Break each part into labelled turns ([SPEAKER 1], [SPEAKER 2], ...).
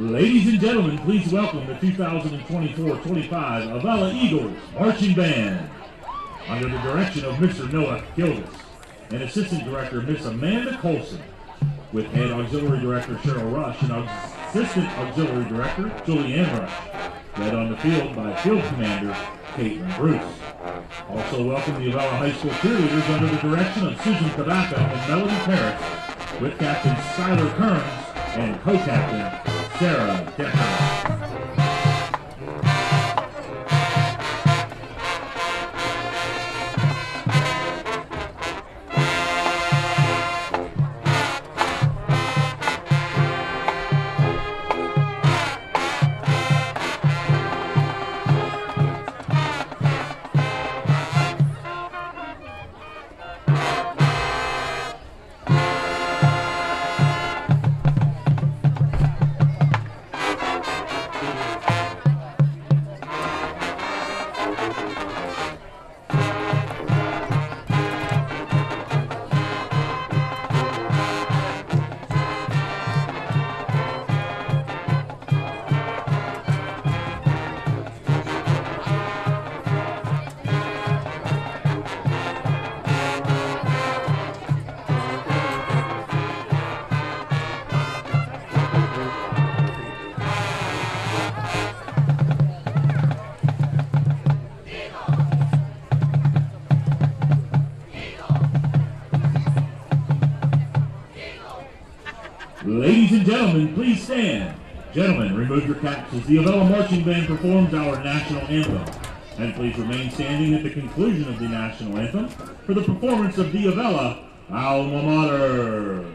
[SPEAKER 1] Ladies and gentlemen, please welcome the 2024-25 Avella Eagles Marching Band. Under the direction of Mr. Noah Gildas and Assistant Director Miss Amanda Colson, with Head Auxiliary Director Cheryl Rush and Assistant Auxiliary Director Julianne Rush, led on the field by Field Commander Caitlin Bruce. Also welcome the Avella High School cheerleaders under the direction of Susan Tabacco and Melody Parrish, with Captain Skylar Kearns and Co-Captain Sarah Decker. Ladies and gentlemen, please stand. Gentlemen, remove your caps as the Avella Marching Band performs our national anthem. And please remain standing at the conclusion of the national anthem for the performance of the Avella Alma Mater.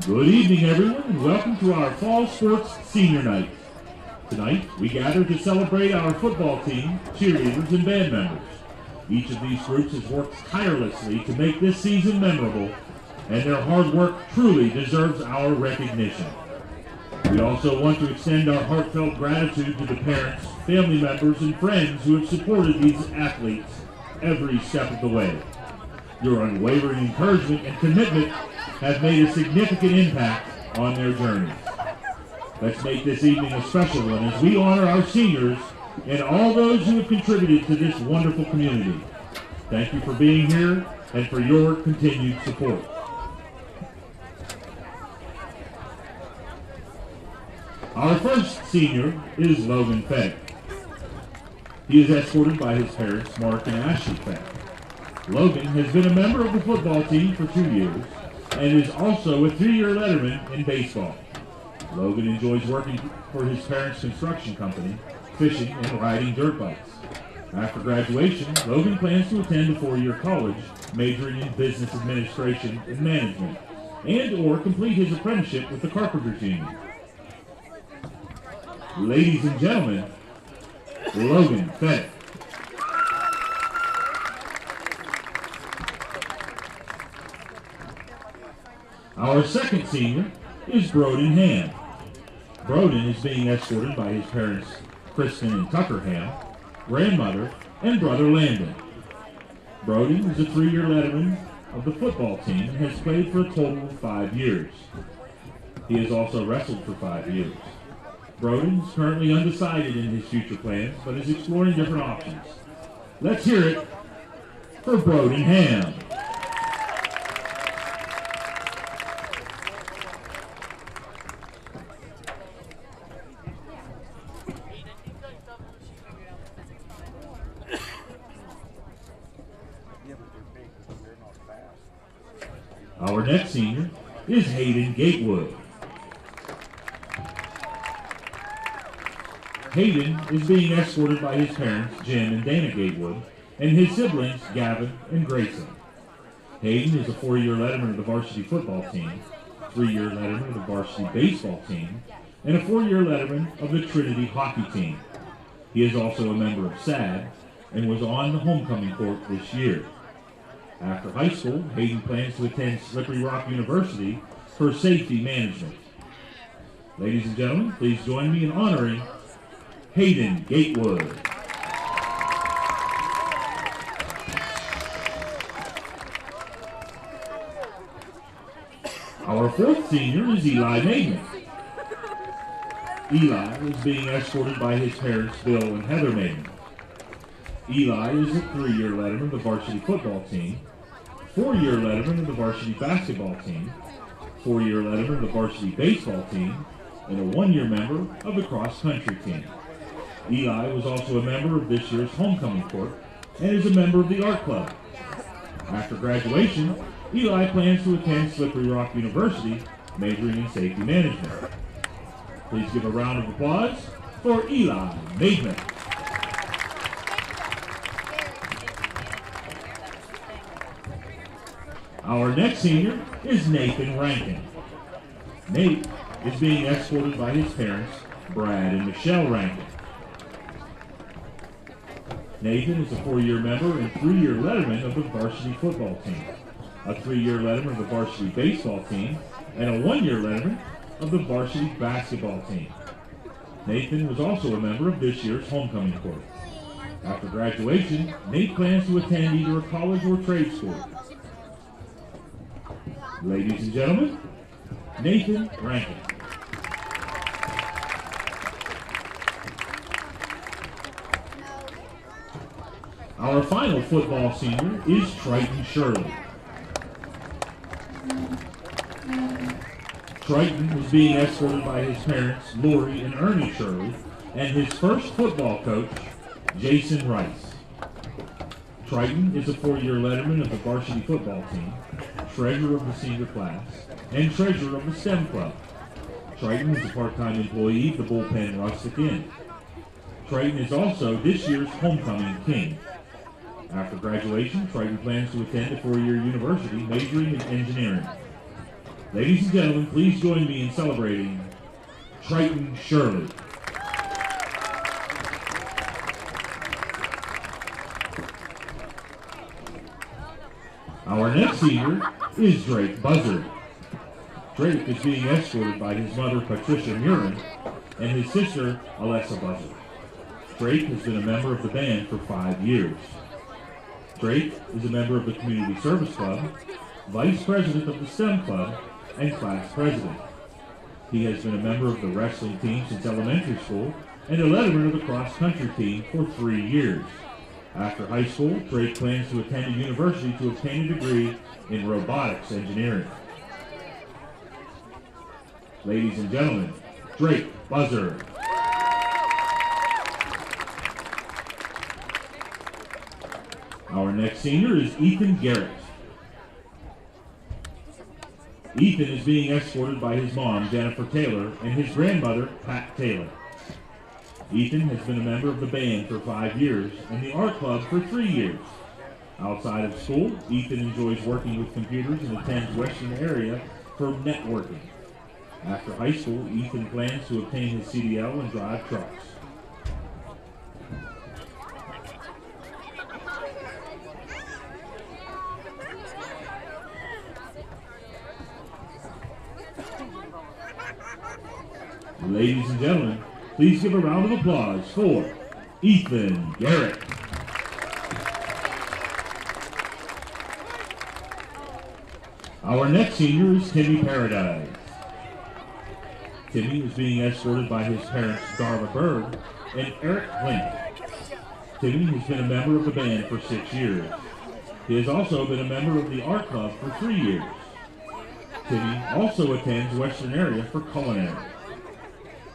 [SPEAKER 1] Good evening, everyone, and welcome to our Fall Sports Senior Night. Tonight, we gather to celebrate our football team, cheerleaders, and band members. Each of these groups has worked tirelessly to make this season memorable, and their hard work truly deserves our recognition. We also want to extend our heartfelt gratitude to the parents, family members, and friends who have supported these athletes every step of the way. Your unwavering encouragement and commitment have made a significant impact on their journeys. Let's make this evening a special one as we honor our seniors and all those who have contributed to this wonderful community. Thank you for being here and for your continued support. Our first senior is Logan Fett. He is escorted by his parents, Mark and Ashley Fett. Logan has been a member of the football team for 2 years and is also a 3-year letterman in baseball. Logan enjoys working for his parents' construction company, fishing, and riding dirt bikes. After graduation, Logan plans to attend a 4-year college, majoring in business administration and management, and/or complete his apprenticeship with the Carpenters Union. Ladies and gentlemen, Logan Fett. Our second senior is Broden Ham. Broden is being escorted by his parents, Kristen and Tucker Ham, grandmother, and brother Landon. Broden is a 3-year letterman of the football team and has played for a total of 5 years. He has also wrestled for 5 years. Broden is currently undecided in his future plans, but is exploring different options. Let's hear it for Broden Ham. Our next senior is Hayden Gatewood. Hayden is being escorted by his parents, Jim and Dana Gatewood, and his siblings, Gavin and Grayson. Hayden is a 4-year letterman of the varsity football team, 3-year letterman of the varsity baseball team, and a 4-year letterman of the Trinity hockey team. He is also a member of SAD and was on the homecoming court this year. After high school, Hayden plans to attend Slippery Rock University for safety management. Ladies and gentlemen, please join me in honoring Hayden Gatewood. Our fourth senior is Eli Maidman. Eli is being escorted by his parents, Bill and Heather Maidman. Eli is a 3-year letterman of the varsity football team, 4-year letterman of the varsity basketball team, 4-year letterman of the varsity baseball team, and a 1-year member of the cross-country team. Eli was also a member of this year's homecoming court and is a member of the art club. After graduation, Eli plans to attend Slippery Rock University, majoring in safety management. Please give a round of applause for Eli Maidman. Our next senior is Nathan Rankin. Nate is being escorted by his parents, Brad and Michelle Rankin. Nathan is a 4-year member and 3-year letterman of the varsity football team, a 3-year letterman of the varsity baseball team, and a 1-year letterman of the varsity basketball team. Nathan was also a member of this year's homecoming court. After graduation, Nate plans to attend either a college or trade school. Ladies and gentlemen, Nathan Rankin. Our final football senior is Triton Shirley. Triton is being escorted by his parents, Lori and Ernie Shirley, and his first football coach, Jason Rice. Triton is a 4-year letterman of the varsity football team, treasurer of the senior class, and treasurer of the STEM club. Triton is a part-time employee of the Bullpen Rustic Inn. Triton is also this year's homecoming king. After graduation, Triton plans to attend a 4-year university majoring in engineering. Ladies and gentlemen, please join me in celebrating Triton Shirley. Our next senior is Drake Buzzard. Drake is being escorted by his mother, Patricia Murin, and his sister, Alessa Buzzard. Drake has been a member of the band for 5 years. Drake is a member of the Community Service Club, vice president of the STEM Club, and class president. He has been a member of the wrestling team since elementary school and a letterman of the cross-country team for 3 years. After high school, Drake plans to attend a university to obtain a degree in robotics engineering. Ladies and gentlemen, Drake Buzzard. Our next senior is Ethan Garrett. Ethan is being escorted by his mom, Jennifer Taylor, and his grandmother, Pat Taylor. Ethan has been a member of the band for 5 years and the art club for 3 years. Outside of school, Ethan enjoys working with computers and attends Western area for networking. After high school, Ethan plans to obtain his CDL and drive trucks. Ladies and gentlemen, please give a round of applause for Ethan Garrett. Our next senior is Timmy Paradise. Timmy is being escorted by his parents, Darla Berg and Eric Link. Timmy has been a member of the band for 6 years. He has also been a member of the art club for 3 years. Timmy also attends Western area for culinary.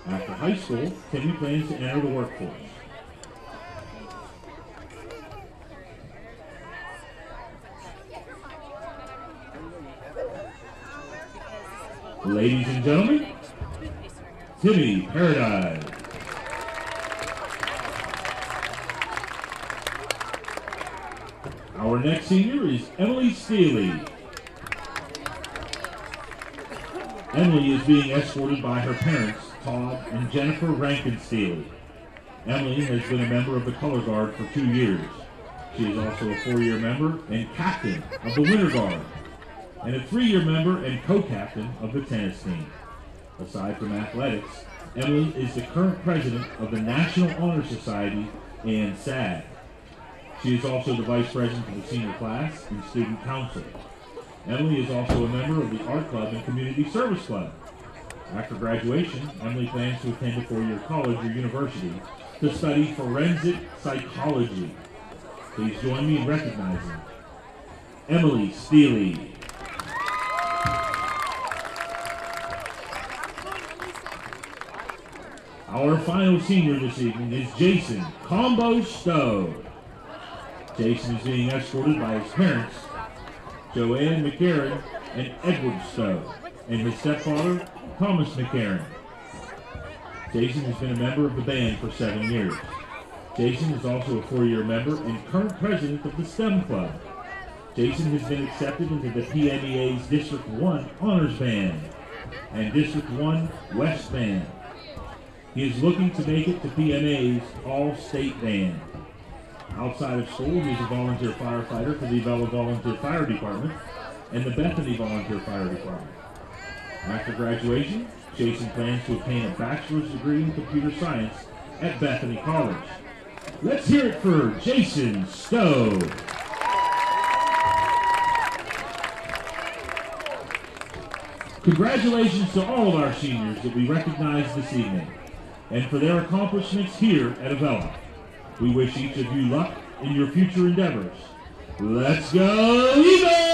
[SPEAKER 1] After high school, Timmy plans to enter the workforce. Ladies and gentlemen, Timmy Paradise. Our next senior is Emily Steely. Emily is being escorted by her parents, Todd and Jennifer Rankin Steely. Emily has been a member of the Color Guard for 2 years. She is also a 4-year member and captain of the Winter Guard, and a 3-year member and co-captain of the tennis team. Aside from athletics, Emily is the current president of the National Honor Society and SAG. She is also the vice president of the senior class and student council. Emily is also a member of the art club and community service club. After graduation, Emily plans to attend a 4-year college or university to study forensic psychology. Please join me in recognizing Emily Steely. Our final senior this evening is Jason Combo Stowe. Jason is being escorted by his parents, Joanne McCarran and Edward Stowe, and his stepfather, Thomas McCarran. Jason has been a member of the band for 7 years. Jason is also a 4-year member and current president of the STEM Club. Jason has been accepted into the PMEA's District 1 Honors Band and District 1 West Band. He is looking to make it to PMA's All-State Band. Outside of school, he is a volunteer firefighter for the Avella-Volunteer Fire Department and the Bethany Volunteer Fire Department. After graduation, Jason plans to obtain a bachelor's degree in computer science at Bethany College. Let's hear it for Jason Stowe. Congratulations to all of our seniors that we recognize this evening, and for their accomplishments here at Avella. We wish each of you luck in your future endeavors. Let's go, Eagles!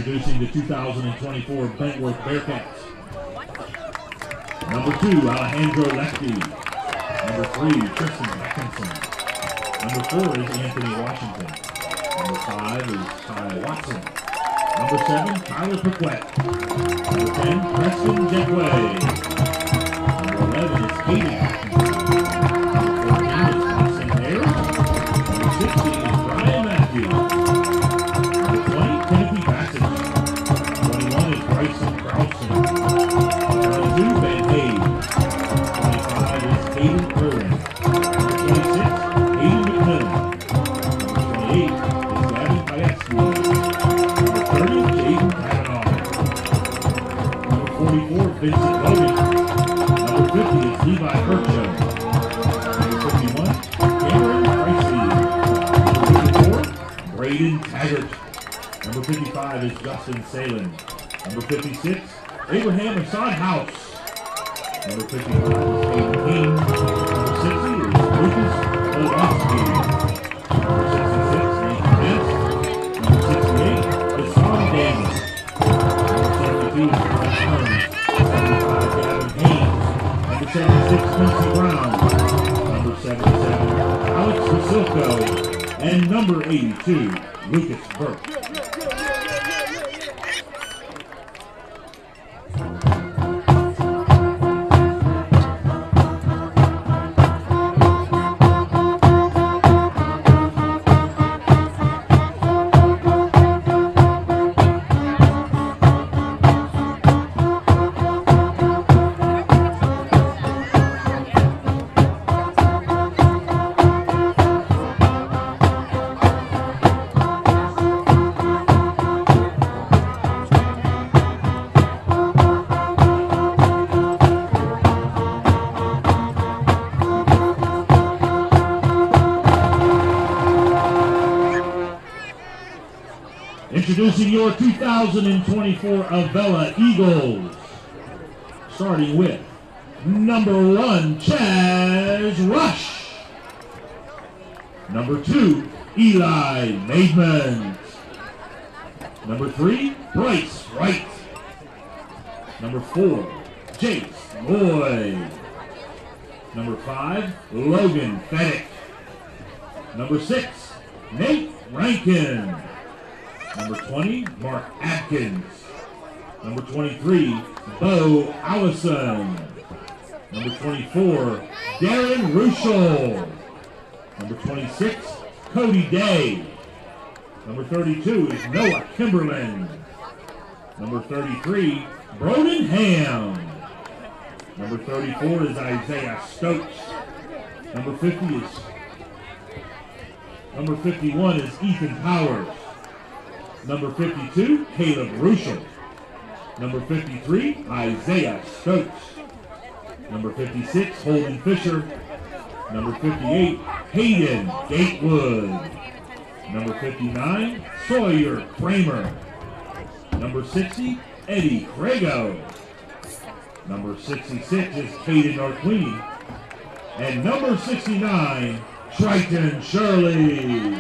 [SPEAKER 1] Introducing the 2024 Bentowrth Bearcats. Number 2, Alejandro Lefty. Number 3, Tristan Atkinson. Number 4 is Anthony Washington. Number 5 is Kyle Watson. Number 7, Tyler Paquette. Number 10, Preston Jetway. Number 11 is Kaden Atkinson. Number 14 is Austin Ayers. Number 16 is Brian Matthews. Number 20, Timothy Bassett. 21 is Bryson Krausen. 22, Ben Hayes. 25 is Hayden Irwin. Number 26, Hayden McMillan. Number 28 is Gavin Payeski. Number 30, Jaden Kavanaugh. Number 44, Vincent Logan. Number 50 is Levi Kirkshow. Number 51, Cameron Pricey. Number 54, Braden Taggart. Number 55 is Justin Salin. Number 56, Abraham Hassan House. Number 55 is Hayden King. Number 60 is Lucas Olowski. Number 66, Nathan Vance. Number 68 is Sean Daniels. Number 72 is Brian Burns. 75, Gavin Haynes. Number 76, Quincy Brown. Number 77, Alex Vasilko. And number 82, Lucas Burke. Introducing your 2024 Avella Eagles. Starting with number 1, Chaz Rush. Number 2, Eli Maidman. Number 3, Bryce Wright. Number 4, Jace Lloyd. Number 5, Logan Feddick. Number 6, Nate Rankin. Number 20, Mark Atkins. Number 23, Bo Allison. Number 24, Darren Ruschel. Number 26, Cody Day. Number 32 is Noah Kimberlin. Number 33, Broden Ham. Number 34 is Isaiah Stokes. Number 51 is Ethan Powers. Number 52, Caleb Ruschel. Number 53, Isaiah Stokes. Number 56, Holden Fisher. Number 58, Hayden Gatewood. Number 59, Sawyer Kramer. Number 60, Eddie Crago. Number 66 is Caden Arquini. And number 69, Triton Shirley.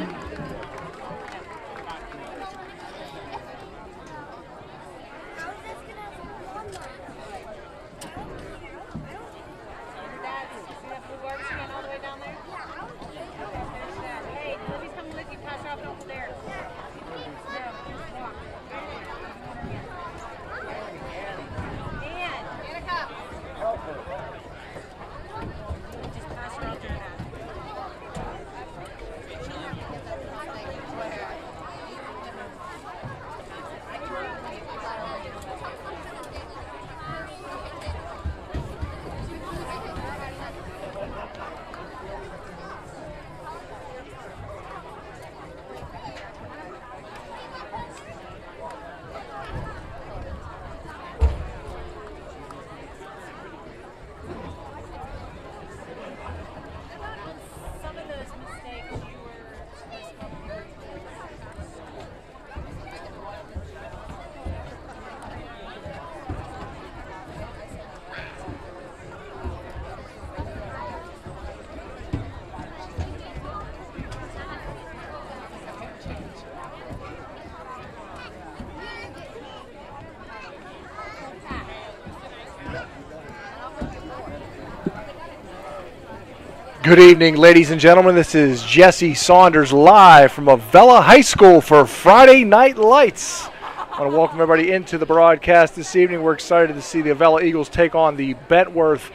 [SPEAKER 2] Good evening, ladies and gentlemen. This is Jesse Saunders live from Avella High School for Friday Night Lights. I want to welcome everybody into the broadcast this evening. We're excited to see the Avella Eagles take on the Bentowrth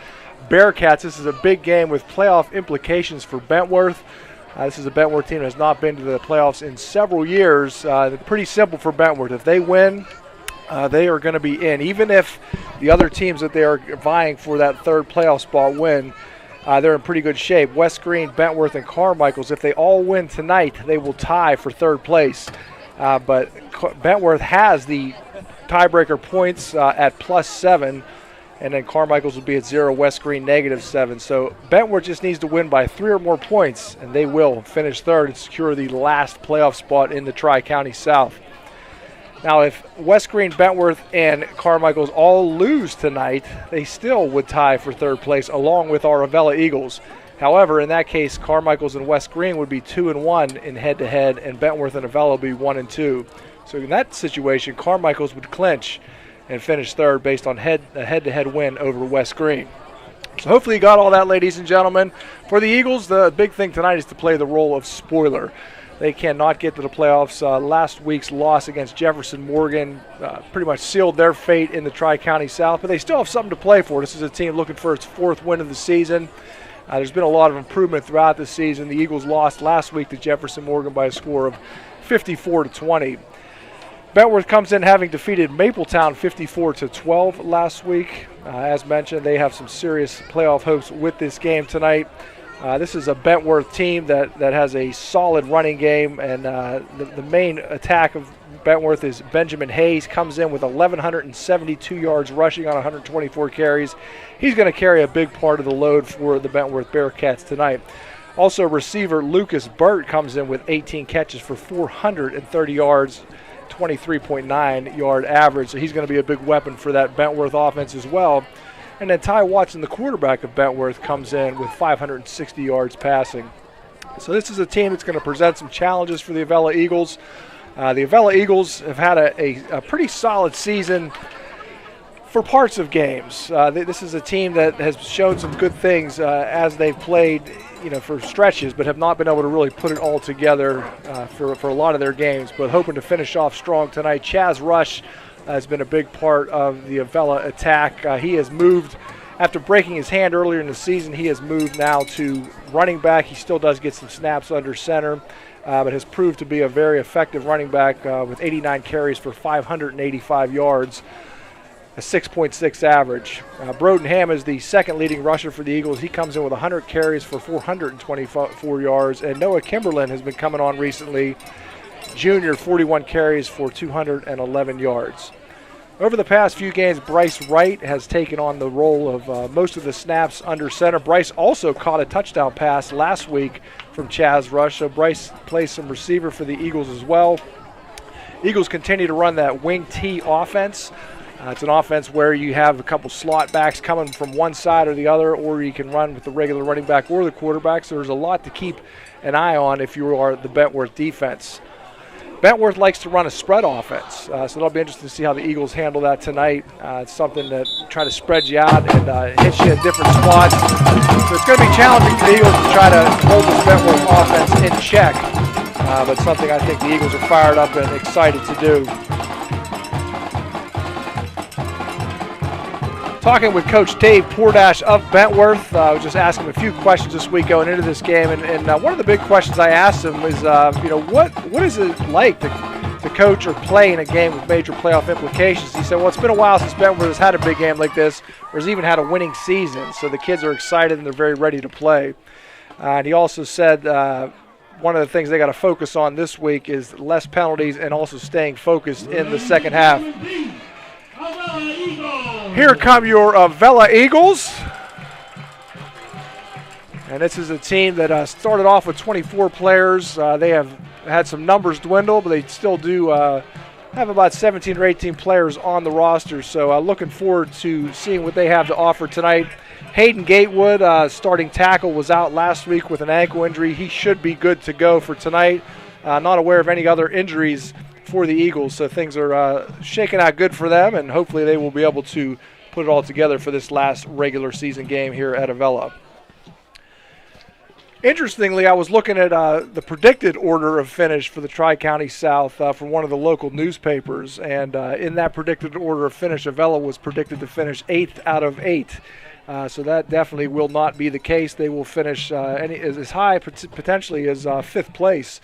[SPEAKER 2] Bearcats. This is a big game with playoff implications for Bentowrth. This is a Bentowrth team that has not been to the playoffs in several years. Pretty simple for Bentowrth. If they win, they are going to be in. Even if the other teams that they are vying for that third playoff spot win, they're in pretty good shape. West Green, Bentowrth, and Carmichael's, if they all win tonight, they will tie for third place. But Bentowrth has the tiebreaker points at +7, and then Carmichael's will be at 0, West Green -7. So Bentowrth just needs to win by 3 or more points, and they will finish third and secure the last playoff spot in the Tri-County South. Now, if West Green, Bentowrth, and Carmichael's all lose tonight, they still would tie for third place along with our Avella Eagles. However, in that case, Carmichael's and West Green would be 2-1 in head-to-head, and Bentowrth and Avella would be 1-2. So in that situation, Carmichael's would clinch and finish third based on a head-to-head win over West Green. So hopefully you got all that, ladies and gentlemen. For the Eagles, the big thing tonight is to play the role of spoiler. They cannot get to the playoffs. Last week's loss against Jefferson Morgan pretty much sealed their fate in the Tri-County South, but they still have something to play for. This is a team looking for its 4th win of the season. There's been a lot of improvement throughout the season. The Eagles lost last week to Jefferson Morgan by a score of 54-20. Bentowrth comes in having defeated Mapletown 54-12 last week. As mentioned, they have some serious playoff hopes with this game tonight. This is a Bentowrth team that has a solid running game, and the main attack of Bentowrth is Benjamin Hayes. Comes in with 1,172 yards rushing on 124 carries. He's going to carry a big part of the load for the Bentowrth Bearcats tonight. Also, receiver Lucas Burt comes in with 18 catches for 430 yards, 23.9 yard average. So he's going to be a big weapon for that Bentowrth offense as well. And then Ty Watson, the quarterback of Bentowrth, comes in with 560 yards passing. So this is a team that's going to present some challenges for the Avella Eagles. The Avella Eagles have had a pretty solid season for parts of games. This is a team that has shown some good things as they've played, for stretches, but have not been able to really put it all together for a lot of their games. But hoping to finish off strong tonight. Chaz Rush has been a big part of the Avella attack. He has moved, after breaking his hand earlier in the season, he has moved now to running back. He still does get some snaps under center, but has proved to be a very effective running back with 89 carries for 585 yards, a 6.6 average. Broden Ham is the second leading rusher for the Eagles. He comes in with 100 carries for 424 yards, and Noah Kimberlin has been coming on recently. Junior, 41 carries for 211 yards. Over the past few games, Bryce Wright has taken on the role of most of the snaps under center. Bryce also caught a touchdown pass last week from Chaz Rush, so Bryce plays some receiver for the Eagles as well. Eagles continue to run that wing T offense. It's an offense where you have a couple slot backs coming from one side or the other, or you can run with the regular running back or the quarterback, so there's a lot to keep an eye on if you are the Bentowrth defense. Bentowrth likes to run a spread offense, so it'll be interesting to see how the Eagles handle that tonight. It's something that try to spread you out and hit you in different spots. So it's going to be challenging for the Eagles to try to hold this Bentowrth offense in check, but something I think the Eagles are fired up and excited to do. Talking with Coach Dave Pordash of Bentowrth. I was just asking him a few questions this week going into this game, and one of the big questions I asked him was, what is it like to coach or play in a game with major playoff implications? He said, well, it's been a while since Bentowrth has had a big game like this, or has even had a winning season, so the kids are excited and they're very ready to play. And he also said one of the things they got to focus on this week is less penalties and also staying focused in the second half. Here come your Avella Eagles. And this is a team that started off with 24 players. They have had some numbers dwindle, but they still do have about 17 or 18 players on the roster. So looking forward to seeing what they have to offer tonight. Hayden Gatewood, starting tackle, was out last week with an ankle injury. He should be good to go for tonight. Not aware of any other injuries for the Eagles, so things are shaking out good for them, and hopefully they will be able to put it all together for this last regular season game here at Avella. Interestingly, I was looking at the predicted order of finish for the Tri-County South from one of the local newspapers, and in that predicted order of finish, Avella was predicted to finish 8th out of 8. So that definitely will not be the case. They will finish as high potentially as 5th place,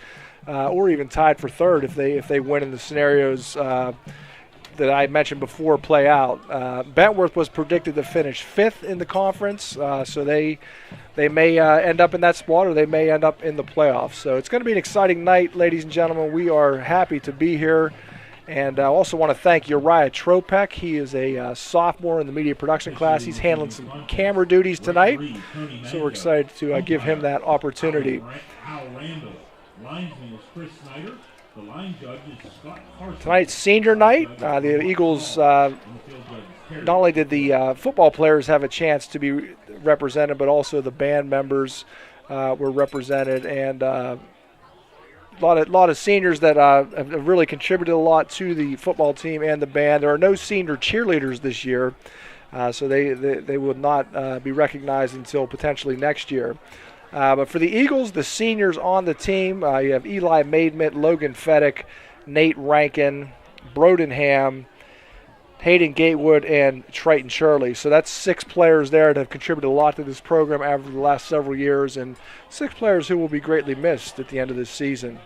[SPEAKER 2] or even tied for 3rd if they win in the scenarios that I mentioned before play out. Bentowrth was predicted to finish 5th in the conference, so they may end up in that spot, or they may end up in the playoffs. So it's going to be an exciting night, ladies and gentlemen. We are happy to be here. And I also want to thank Uriah Tropek. He is a sophomore in the media production class. He's handling some camera duties tonight, so we're excited to give him that opportunity. Tonight's senior night. The Eagles, not only did the football players have a chance to be represented, but also the band members were represented, and a lot of seniors that have really contributed a lot to the football team and the band. There are no senior cheerleaders this year, so they will not be recognized until potentially next year. But for the Eagles, the seniors on the team, you have Eli Maidment, Logan Feddick, Nate Rankin, Brodenham, Hayden Gatewood, and Triton Shirley. So that's 6 players there that have contributed a lot to this program over the last several years, and 6 players who will be greatly missed at the end of this season.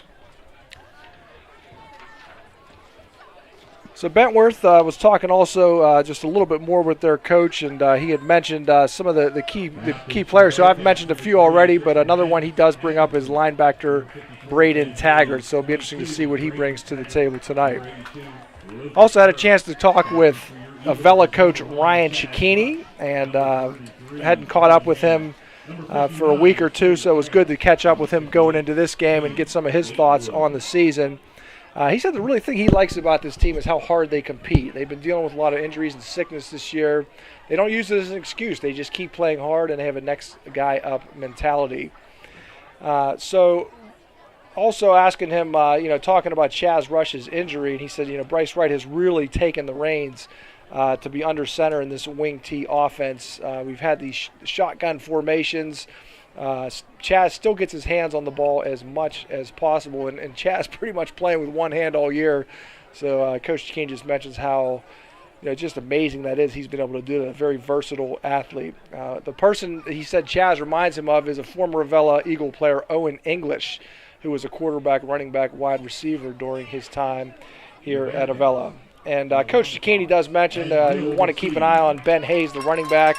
[SPEAKER 2] So Bentowrth was talking also just a little bit more with their coach, and he had mentioned some of the key players. So I've mentioned a few already, but another one he does bring up is linebacker Braden Taggart. So it'll be interesting to see what he brings to the table tonight. Also had a chance to talk with Avella coach Ryan Cicchini, and hadn't caught up with him for a week or two, so it was good to catch up with him going into this game and get some of his thoughts on the season. He said the really thing he likes about this team is how hard they compete. They've been dealing with a lot of injuries and sickness this year. They don't use it as an excuse. They just keep playing hard, and they have a next guy up mentality. So also asking him, talking about Chaz Rush's injury, and he said, Bryce Wright has really taken the reins to be under center in this wing T offense. We've had these shotgun formations. Chaz still gets his hands on the ball as much as possible, and Chaz pretty much playing with one hand all year. So Coach Cicchini just mentions how just amazing that is. He's been able to do it. A very versatile athlete. The person he said Chaz reminds him of is a former Avella Eagle player, Owen English, who was a quarterback, running back, wide receiver during his time here at Avella. And Coach Cicchini does mention you want to keep an eye on Ben Hayes, the running back,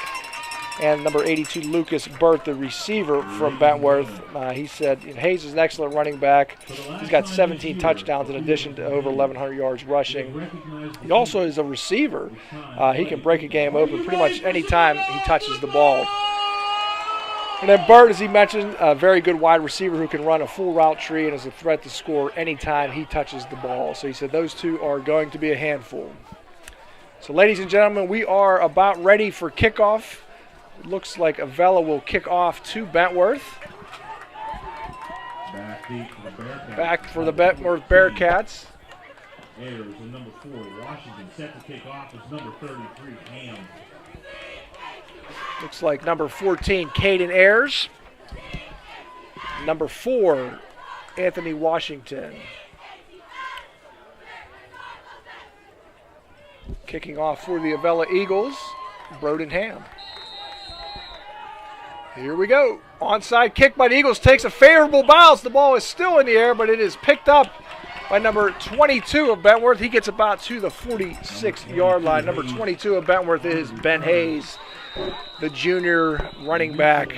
[SPEAKER 2] and number 82, Lucas Burt, the receiver from Bentowrth. He said Hayes is an excellent running back. He's got 17 touchdowns in addition to over 1,100 yards rushing. He also is a receiver. He can break a game open pretty much any time he touches the ball. And then Burt, as he mentioned, a very good wide receiver who can run a full route tree and is a threat to score anytime he touches the ball. So he said those two are going to be a handful. So ladies and gentlemen, we are about ready for kickoff. It looks like Avella will kick off to Bentowrth. Back for the Bentowrth Bearcats.
[SPEAKER 1] Ayers and number 4, Washington. Set to kick off is number 33, Ham.
[SPEAKER 2] Looks like number 14, Caden Ayers. Number 4, Anthony Washington. Kicking off for the Avella Eagles, Brodenham. Here we go. Onside kick by the Eagles takes a favorable bounce. The ball is still in the air, but it is picked up by number 22 of Bentowrth. He gets about to the 46-yard line. Number 22 of Bentowrth is Ben Hayes, the junior running back,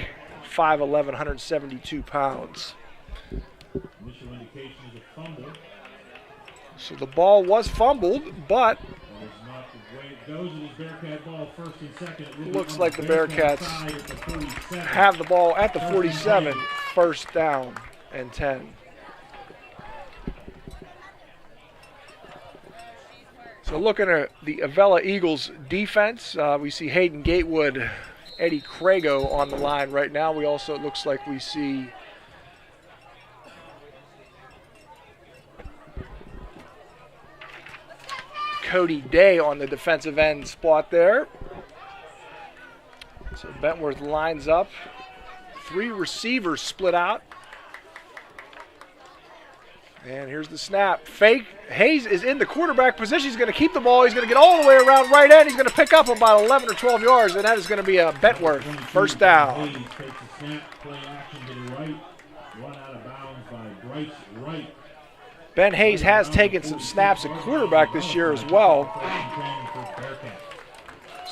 [SPEAKER 2] 5'11", 172 pounds.
[SPEAKER 1] Initial indication is a fumble.
[SPEAKER 2] So the ball was fumbled, but looks like the Bearcats have the ball at the 47, first down and 10. So looking at the Avella Eagles defense, we see Hayden Gatewood, Eddie Crago on the line right now. We also, it looks like we see Cody Day on the defensive end spot there. So Bentowrth lines up 3 receivers split out. And here's the snap. Fake. Hayes is in the quarterback position. He's going to keep the ball. He's going to get all the way around right end. He's going to pick up about 11 or 12 yards, and that is going to be a Bentowrth first down.
[SPEAKER 1] Hayes takes the snap, play action to the right, run out of bounds by Bryce Wright.
[SPEAKER 2] Ben Hayes has taken some snaps at quarterback this year as well.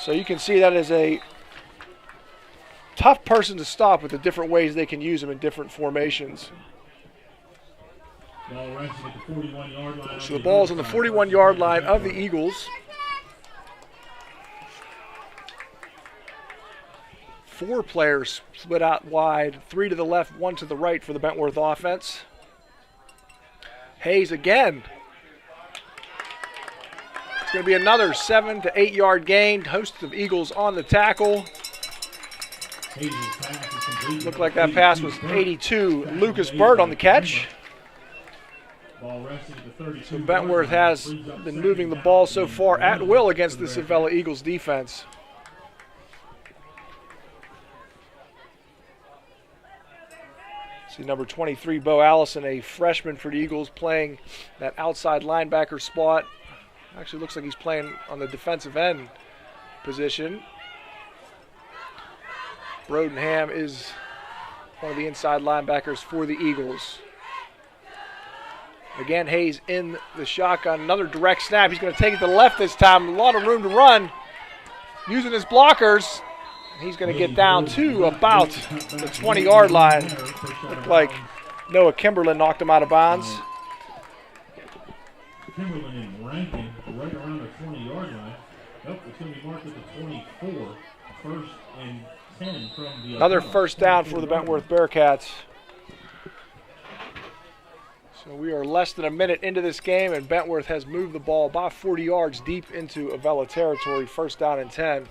[SPEAKER 2] So you can see that is a tough person to stop with the different ways they can use him in different formations. So the ball's on the 41-yard line of the Eagles. 4 players split out wide, 3 to the left, 1 to the right for the Bentowrth offense. Hayes again. It's going to be another 7 to 8 yard gain. Hosts of Eagles on the tackle. Looked like that pass was 82. Lucas Bird on the catch. So Bentowrth has been moving the ball so far at will against this Avella Eagles defense. See number 23, Bo Allison, a freshman for the Eagles, playing that outside linebacker spot. Actually looks like he's playing on the defensive end position. Brodenham is one of the inside linebackers for the Eagles. Again, Hayes in the shotgun. Another direct snap. He's going to take it to the left this time. A lot of room to run. Using his blockers. He's going to get down to about the 20-yard line. Looked like Noah Kimberlin knocked him out of bounds.
[SPEAKER 1] Kimberlin and Rankin right around the 20-yard line. Nope, it's going to be marked at the 24. First and 10 from the...
[SPEAKER 2] Another first down for the Bentowrth Bearcats. So we are less than a minute into this game, and Bentowrth has moved the ball about 40 yards deep into Avella territory. First down and 10.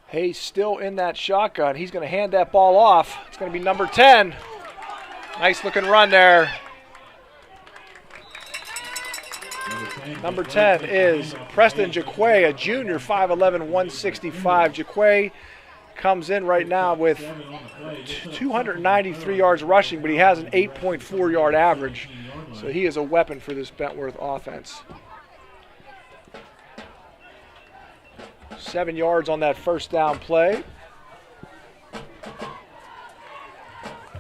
[SPEAKER 2] Hayes still in that shotgun. He's going to hand that ball off. It's going to be number 10. Nice looking run there. Number 10 is Preston Jaquay, a junior, 5'11", 165. Jaquay comes in right now with 293 yards rushing, but he has an 8.4 yard average. So he is a weapon for this Bentowrth offense. 7 yards on that first down play.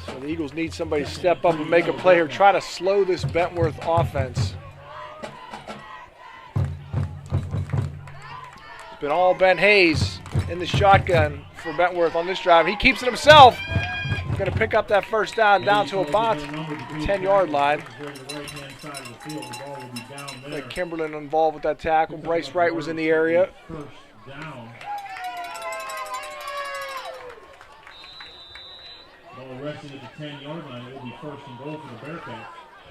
[SPEAKER 2] So the Eagles need somebody to step up and make a play here, try to slow this Bentowrth offense. It's been all Ben Hayes in the shotgun for Bentowrth on this drive. He keeps it himself. He's going to pick up that first down to about the 10-yard line. Like Kimberlin involved with that tackle. Bryce Wright was in the area.
[SPEAKER 1] Down. Ball resting at the 10-yard line. It will be first and goal for the Bearcats.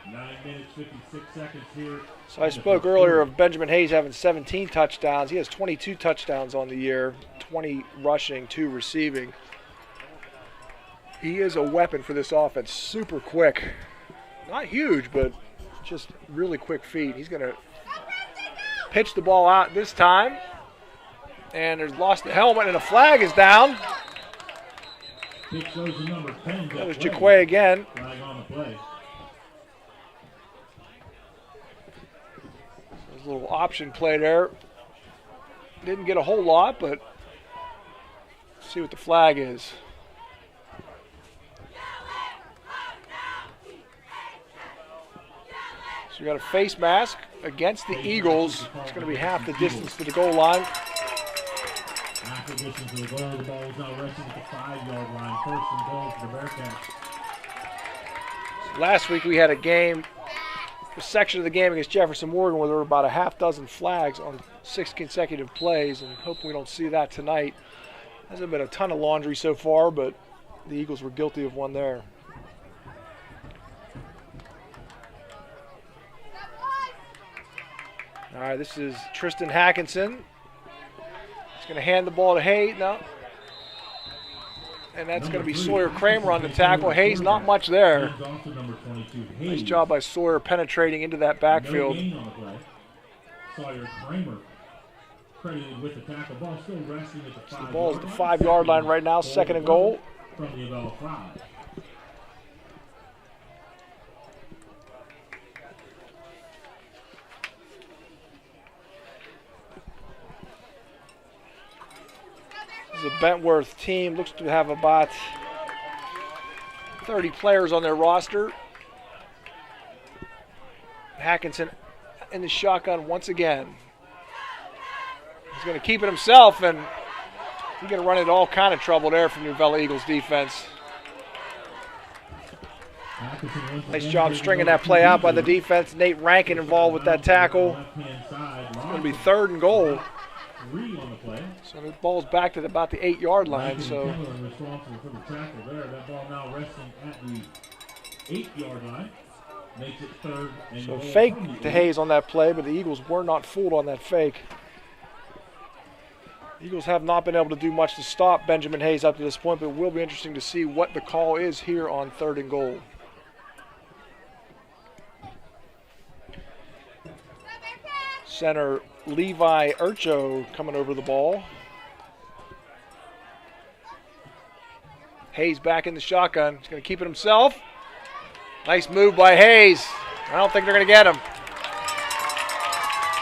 [SPEAKER 1] 9 minutes, 56 seconds here.
[SPEAKER 2] So I spoke earlier of Benjamin Hayes having 17 touchdowns. He has 22 touchdowns on the year, 20 rushing, 2 receiving. He is a weapon for this offense. Super quick. Not huge, but just really quick feet. He's going to pitch the ball out this time. And there's lost the helmet, and a flag is down. That was Jaquay again.
[SPEAKER 1] Flag on the play.
[SPEAKER 2] There's a little option play there. Didn't get a whole lot, but let's see what the flag is. So we got a face mask against the Eagles. It's going to be half the distance to the goal line.
[SPEAKER 1] Acquisition to the goal. The ball is now resting at the 5-yard line. First and goal for the Bearcats.
[SPEAKER 2] Last week we had a game, a section of the game against Jefferson Morgan where there were about a half dozen flags on 6 consecutive plays, and hoping we don't see that tonight. Hasn't been a ton of laundry so far, but the Eagles were guilty of one there. All right, this is Tristan Hackinson. He's going to hand the ball to Hayes. No. And that's going to be Sawyer Kramer on the tackle. Hayes, not much there. Nice job by Sawyer penetrating into that backfield.
[SPEAKER 1] Sawyer Kramer credited with the tackle. Ball still resting at the 5 yard line.
[SPEAKER 2] The ball is the 5 yard line right now, second and goal.
[SPEAKER 1] From the Avella-5.
[SPEAKER 2] This is a Bentowrth team. Looks to have about 30 players on their roster. Hackinson in the shotgun once again. He's going to keep it himself, and he's going to run into all kind of trouble there from the Avella Eagles defense. Nice job stringing that play out by the defense. Nate Rankin involved with that tackle. It's going to be third and goal. So the ball's back to about the 8 yard line. So
[SPEAKER 1] responsible for the tackle there. That ball now resting at the 8 yard line. Makes it third and goal.
[SPEAKER 2] Fake to Hayes on that play, but the Eagles were not fooled on that fake. Eagles have not been able to do much to stop Benjamin Hayes up to this point, but it will be interesting to see what the call is here on third and goal. Center Levi Urcho coming over the ball. Hayes back in the shotgun. He's going to keep it himself. Nice move by Hayes. I don't think they're going to get him.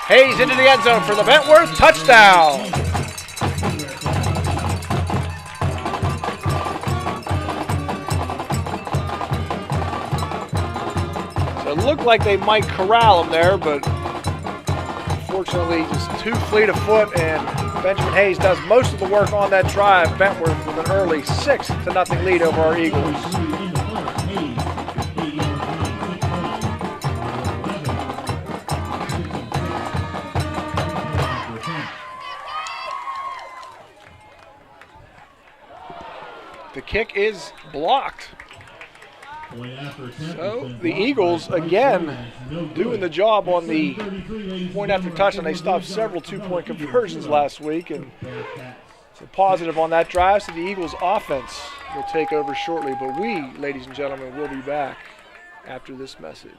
[SPEAKER 2] Hayes into the end zone for the Bentowrth touchdown. So it looked like they might corral him there, but unfortunately just too fleet of foot, and Benjamin Hayes does most of the work on that drive. Bentowrth with an early 6-0 lead over our Eagles. The kick is blocked. So the Eagles, again, doing the job on the point after touchdown. They stopped several two-point conversions last week, and it's a positive on that drive. So the Eagles' offense will take over shortly. But we, ladies and gentlemen, will be back after this message.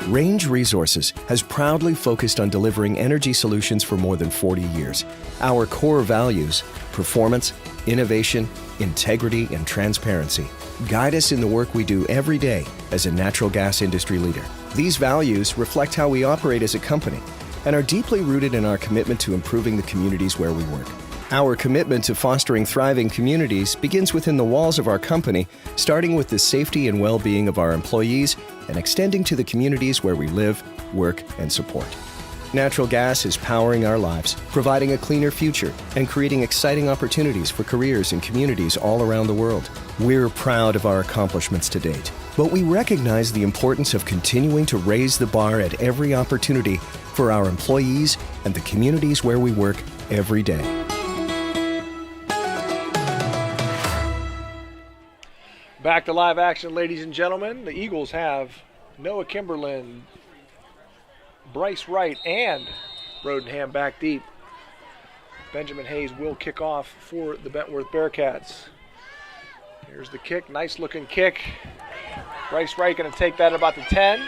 [SPEAKER 3] Range Resources has proudly focused on delivering energy solutions for more than 40 years. Our core values, performance, innovation, integrity, and transparency, guide us in the work we do every day as a natural gas industry leader. These values reflect how we operate as a company and are deeply rooted in our commitment to improving the communities where we work. Our commitment to fostering thriving communities begins within the walls of our company, starting with the safety and well-being of our employees and extending to the communities where we live, work, and support. Natural gas is powering our lives, providing a cleaner future, and creating exciting opportunities for careers and communities all around the world. We're proud of our accomplishments to date, but we recognize the importance of continuing to raise the bar at every opportunity for our employees and the communities where we work every day.
[SPEAKER 2] Back to live action, ladies and gentlemen. The Eagles have Noah Kimberlin, Bryce Wright, and Rodenham back deep. Benjamin Hayes will kick off for the Bentowrth Bearcats. Here's the kick, nice looking kick. Bryce Wright going to take that at about the 10.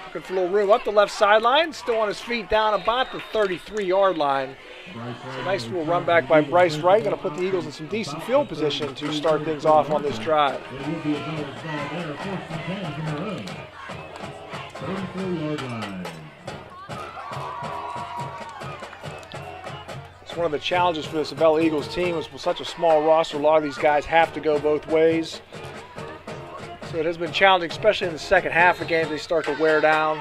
[SPEAKER 2] Looking for a little room up the left sideline, still on his feet down about the 33-yard line. It's a nice little run back by Bryce Wright. Going to put the Eagles in some decent field position to start things off on this drive.
[SPEAKER 1] It will be a double ball there, 1st and 10 from their own 34-yard line.
[SPEAKER 2] It's one of the challenges for this Avella Eagles team is with such a small roster. A lot of these guys have to go both ways. So it has been challenging, especially in the second half of games. They start to wear down.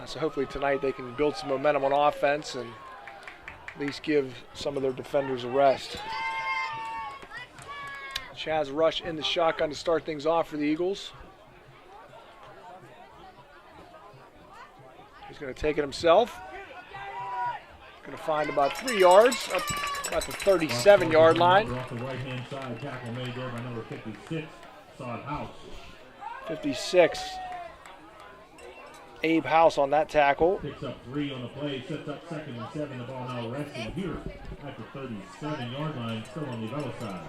[SPEAKER 2] So hopefully tonight they can build some momentum on offense and at least give some of their defenders a rest. Chaz Rush in the shotgun to start things off for the Eagles. He's going to take it himself. Going to find about 3 yards, up about the 37-yard line.
[SPEAKER 1] Off the right-hand side, tackle made there by number 56, Sod House.
[SPEAKER 2] 56. Abe House on that tackle.
[SPEAKER 1] Picks up 3 on the play, sets up 2nd and 7. The ball now resting here at the 37-yard line, still on the Avella side.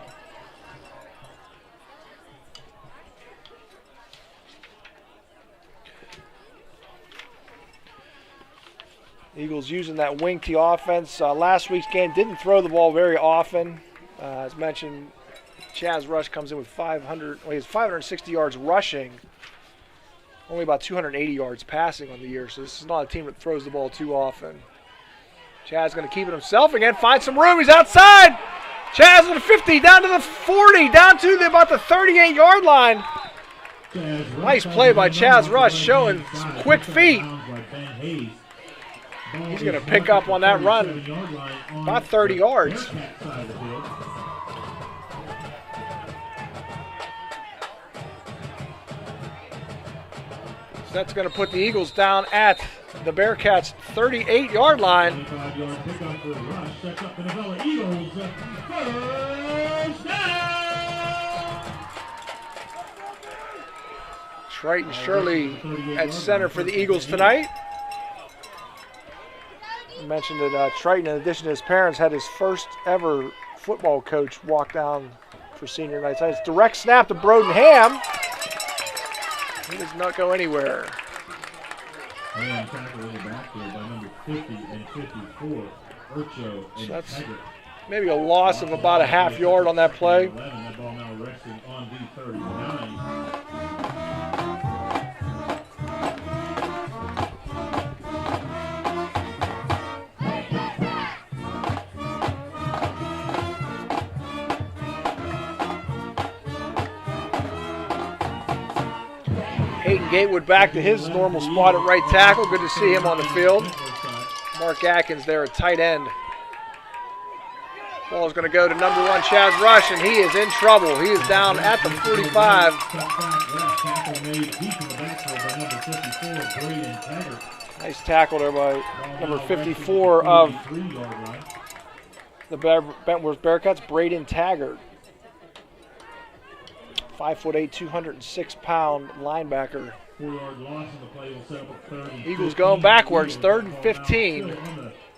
[SPEAKER 2] Eagles using that wing tee offense. Last week's game didn't throw the ball very often. As mentioned, Chaz Rush comes in with he has 560 yards rushing, only about 280 yards passing on the year. So this is not a team that throws the ball too often. Chaz going to keep it himself again, find some room. He's outside. Chaz with the 50, down to the 40, down to about the 38-yard line. Nice play by Chaz Rush, showing some quick feet. He's going to pick up on that run about 30 yards. So that's going to put the Eagles down at the Bearcats' 38-yard line.
[SPEAKER 1] 25-yard pickup for Rush. Sets up the Avella Eagles. First down!
[SPEAKER 2] Triton Shirley at center for the Eagles tonight. I mentioned that Triton, in addition to his parents, had his first ever football coach walk down for senior night. So it's direct snap to Broden Ham. He does not go anywhere.
[SPEAKER 1] Ham tackled in the backfield by number 50 and 54, Urcho and
[SPEAKER 2] That's
[SPEAKER 1] Taggart.
[SPEAKER 2] maybe a loss of about a half yard on that play.
[SPEAKER 1] 11, that ball now resting on the 39.
[SPEAKER 2] Hayden Gatewood back to his normal spot at right tackle. Good to see him on the field. Mark Atkins there at tight end. Ball is going to go to number 1, Chaz Rush, and he is in trouble. He is down at the 45. Nice tackle there by number 54 of the Bentowrth Bearcats, Braden Taggart. 5'8", 206-pound linebacker. Eagles going backwards, 3rd and 15.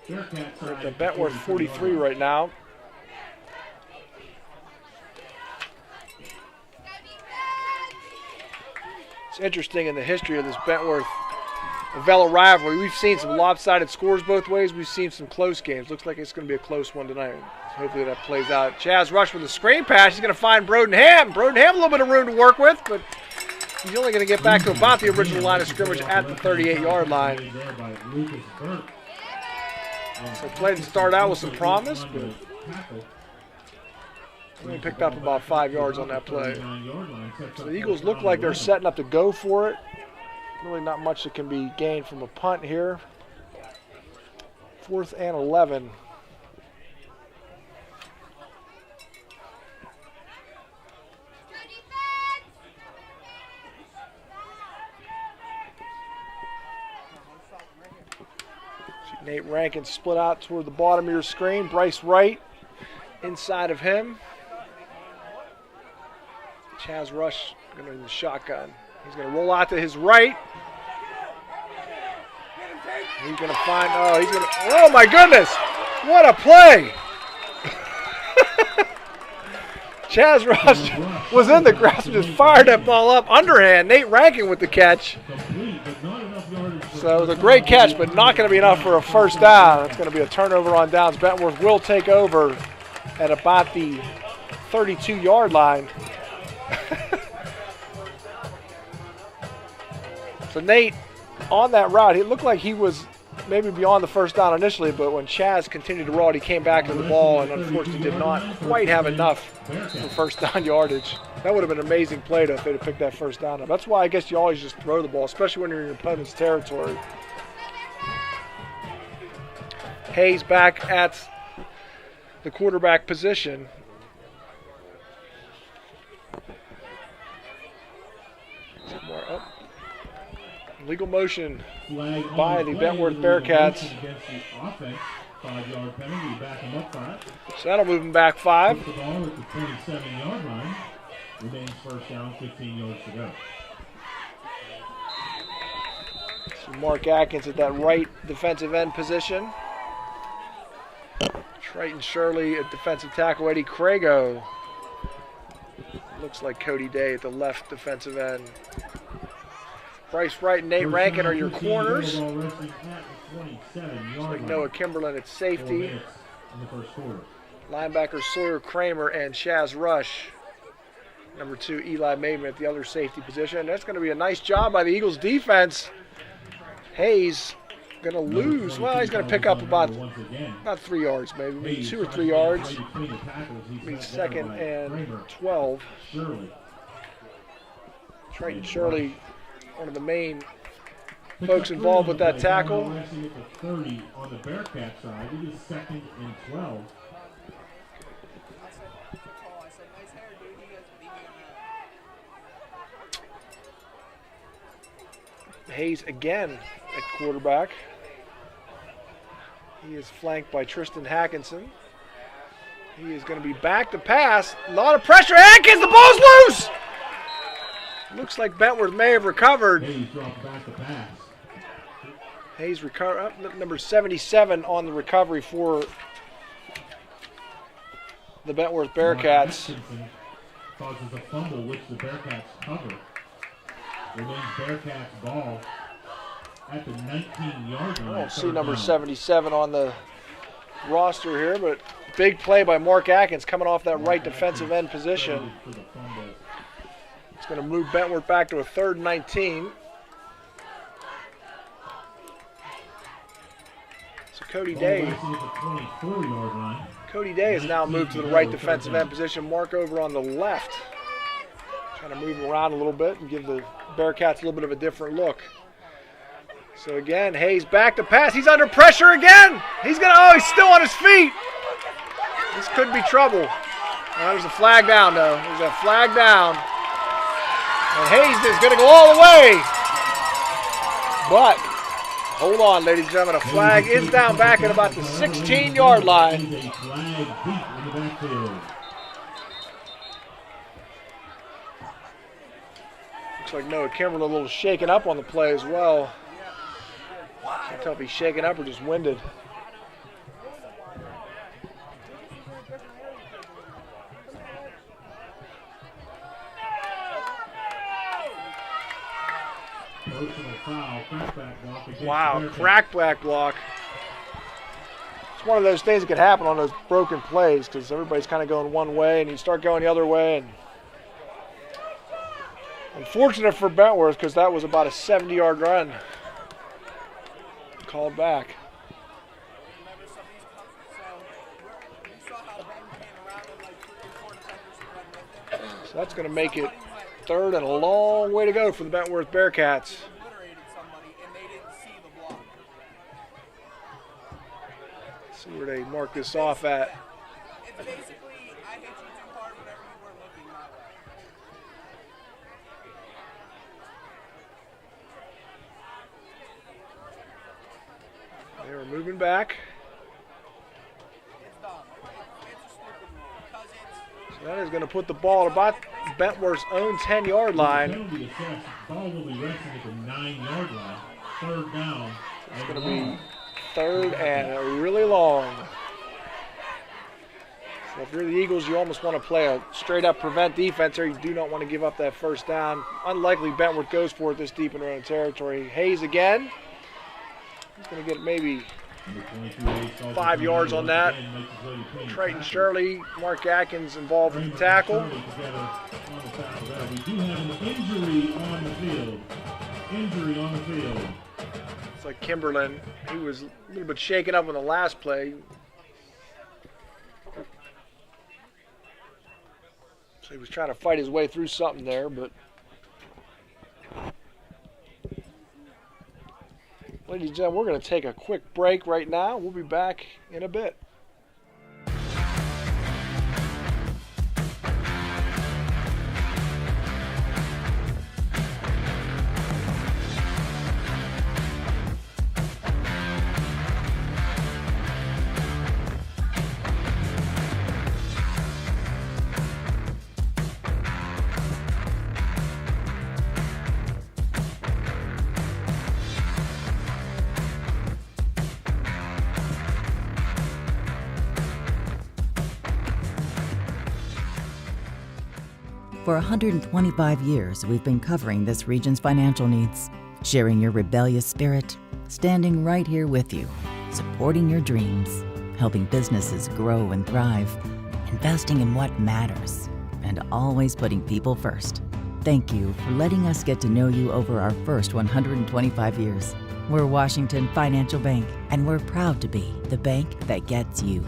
[SPEAKER 2] We're at the Bentowrth 43 right now. It's interesting in the history of this Bentowrth-Avella rivalry. We've seen some lopsided scores both ways. We've seen some close games. Looks like it's going to be a close one tonight. Hopefully that plays out. Chaz Rush with a screen pass. He's going to find Broden Ham. Broden Ham a little bit of room to work with, but he's only going to get back to about the original line of scrimmage at the 38-yard line. So play to start out with some promise, but only picked up about 5 yards on that play. So the Eagles look like they're setting up to go for it. Really not much that can be gained from a punt here. 4th and 11. Nate Rankin split out toward the bottom of your screen. Bryce Wright inside of him. Chaz Rush going to the shotgun. He's going to roll out to his right. He's going to find, oh my goodness, what a play. Chaz Rush was in the grass and just fired that ball up underhand. Nate Rankin with the catch. So it was a great catch, but not going to be enough for a first down. It's going to be a turnover on downs. Bentowrth will take over at about the 32-yard line. So Nate, on that route, it looked like he was maybe beyond the first down initially, but when Chaz continued to roll it, he came back to the ball and unfortunately did not quite have enough for first down yardage. That would have been an amazing play if they'd have picked that first down up. That's why I guess you always just throw the ball, especially when you're in your opponent's territory. Hayes back at the quarterback position. Legal motion by the Bentowrth Bearcats.
[SPEAKER 1] 5-yard penalty, back him up 5.
[SPEAKER 2] So that'll move him back 5.
[SPEAKER 1] The ball at the 27-yard line. Remains first down, 15 yards to go.
[SPEAKER 2] So Mark Atkins at that right defensive end position. Triton Shirley at defensive tackle. Eddie Crago. Looks like Cody Day at the left defensive end. Bryce Wright and Nate
[SPEAKER 1] First
[SPEAKER 2] Rankin
[SPEAKER 1] down,
[SPEAKER 2] are your
[SPEAKER 1] 15,
[SPEAKER 2] corners.
[SPEAKER 1] ball wrestling at the 27-yard
[SPEAKER 2] Like
[SPEAKER 1] line.
[SPEAKER 2] Noah Kimberlin at
[SPEAKER 1] 4
[SPEAKER 2] safety.
[SPEAKER 1] minutes in the first quarter.
[SPEAKER 2] Linebackers Sawyer Kramer and Shaz Rush. Number 2, Eli Maven at the other safety position. That's going to be a nice job by the Eagles defense. Hayes going to lose. Well, he's going to pick up about 3 yards, maybe 2 or 3 yards. Be 2nd and 12. Triton Shirley, one of the main folks involved with that tackle.
[SPEAKER 1] 30 on the Bearcat side. It is 2nd and 12.
[SPEAKER 2] Hayes again at quarterback. He is flanked by Tristan Hackinson. He is going to be back to pass. A lot of pressure. Hankins, the ball's loose! Looks like Bentowrth may have recovered.
[SPEAKER 1] Hayes dropped back to pass.
[SPEAKER 2] Hayes recovered. Number 77 on the recovery for the Bentowrth Bearcats.
[SPEAKER 1] Causes a fumble, which the Bearcats cover. Remains Bearcats ball at the 19-yard line.
[SPEAKER 2] I don't see number 77 on the roster here, but big play by Mark Atkins coming off that right defensive end position. It's going to move Bentowrth back to a 3rd and 19. So Cody Day has now moved to the right defensive end position. Mark over on the left. Trying to move him around a little bit and give the Bearcats a little bit of a different look. So again, Hayes back to pass. He's under pressure again. He's still on his feet. This could be trouble. There's a flag down though. There's a flag down. And Hayes is going to go all the way. But, hold on, ladies and gentlemen. A flag is down back at about the 16-yard line. Looks like Noah Kimberlin a little shaken up on the play as well. Can't tell if he's shaken up or just winded. Wow, crackback block. It's one of those things that could happen on those broken plays because everybody's kind of going one way and you start going the other way. And unfortunate for Bentowrth because that was about a 70-yard run. Called back. So that's going to make it 3rd and a long way to go for the Bentowrth Bearcats. Let's see where they mark this off at. They were moving back. So that is going to put the ball at about Bentworth's own 10-yard line.
[SPEAKER 1] Ball will be resting at the 9-yard line. 3rd down.
[SPEAKER 2] It's going to be 3rd and really long. So if you're the Eagles, you almost want to play a straight-up prevent defense here. You do not want to give up that 1st down. Unlikely Bentowrth goes for it this deep in their own territory. Hayes again. He's going to get maybe 5 yards on that. Triton Shirley, Mark Atkins involved with the tackle.
[SPEAKER 1] We do have an injury on the field. Injury on the field.
[SPEAKER 2] It's like Kimberlin. He was a little bit shaken up on the last play. So he was trying to fight his way through something there, but ladies and gentlemen, we're going to take a quick break right now. We'll be back in a bit.
[SPEAKER 4] For 125 years, we've been covering this region's financial needs. sharing your rebellious spirit, standing right here with you, supporting your dreams, helping businesses grow and thrive, investing in what matters, and always putting people first. Thank you for letting us get to know you over our first 125 years. We're Washington Financial Bank, and we're proud to be the bank that gets you.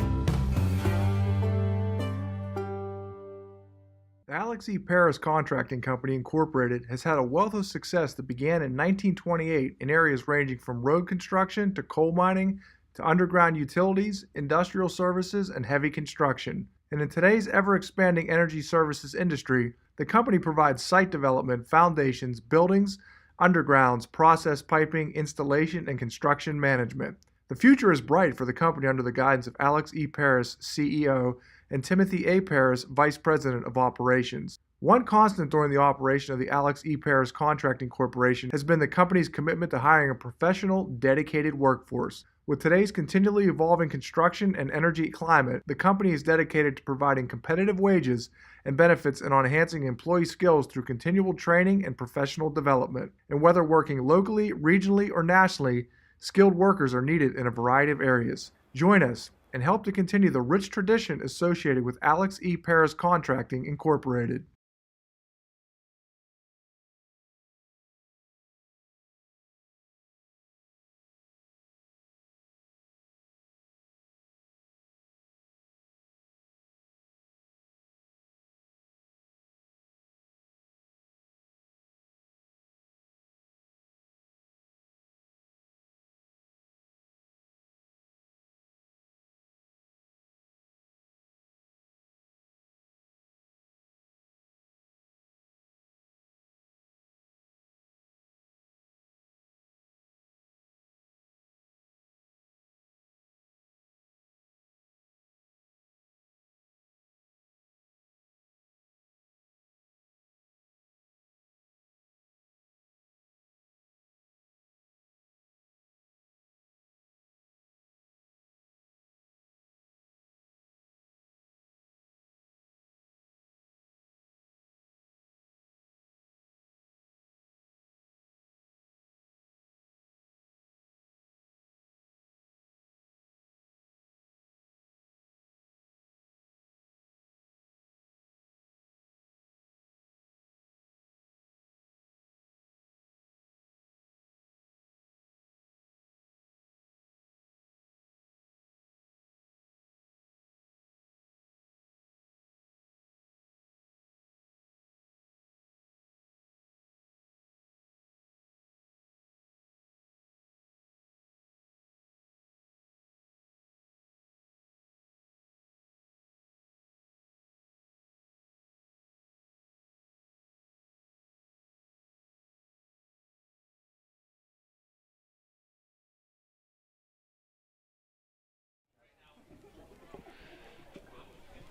[SPEAKER 2] The Alex E. Paris Contracting Company Incorporated has had a wealth of success that began in 1928 in areas ranging from road construction to coal mining to underground utilities, industrial services, and heavy construction. And in today's ever-expanding energy services industry, the company provides site development, foundations, buildings, undergrounds, process piping, installation, and construction management. The future is bright for the company under the guidance of Alex E. Paris, CEO, and Timothy A. Paris, Vice President of Operations. One constant during the operation of the Alex E. Paris Contracting Corporation has been the company's commitment to hiring a professional, dedicated workforce. With today's continually evolving construction and energy climate, the company is dedicated to providing competitive wages and benefits and on enhancing employee skills through continual training and professional development. And whether working locally, regionally, or nationally, skilled workers are needed in a variety of areas. Join us and help to continue the rich tradition associated with Alex E. Paris Contracting Incorporated.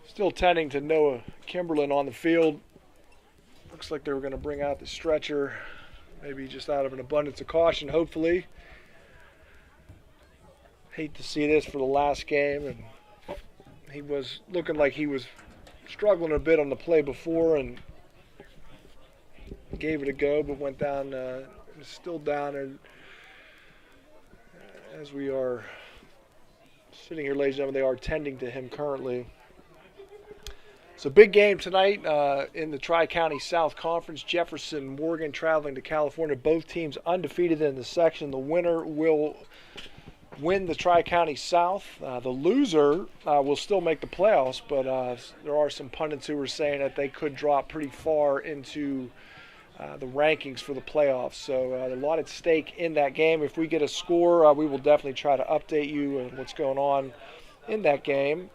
[SPEAKER 2] Still tending to Noah Kimberlin on the field. Looks like they were going to bring out the stretcher, maybe just out of an abundance of caution, hopefully. Hate to see this for the last game, and he was looking like he was struggling a bit on the play before and gave it a go, but went down, still down, and as we are sitting here, ladies and gentlemen, they are tending to him currently. It's a big game tonight in the Tri-County South Conference. Jefferson, Morgan traveling to California. Both teams undefeated in the section. The winner will win the Tri-County South. The loser will still make the playoffs, but there are some pundits who are saying that they could drop pretty far into the rankings for the playoffs. So a lot at stake in that game. If we get a score, we will definitely try to update you on what's going on in that game.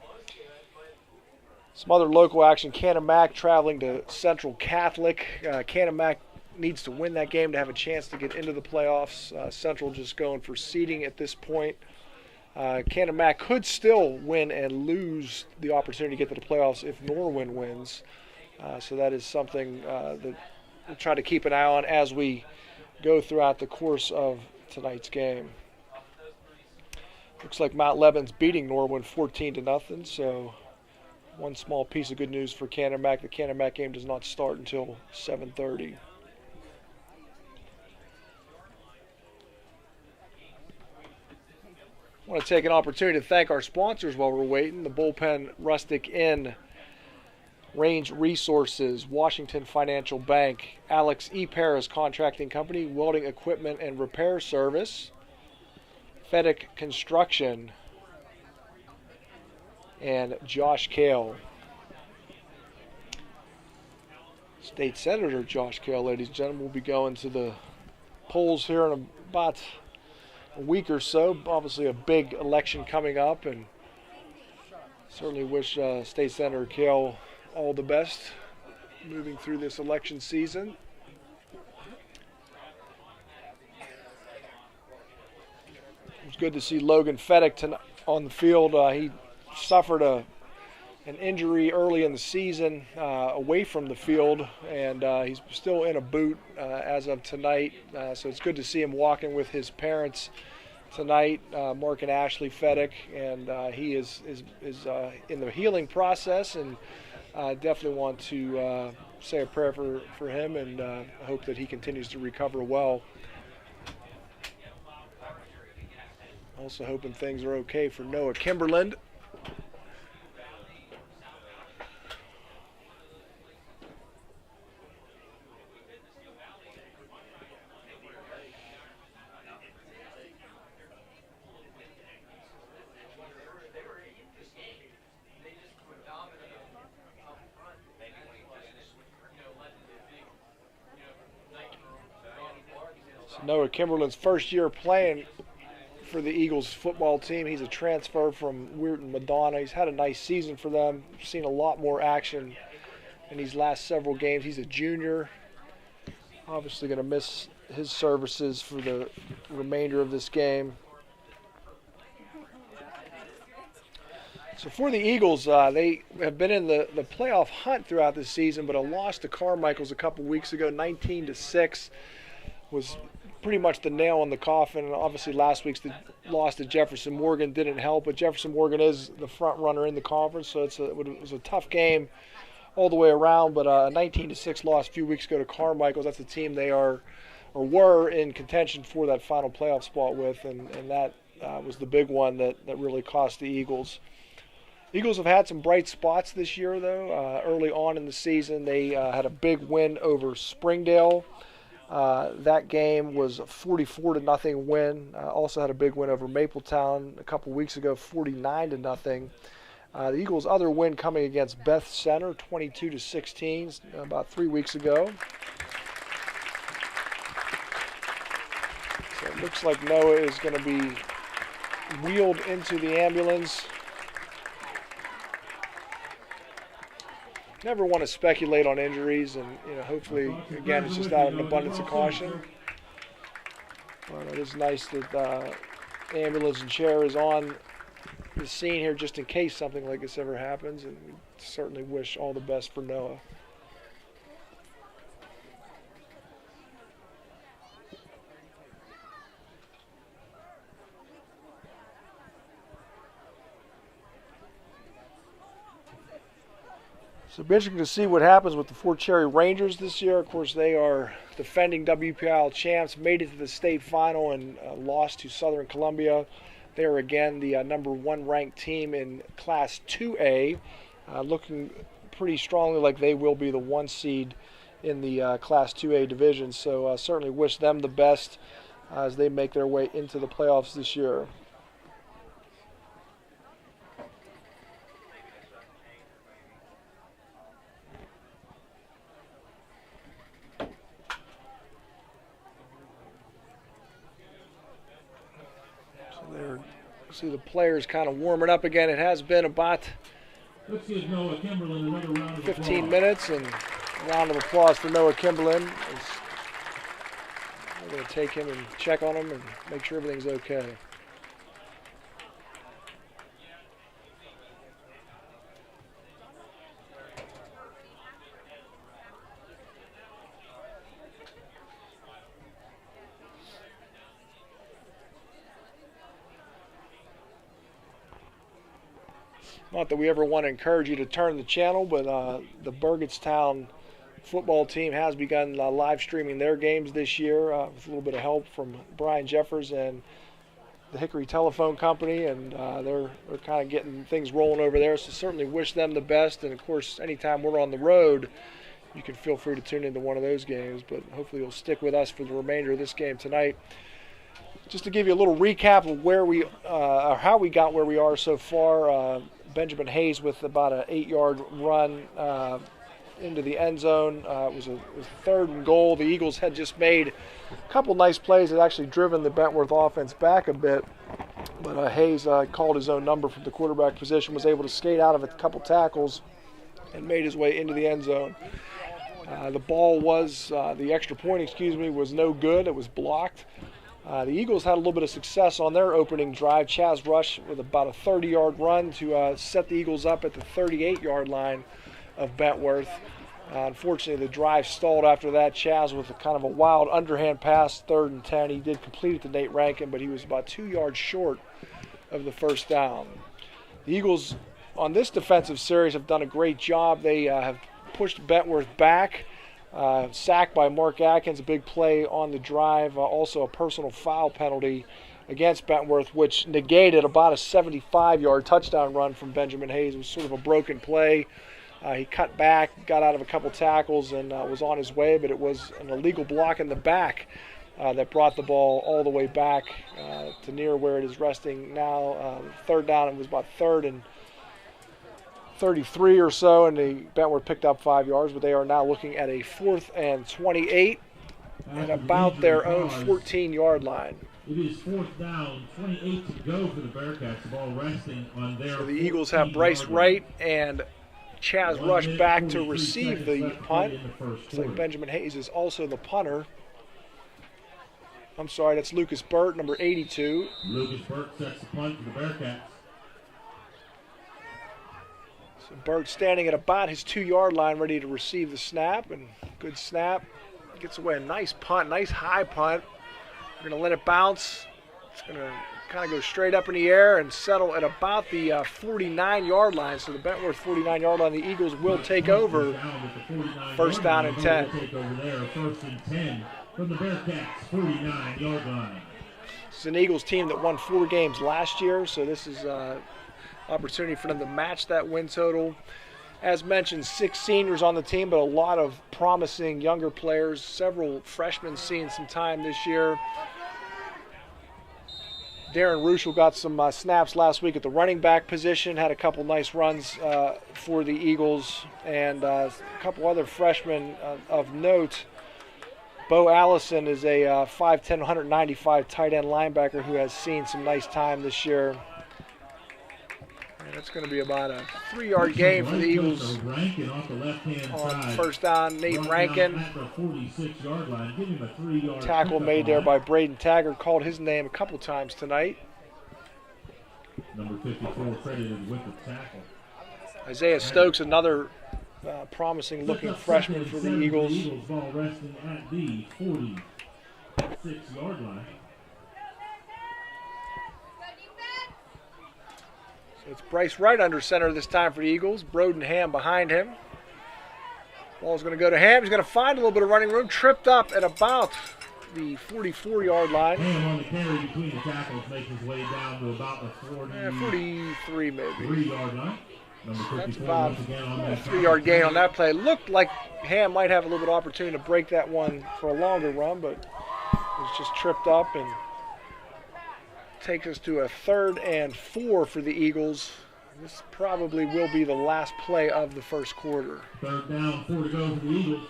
[SPEAKER 2] Some other local action, Canamac traveling to Central Catholic. Canamac needs to win that game to have a chance to get into the playoffs. Central just going for seeding at this point. Canamac could still win and lose the opportunity to get to the playoffs if Norwin wins. So that is something that we'll try to keep an eye on as we go throughout the course of tonight's game. Looks like Mount Lebanon's beating Norwin 14-0, so one small piece of good news for Canamac. The Canamac game does not start until 7:30. I want to take an opportunity to thank our sponsors while we're waiting. The Bullpen Rustic Inn, Range Resources, Washington Financial Bank, Alex E. Paris Contracting Company, Welding Equipment and Repair Service, Fedic Construction, and Josh Kale. State Senator Josh Kale, ladies and gentlemen, will be going to the polls here in about a week or so. Obviously a big election coming up, and certainly wish State Senator Kale all the best moving through this election season. It was good to see Logan Fedick on the field. He suffered an injury early in the season away from the field, and he's still in a boot as of tonight. So it's good to see him walking with his parents tonight, Mark and Ashley Fedick, and he is in the healing process, and definitely want to say a prayer for him, and hope that he continues to recover well. Also hoping things are okay for Noah Kimberland. Noah Kimberland's first year playing for the Eagles football team. He's a transfer from Weirton Madonna. He's had a nice season for them. Seen a lot more action in these last several games. He's a junior. Obviously going to miss his services for the remainder of this game. So for the Eagles, they have been in the playoff hunt throughout this season, but a loss to Carmichael's a couple weeks ago, 19-6, was pretty much the nail in the coffin. Obviously last week's loss to Jefferson Morgan didn't help, but Jefferson Morgan is the front runner in the conference, so it was a tough game all the way around. But a 19-6 loss a few weeks ago to Carmichael's. That's the team they are or were in contention for that final playoff spot with, and that was the big one that really cost the Eagles. Eagles have had some bright spots this year, though. Early on in the season, they had a big win over Springdale. That game was a 44-0 win. Also had a big win over Mapletown a couple weeks ago, 49-0. The Eagles' other win coming against Beth Center, 22-16, about 3 weeks ago. So it looks like Noah is going to be wheeled into the ambulance. Never want to speculate on injuries, and hopefully, again, it's just out of an abundance of caution. But it is nice that the ambulance and chair is on the scene here just in case something like this ever happens, and we certainly wish all the best for Noah. So it'll be interesting to see what happens with the Fort Cherry Rangers this year. Of course, they are defending WPIL champs, made it to the state final, and lost to Southern Columbia. They are again the number 1 ranked team in Class 2A, looking pretty strongly like they will be the 1 seed in the Class 2A division. So certainly wish them the best as they make their way into the playoffs this year. See the players kind of warming up again. It has been about 15 minutes, and a round of applause for Noah Kimberland. We're going to take him and check on him and make sure everything's okay. Not that we ever want to encourage you to turn the channel, but the Burgettstown football team has begun live streaming their games this year with a little bit of help from Brian Jeffers and the Hickory Telephone Company, and they're kind of getting things rolling over there. So certainly wish them the best. And of course, anytime we're on the road, you can feel free to tune into one of those games. But hopefully, you'll stick with us for the remainder of this game tonight. Just to give you a little recap of where we, or how we got where we are so far. Benjamin Hayes with about an 8-yard run into the end zone. It was 3rd and goal. The Eagles had just made a couple nice plays that actually driven the Bentowrth offense back a bit. But Hayes called his own number from the quarterback position, was able to skate out of a couple tackles, and made his way into the end zone. The ball was, the extra point, was no good. It was blocked. The Eagles had a little bit of success on their opening drive. Chaz Rush with about a 30-yard run to set the Eagles up at the 38-yard line of Bentowrth. Unfortunately, the drive stalled after that. Chaz with a kind of a wild underhand pass, 3rd and 10. He did complete it to Nate Rankin, but he was about 2 yards short of the first down. The Eagles on this defensive series have done a great job. They have pushed Bentowrth back. Sacked by Mark Atkins, a big play on the drive. Also a personal foul penalty against Bentowrth, which negated about a 75-yard touchdown run from Benjamin Hayes. It was sort of a broken play. He cut back, got out of a couple tackles, and was on his way, but it was an illegal block in the back that brought the ball all the way back to near where it is resting now. 3rd down, it was about 3rd and 33 or so, and the Bentowrth picked up 5 yards, but they are now looking at a 4th and 28 at about their own 14-yard line.
[SPEAKER 1] It is 4th down, 28 to go for the Bearcats. The ball resting on their.
[SPEAKER 2] So the Eagles have Bryce Wright and Chaz Rush back to receive the punt. Looks like Benjamin Hayes is also the punter. I'm sorry, that's Lucas Burt, number 82.
[SPEAKER 1] Lucas Burt sets the punt for the Bearcats.
[SPEAKER 2] So Burt standing at about his 2-yard line, ready to receive the snap, and good snap. Gets away a nice punt, nice high punt. We're going to let it bounce. It's going to kind of go straight up in the air and settle at about the 49-yard line. So the Bentowrth 49-yard line, the Eagles will take over. 1st down and 10.
[SPEAKER 1] Take over there, 1st and 10 from the Bearcats 49-yard line.
[SPEAKER 2] It's an Eagles team that won 4 games last year, so this is opportunity for them to match that win total. As mentioned, 6 seniors on the team, but a lot of promising younger players. Several freshmen seeing some time this year. Darren Ruschel got some snaps last week at the running back position, had a couple nice runs for the Eagles, and a couple other freshmen of note. Bo Allison is a 5'10", 195 tight end linebacker who has seen some nice time this year. And it's going to be about a 3-yard gain for the Eagles on 1st down. Nate Rankin. Tackle made there by Braden Taggart. Called his name a couple times tonight.
[SPEAKER 1] Number 54 credited with the tackle.
[SPEAKER 2] Isaiah Stokes, another promising looking freshman for the Eagles.
[SPEAKER 1] Ball resting at the 46-yard line.
[SPEAKER 2] It's Bryce Wright under center this time for the Eagles. Broden Ham behind him. Ball's going to go to Ham. He's going to find a little bit of running room. Tripped up at about the 44-yard line.
[SPEAKER 1] Ham on the carry between the tackles makes his way down to about the
[SPEAKER 2] 43 maybe.
[SPEAKER 1] 3-yard line.
[SPEAKER 2] That's about a 3-yard gain on that play. Looked like Ham might have a little bit of opportunity to break that one for a longer run, but it was just tripped up and takes us to a 3rd and 4 for the Eagles. This probably will be the last play of the first quarter.
[SPEAKER 1] 3rd down, 4 to go for the Eagles.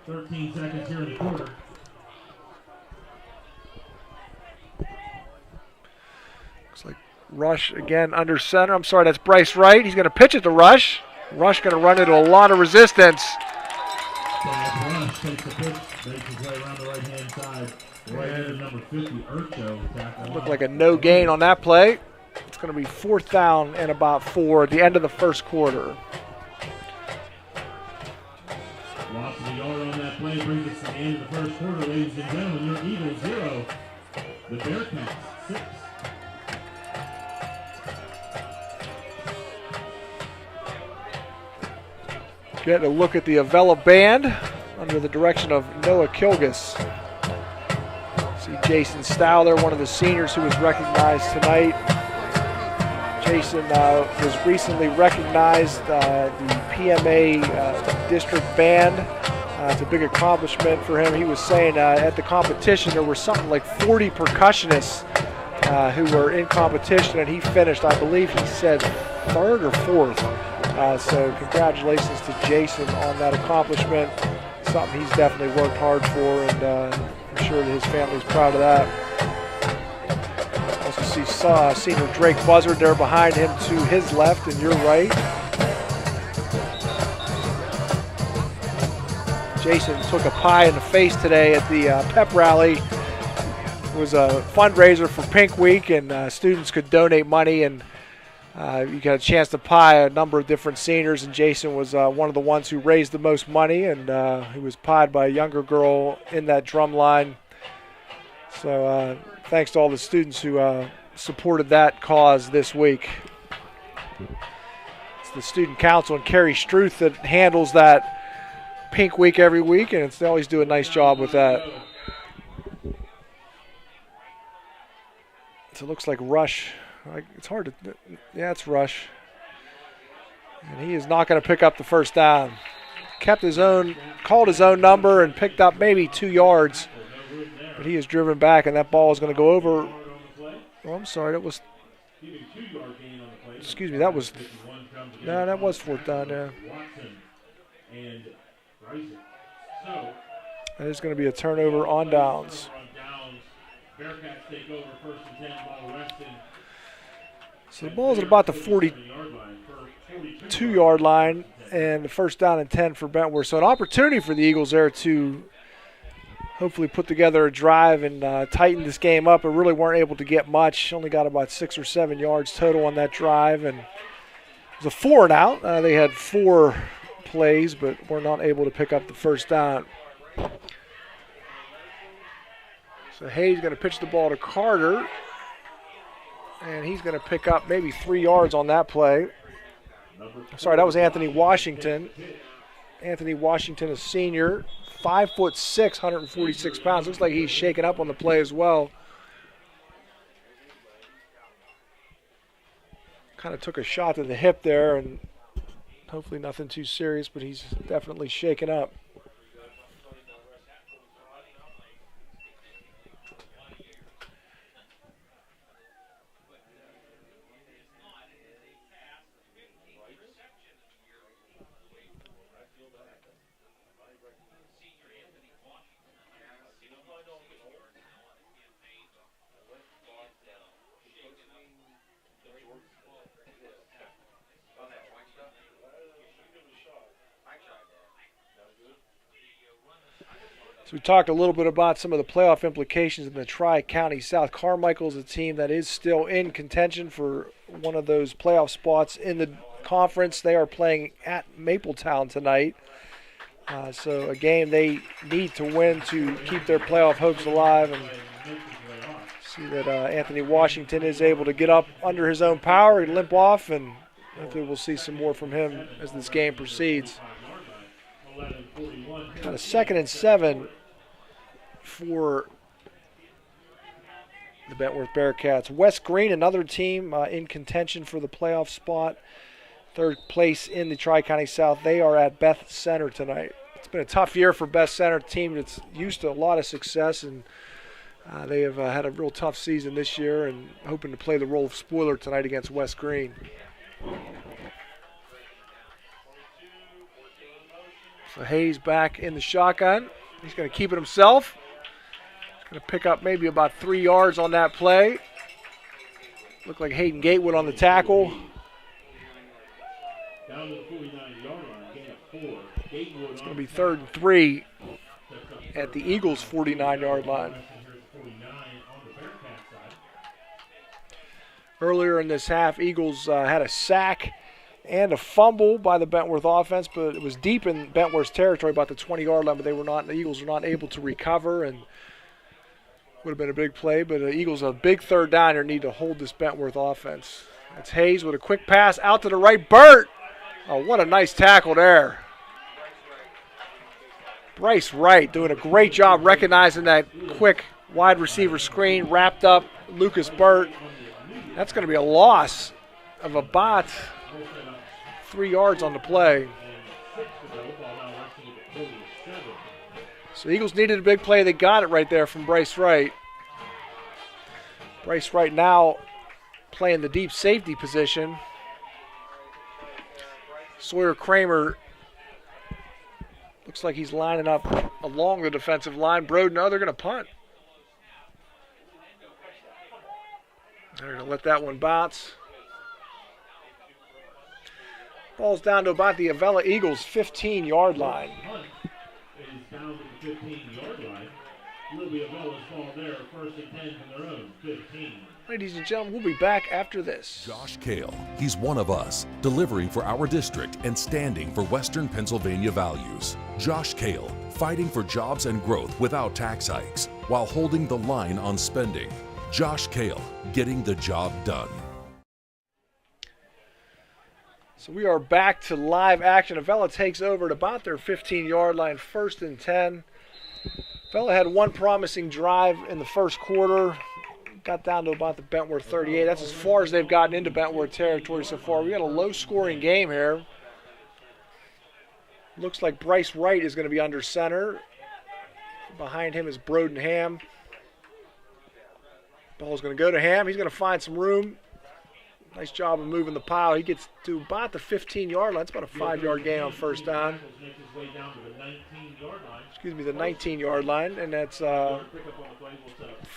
[SPEAKER 1] 13 seconds here in the quarter.
[SPEAKER 2] Looks like Rush again under center. I'm sorry, that's Bryce Wright. He's going to pitch it to Rush. Rush going to run into a lot of resistance.
[SPEAKER 1] Rush takes the pitch, makes his way around the right-hand side. Right into number 50, Urcho.
[SPEAKER 2] Looked like a no gain on that play. It's going to be 4th down and about 4 at the end of the first quarter.
[SPEAKER 1] Loss of the yard on that play brings us to the end of the first quarter, ladies and gentlemen. Your Eagles 0, the Bearcats 6.
[SPEAKER 2] Getting a look at the Avella band under the direction of Noah Kilgus. See Jason Stowler, one of the seniors who was recognized tonight. Jason was recently recognized the PMA district band. It's a big accomplishment for him. He was saying at the competition there were something like 40 percussionists who were in competition, and he finished, I believe he said, third or fourth. So congratulations to Jason on that accomplishment. Something he's definitely worked hard for, and I'm sure that his family's proud of that. Also see senior Drake Buzzard there behind him to his left and your right. Jason took a pie in the face today at the pep rally. It was a fundraiser for Pink Week, and students could donate money, and you got a chance to pie a number of different seniors, and Jason was one of the ones who raised the most money, and he was pied by a younger girl in that drum line. So thanks to all the students who supported that cause this week. It's the student council and Carrie Struth that handles that Pink Week every week, and they always do a nice job with that. So it looks like Rush. It's hard to, yeah, it's Rush. And he is not going to pick up the first down. Kept his own, called his own number and picked up maybe 2 yards. But he is driven back, and that ball is going to go over. Oh, I'm sorry, that was, excuse me, that was, no, that was fourth down, yeah. That is going to be a turnover on downs. So the ball's at about the 42-yard line, and the first down and 10 for Bentowrth. So an opportunity for the Eagles there to hopefully put together a drive and tighten this game up. But really weren't able to get much. Only got about 6 or 7 yards total on that drive, and it was a 4-and-out. They had 4 plays, but were not able to pick up the first down. So Hayes going to pitch the ball to Carter. And he's going to pick up maybe 3 yards on that play. Sorry, that was Anthony Washington. Anthony Washington, a senior, 5'6", 146 pounds. Looks like he's shaken up on the play as well. Kind of took a shot to the hip there, and hopefully nothing too serious, but he's definitely shaken up. So we talked a little bit about some of the playoff implications in the Tri-County South. Carmichael is a team that is still in contention for one of those playoff spots in the conference. They are playing at Mapletown tonight. So a game they need to win to keep their playoff hopes alive. And see that Anthony Washington is able to get up under his own power and limp off, and hopefully we'll see some more from him as this game proceeds. Kind of 2nd and 7 for the Bentowrth Bearcats. West Green, another team in contention for the playoff spot. 3rd place in the Tri-County South. They are at Beth Center tonight. It's been a tough year for Beth Center, a team that's used to a lot of success, and they have had a real tough season this year, and hoping to play the role of spoiler tonight against West Green. So Hayes back in the shotgun. He's going to keep it himself. He's going to pick up maybe about 3 yards on that play. Looked like Hayden Gatewood on the tackle.
[SPEAKER 1] Down to the 49-yard line, gain of 4.
[SPEAKER 2] It's going to be 3rd and 3 at the Eagles' 49-yard line. Earlier in this half, Eagles had a sack and a fumble by the Bentowrth offense, but it was deep in Bentworth's territory, about the 20-yard line, but the Eagles were not able to recover, and would have been a big play, but the Eagles, a big 3rd down here, need to hold this Bentowrth offense. That's Hayes with a quick pass out to the right. Burt! Oh, what a nice tackle there. Bryce Wright doing a great job recognizing that quick wide receiver screen, wrapped up Lucas Burt. That's going to be a loss of about 3 yards on the play. So Eagles needed a big play. They got it right there from Bryce Wright. Bryce Wright now playing the deep safety position. Sawyer Kramer looks like he's lining up along the defensive line. Broden, no, they're going to punt. They're going to let that one bounce. Ball's down to about the Avella Eagles 15-yard line.
[SPEAKER 1] Is down to the 15-yard line. Will be Avella's ball there, 1st and 10 from their own 15.
[SPEAKER 2] Ladies and gentlemen, we'll be back after this.
[SPEAKER 5] Josh Kale, he's one of us, delivering for our district and standing for Western Pennsylvania values. Josh Kale, fighting for jobs and growth without tax hikes, while holding the line on spending. Josh Kale, getting the job done.
[SPEAKER 2] So we are back to live action. Avella takes over at about their 15-yard line, 1st and 10. Avella had one promising drive in the first quarter. Got down to about the Bentowrth 38. That's as far as they've gotten into Bentowrth territory so far. We got a low-scoring game here. Looks like Bryce Wright is going to be under center. Behind him is Broden Ham. Ball's going to go to Ham. He's going to find some room. Nice job of moving the pile. He gets to about the 15-yard line. It's about a 5-yard gain on first down. Excuse me, the 19-yard line, and that's a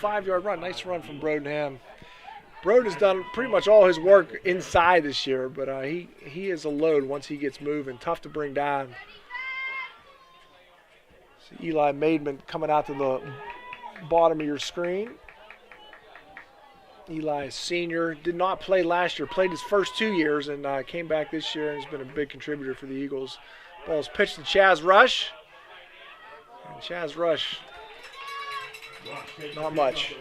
[SPEAKER 2] 5-yard run. Nice run from Broden Ham. Broden has done pretty much all his work inside this year, but he is a load once he gets moving. Tough to bring down. See Eli Maidman coming out to the bottom of your screen. Eli, senior, did not play last year, played his first 2 years and came back this year and has been a big contributor for the Eagles. Ball's pitched to Chaz Rush. And Chaz Rush, not much.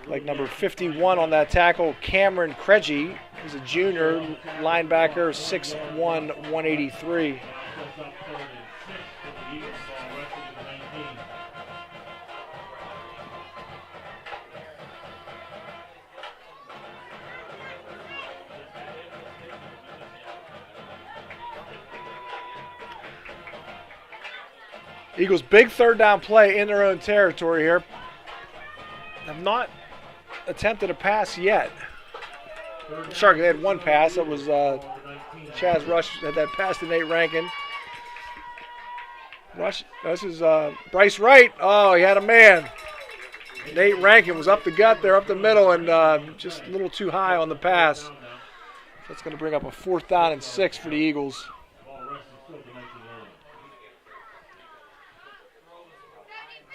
[SPEAKER 2] Like number 51 on that tackle, Cameron Craigie. He's a junior linebacker, 6'1", 183. Eagles big 3rd down play in their own territory here. Have not attempted a pass yet. Sorry, they had one pass. That was Chaz Rush had that pass to Nate Rankin. Rush, this is Bryce Wright. Oh, he had a man. Nate Rankin was up the gut there, up the middle, and just a little too high on the pass. That's going to bring up a 4th down and 6 for the Eagles.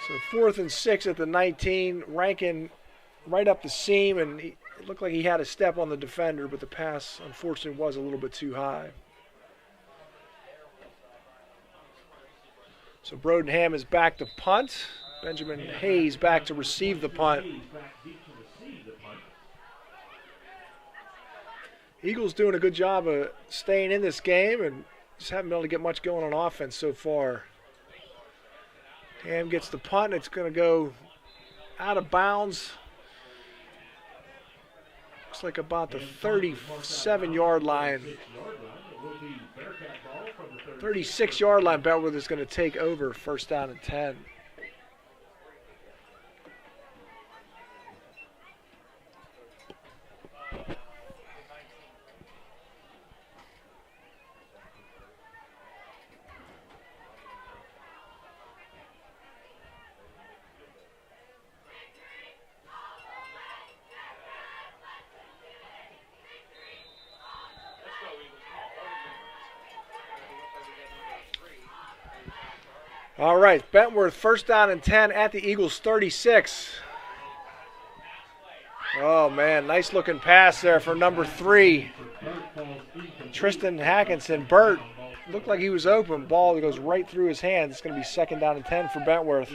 [SPEAKER 2] So 4th and 6 at the 19. Rankin right up the seam, and it looked like he had a step on the defender, but the pass, unfortunately, was a little bit too high. So Broden Ham is back to punt. Benjamin Hayes back to receive the punt. Eagles doing a good job of staying in this game and just haven't been able to get much going on offense so far. Ham gets the punt. It's going to go out of bounds. Looks like about the 37-yard line. 36-yard line. Bentowrth is going to take over 1st down and 10. All right, Bentowrth 1st down and 10 at the Eagles 36. Oh, man, nice looking pass there for number 3. Tristan Hackinson. Burt looked like he was open. Ball that goes right through his hands. It's going to be 2nd down and 10 for Bentowrth.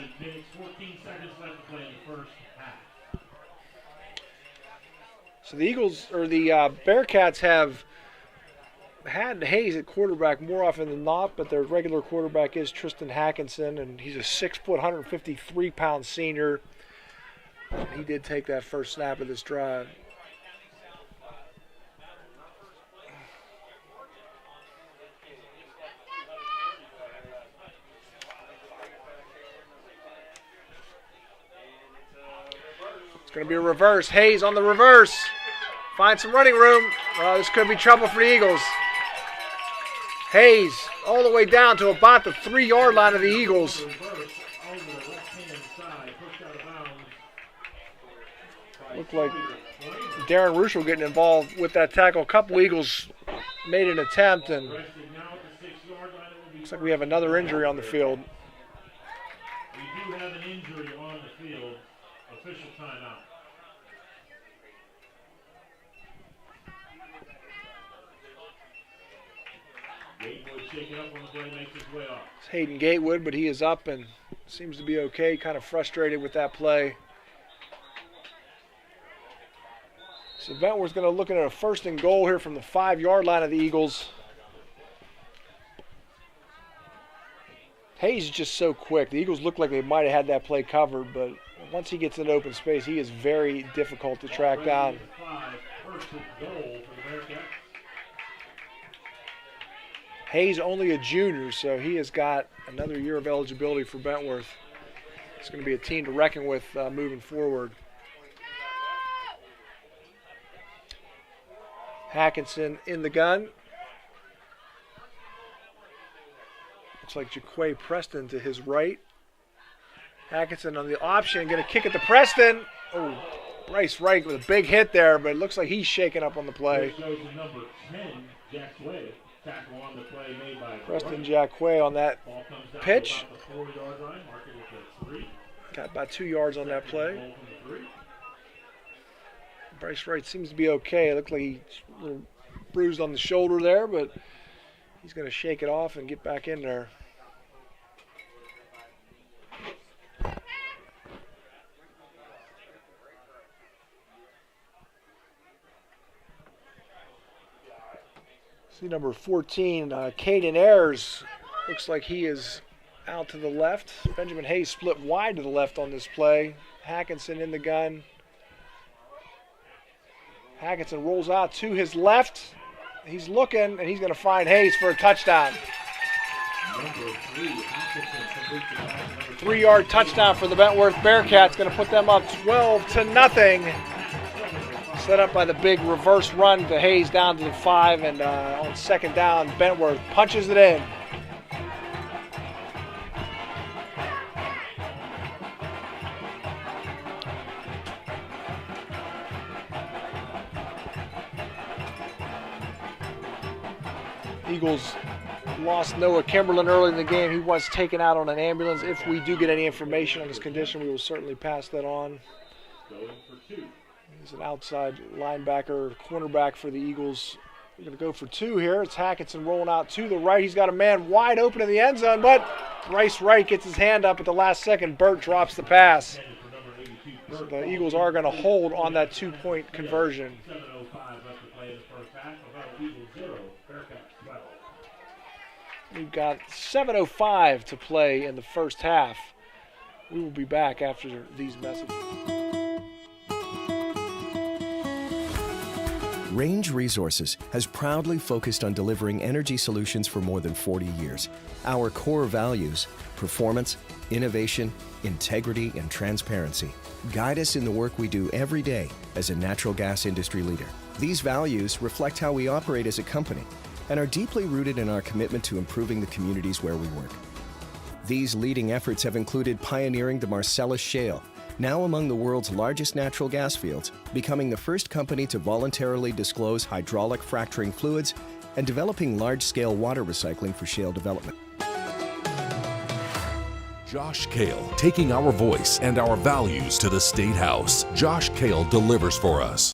[SPEAKER 2] So the Eagles, or the Bearcats have had Hayes at quarterback more often than not, but their regular quarterback is Tristan Hackinson, and he's a 6 foot, 153-pound senior. He did take that first snap of this drive. It's going to be a reverse. Hayes on the reverse. Find some running room. This could be trouble for the Eagles. Hayes all the way down to about the 3-yard line of the Eagles. Looked like Darren Ruschel getting involved with that tackle. A couple Eagles made an attempt, and looks like we have another injury on the field.
[SPEAKER 1] We do have an injury on the field. Official timeout. Gatewood shaking up on the play, makes his way off.
[SPEAKER 2] It's Hayden Gatewood, but he is up and seems to be okay. Kind of frustrated with that play. So Bentowrth's going to look at a 1st and goal here from the 5-yard line of the Eagles. Hayes is just so quick. The Eagles look like they might have had that play covered, but once he gets in open space, he is very difficult to track down. Hayes only a junior, so he has got another year of eligibility for Bentowrth. It's going to be a team to reckon with moving forward. Hackinson in the gun. Looks like Jaquay Preston to his right. Hackinson on the option, going to kick it to Preston. Oh, Bryce Wright with a big hit there, but it looks like he's shaking up on the play.
[SPEAKER 1] Number 10, Jaquay. Tackle on the play made by
[SPEAKER 2] Preston Jaquay on that pitch. Got about 2 yards on that play. Bryce Wright seems to be okay. It looked like he's a little bruised on the shoulder there, but he's going to shake it off and get back in there. See number 14, Caden Ayers. Looks like he is out to the left. Benjamin Hayes split wide to the left on this play. Hackinson in the gun. Hackinson rolls out to his left. He's looking, and he's going to find Hayes for a touchdown. 3-yard touchdown for the Bentowrth Bearcats. Going to put them up 12-0. Set up by the big reverse run to Hayes down to the 5, and on 2nd down, Bentowrth punches it in. Eagles lost Noah Kimberlin early in the game. He was taken out on an ambulance. If we do get any information on his condition, we will certainly pass that on. He's an outside linebacker, cornerback for the Eagles. We're going to go for 2 here. It's Hackinson rolling out to the right. He's got a man wide open in the end zone, but Bryce Wright gets his hand up at the last second. Burt drops the pass. So the Eagles are going to hold on that 2-point conversion. We've got 7:05 to play in the first half. We will be back after these messages.
[SPEAKER 3] Range Resources has proudly focused on delivering energy solutions for more than 40 years. Our core values, performance, innovation, integrity, and transparency, guide us in the work we do every day as a natural gas industry leader. These values reflect how we operate as a company and are deeply rooted in our commitment to improving the communities where we work. These leading efforts have included pioneering the Marcellus Shale, now among the world's largest natural gas fields, becoming the first company to voluntarily disclose hydraulic fracturing fluids, and developing large-scale water recycling for shale development.
[SPEAKER 5] Josh Kale, taking our voice and our values to the State House. Josh Kale delivers for us.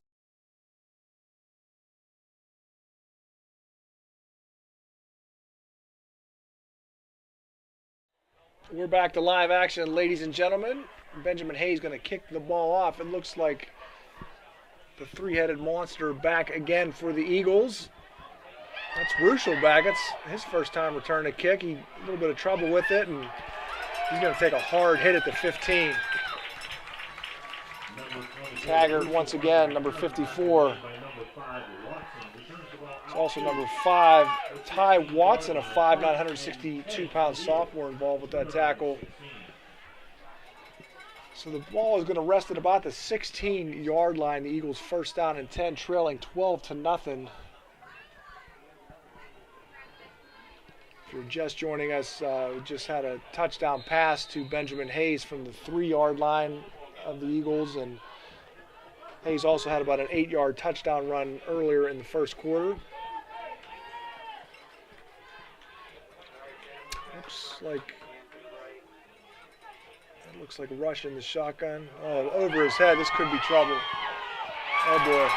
[SPEAKER 2] We're back to live action, ladies and gentlemen. Benjamin Hayes going to kick the ball off. It looks like the 3-headed monster back again for the Eagles. That's Ruschel back. It's his first time returning a kick. He a little bit of trouble with it, and he's going to take a hard hit at the 15. Taggart once again, number 54. It's also number 5, Ty Watson, a 5'9", 162-pound sophomore involved with that tackle. So the ball is going to rest at about the 16-yard line. The Eagles first down and 10, trailing 12-0. If you're just joining us, we just had a touchdown pass to Benjamin Hayes from the 3-yard line of the Eagles, and Hayes also had about an 8-yard touchdown run earlier in the first quarter. Looks like a rush in the shotgun. Oh, over his head. This could be trouble. Oh boy.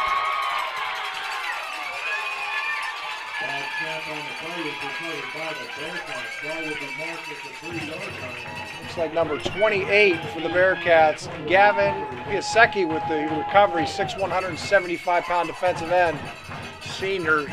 [SPEAKER 2] Looks like number 28 for the Bearcats, Gavin Piasecki with the recovery, 6'1", 175-pound defensive end, senior.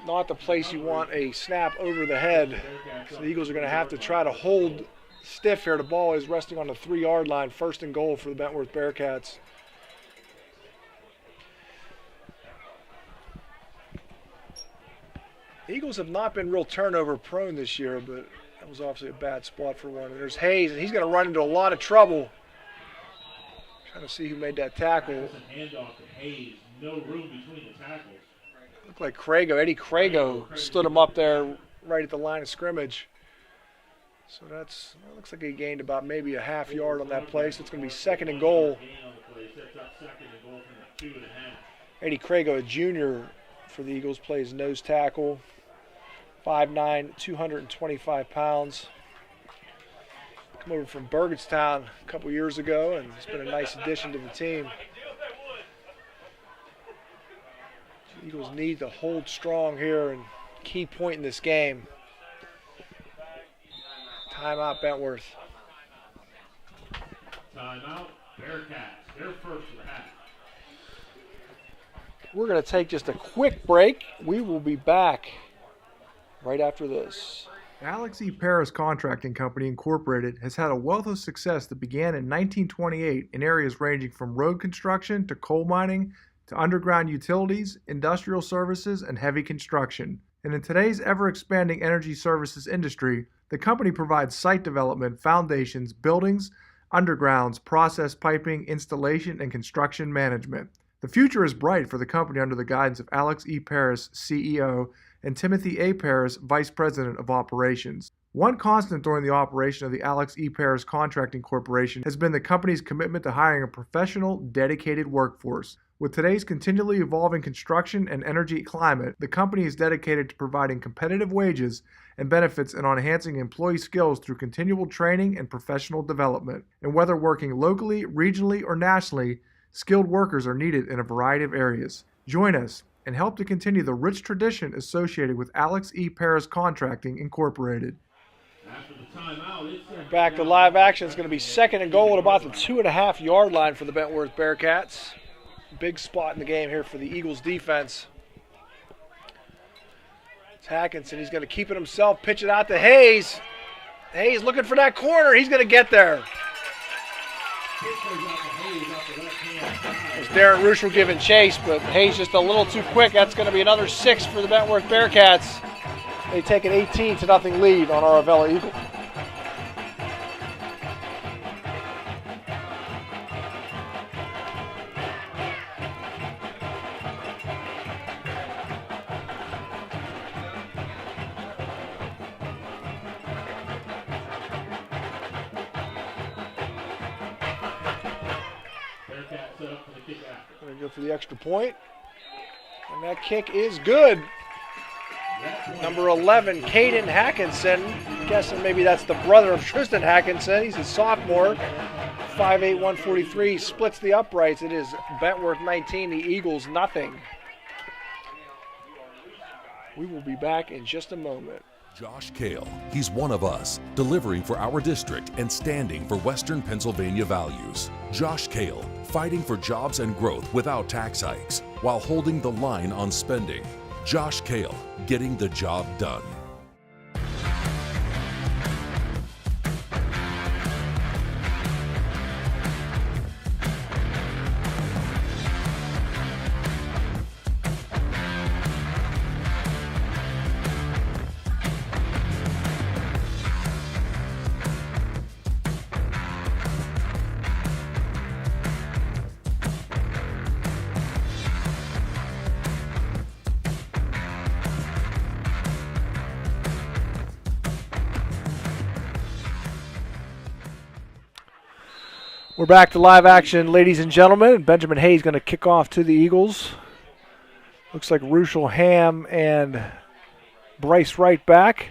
[SPEAKER 2] Not the place you want a snap over the head. So the Eagles are going to have to try to hold stiff here. The ball is resting on the 3-yard line. First and goal for the Bentowrth Bearcats. The Eagles have not been real turnover prone this year, but that was obviously a bad spot for one. And there's Hayes, and he's going to run into a lot of trouble. Trying to see who made that tackle.
[SPEAKER 1] Handoff to Hayes. No room between the tackles.
[SPEAKER 2] Looked like Crago. Eddie Crago stood him up there right at the line of scrimmage. So that looks like he gained about maybe a half yard on that play. So it's going to be second and goal. Eddie Crago, a junior for the Eagles, plays nose tackle. 5'9", 225 pounds. Come over from Burgettstown a couple years ago, and it's been a nice addition to the team. The Eagles need to hold strong here, and key point in this game. Timeout, Bentowrth.
[SPEAKER 1] Timeout, Bearcats. Their first half.
[SPEAKER 2] We're going to take just a quick break. We will be back right after this. Alex E. Paris Contracting Company Incorporated has had a wealth of success that began in 1928 in areas ranging from road construction to coal mining to underground utilities, industrial services, and heavy construction. And in today's ever-expanding energy services industry, the company provides site development, foundations, buildings, undergrounds, process piping, installation, and construction management. The future is bright for the company under the guidance of Alex E. Paris, CEO, and Timothy A. Paris, Vice President of Operations. One constant during the operation of the Alex E. Paris Contracting Corporation has been the company's commitment to hiring a professional, dedicated workforce. With today's continually evolving construction and energy climate, the company is dedicated to providing competitive wages and benefits and on enhancing employee skills through continual training and professional development. And whether working locally, regionally, or nationally, skilled workers are needed in a variety of areas. Join us and help to continue the rich tradition associated with Alex E. Paris Contracting Incorporated.
[SPEAKER 1] After the timeout,
[SPEAKER 2] back to live action. It's going to be second and goal at about the 2.5-yard line for the Bentowrth Bearcats. Big spot in the game here for the Eagles defense. It's Hackinson. He's going to keep it himself, pitch it out to Hayes. Hayes looking for that corner. He's going to get there. There's Darren Ruschel giving chase, but Hayes just a little too quick. That's going to be another 6 for the Bentowrth Bearcats. They take an 18-0 lead on our Avella Eagles. Going to go for the extra point. And that kick is good. Number 11, Caden Hackinson. I'm guessing maybe that's the brother of Tristan Hackinson. He's a sophomore. 5'8", 143. Splits the uprights. It is Bentowrth 19, the Eagles nothing. We will be back in just a moment.
[SPEAKER 5] Josh Kale, he's one of us, delivering for our district and standing for Western Pennsylvania values. Josh Kale, fighting for jobs and growth without tax hikes, while holding the line on spending. Josh Kale, getting the job done.
[SPEAKER 2] We're back to live action, ladies and gentlemen. Benjamin Hayes going to kick off to the Eagles. Looks like Rushel Ham and Bryce Wright back.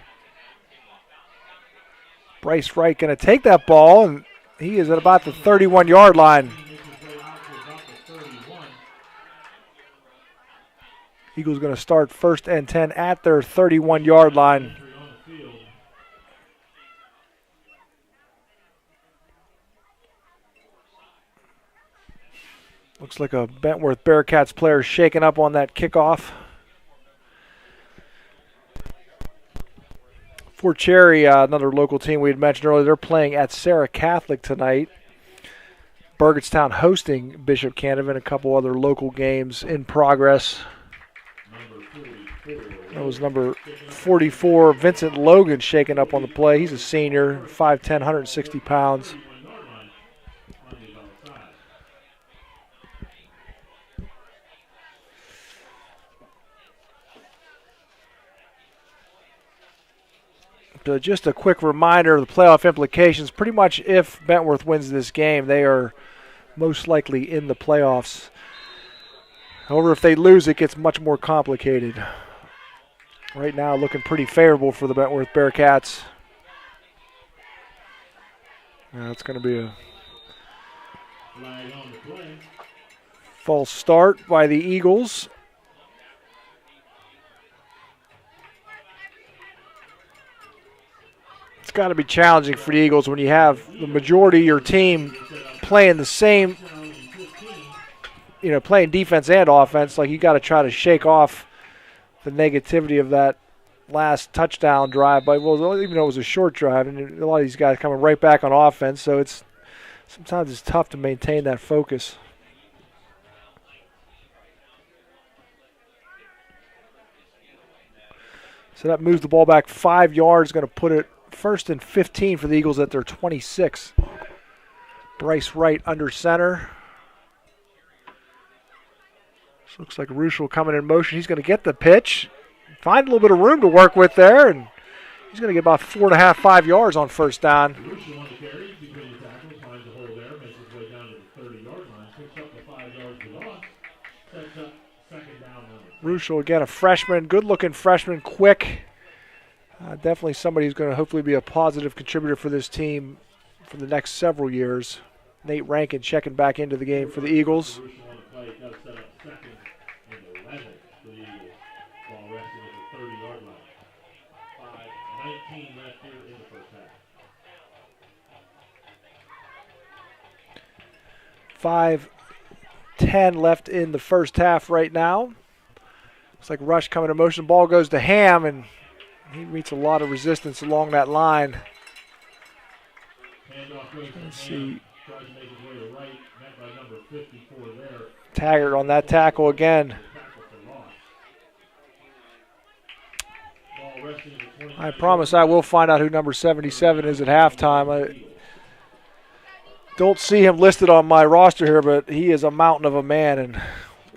[SPEAKER 2] Bryce Wright going to take that ball, and he is at about the 31-yard line. Eagles going to start 1st and 10 at their 31-yard line. Looks like a Bentowrth Bearcats player shaking up on that kickoff. Fort Cherry, another local team we had mentioned earlier, they're playing at Sarah Catholic tonight. Burgettstown hosting Bishop Canevin, a couple other local games in progress. That was number 44, Vincent Logan, shaking up on the play. He's a senior, 5'10", 160 pounds. Just a quick reminder of the playoff implications. Pretty much if Bentowrth wins this game, they are most likely in the playoffs. However, if they lose, it gets much more complicated. Right now, looking pretty favorable for the Bentowrth Bearcats. It's going to be a false start by the Eagles. It's got to be challenging for the Eagles when you have the majority of your team playing the same, playing defense and offense. Like, you got to try to shake off the negativity of that last touchdown drive. But even though it was a short drive, and a lot of these guys coming right back on offense, so sometimes it's tough to maintain that focus. So that moves the ball back 5 yards, going to put it 1st and 15 for the Eagles at their 26. Bryce Wright under center. This looks like Rushel coming in motion. He's going to get the pitch, find a little bit of room to work with there, and he's going to get about 4.5, 5 yards on 1st down.
[SPEAKER 1] Rushel on the carry, between the tackles, finds the hole there, makes his way down to the 30-yard line, picks up the 5 yards of loss, sets up 2nd down.
[SPEAKER 2] Rushel, again, a freshman, good-looking freshman, quick. Definitely somebody who's going to hopefully be a positive contributor for this team for the next several years. Nate Rankin checking back into the game for the Eagles. $5:10 left in the first half right now. Looks like Rush coming in motion. Ball goes to Ham, and he meets a lot of resistance along that line. Let's see. Taggart on that tackle again. I promise I will find out who number 77 is at halftime. I don't see him listed on my roster here, but he is a mountain of a man, and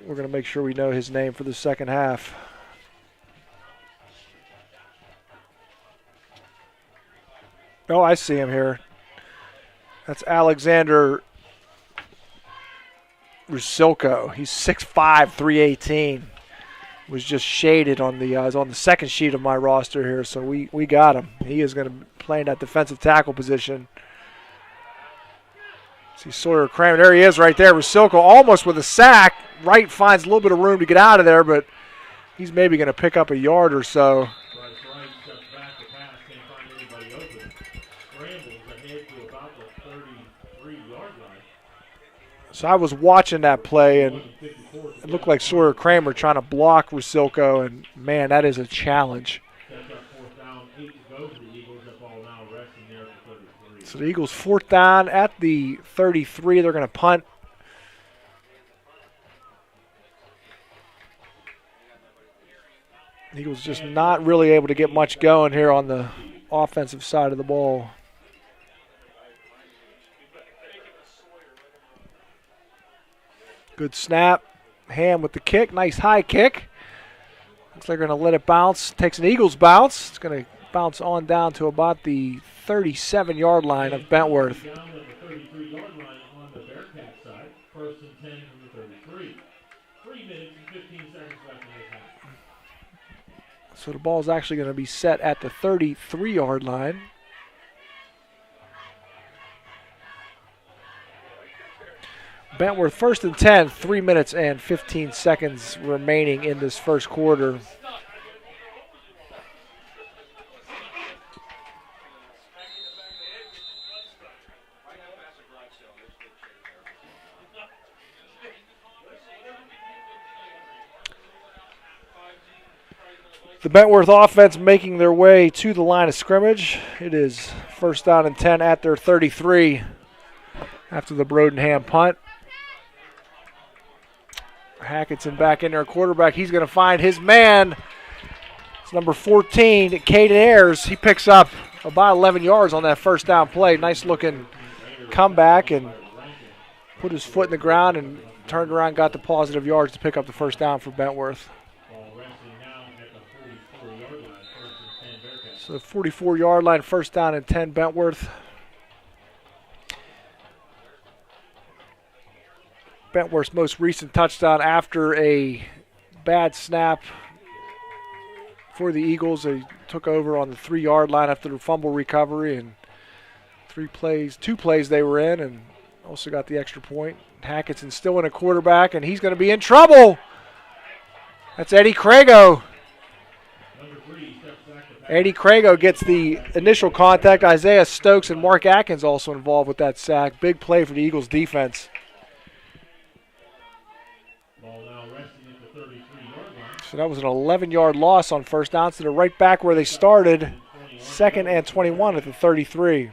[SPEAKER 2] we're going to make sure we know his name for the second half. Oh, I see him here. That's Alexander Rusilko. He's 6'5", 318. Was just shaded on the second sheet of my roster here, so we got him. He is going to play in that defensive tackle position. See Sawyer Kramer. There he is right there. Rusilko almost with a sack. Wright finds a little bit of room to get out of there, but he's maybe going to pick up a yard or so.
[SPEAKER 1] can't find anybody open. Scrambles ahead to about the 33-yard line.
[SPEAKER 2] So I was watching that play, and it looked like Sawyer Kramer trying to block Rusilko, and, man, that is a challenge. So the Eagles 4th down at the 33. They're going to punt. Eagles just not really able to get much going here on the offensive side of the ball. Good snap. Ham with the kick. Nice high kick. Looks like they're going to let it bounce. Takes an Eagles bounce. It's going to bounce on down to about the 37-yard line of Bentowrth.
[SPEAKER 1] Down at the 33-yard line on the Bearcat side. 1st and 10 from the 33. 3 minutes and 15 seconds left in this half.
[SPEAKER 2] So the ball is actually going to be set at the 33-yard line. Bentowrth 1st and 10, 3 minutes and 15 seconds remaining in this first quarter. The Bentowrth offense making their way to the line of scrimmage. It is 1st down and 10 at their 33 after the Brodenham punt. Hackinson back in there, quarterback. He's going to find his man. It's number 14, Caden Ayers. He picks up about 11 yards on that 1st down play. Nice looking comeback, and put his foot in the ground and turned around, got the positive yards to pick up the 1st down for Bentowrth. So 44-yard line, 1st down and 10, Bentowrth. Bentworth's most recent touchdown after a bad snap for the Eagles. They took over on the 3-yard line after the fumble recovery, and 2 plays they were in, and also got the extra point. Hackinson's still in a quarterback, and he's going to be in trouble. That's Eddie Crago. Eddie Crago gets the initial contact. Isaiah Stokes and Mark Atkins also involved with that sack. Big play for the Eagles defense. So that was an 11-yard loss on 1st down. So they're right back where they started. 2nd and 21 at the 33.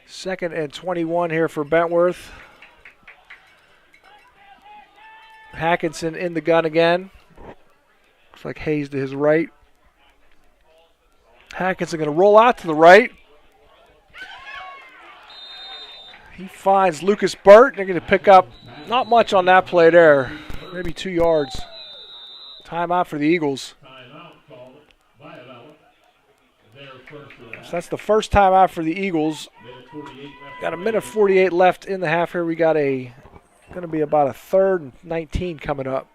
[SPEAKER 2] Second and 21 here for Bentowrth. Hackinson in the gun again. Looks like Hayes to his right. Hackinson going to roll out to the right. He finds Lucas Burt. They're going to pick up not much on that play there. Maybe 2 yards. Timeout for the Eagles. So that's the first timeout for the Eagles. Got a minute 48 left in the half here. We got going to be about a 3rd and 19 coming up.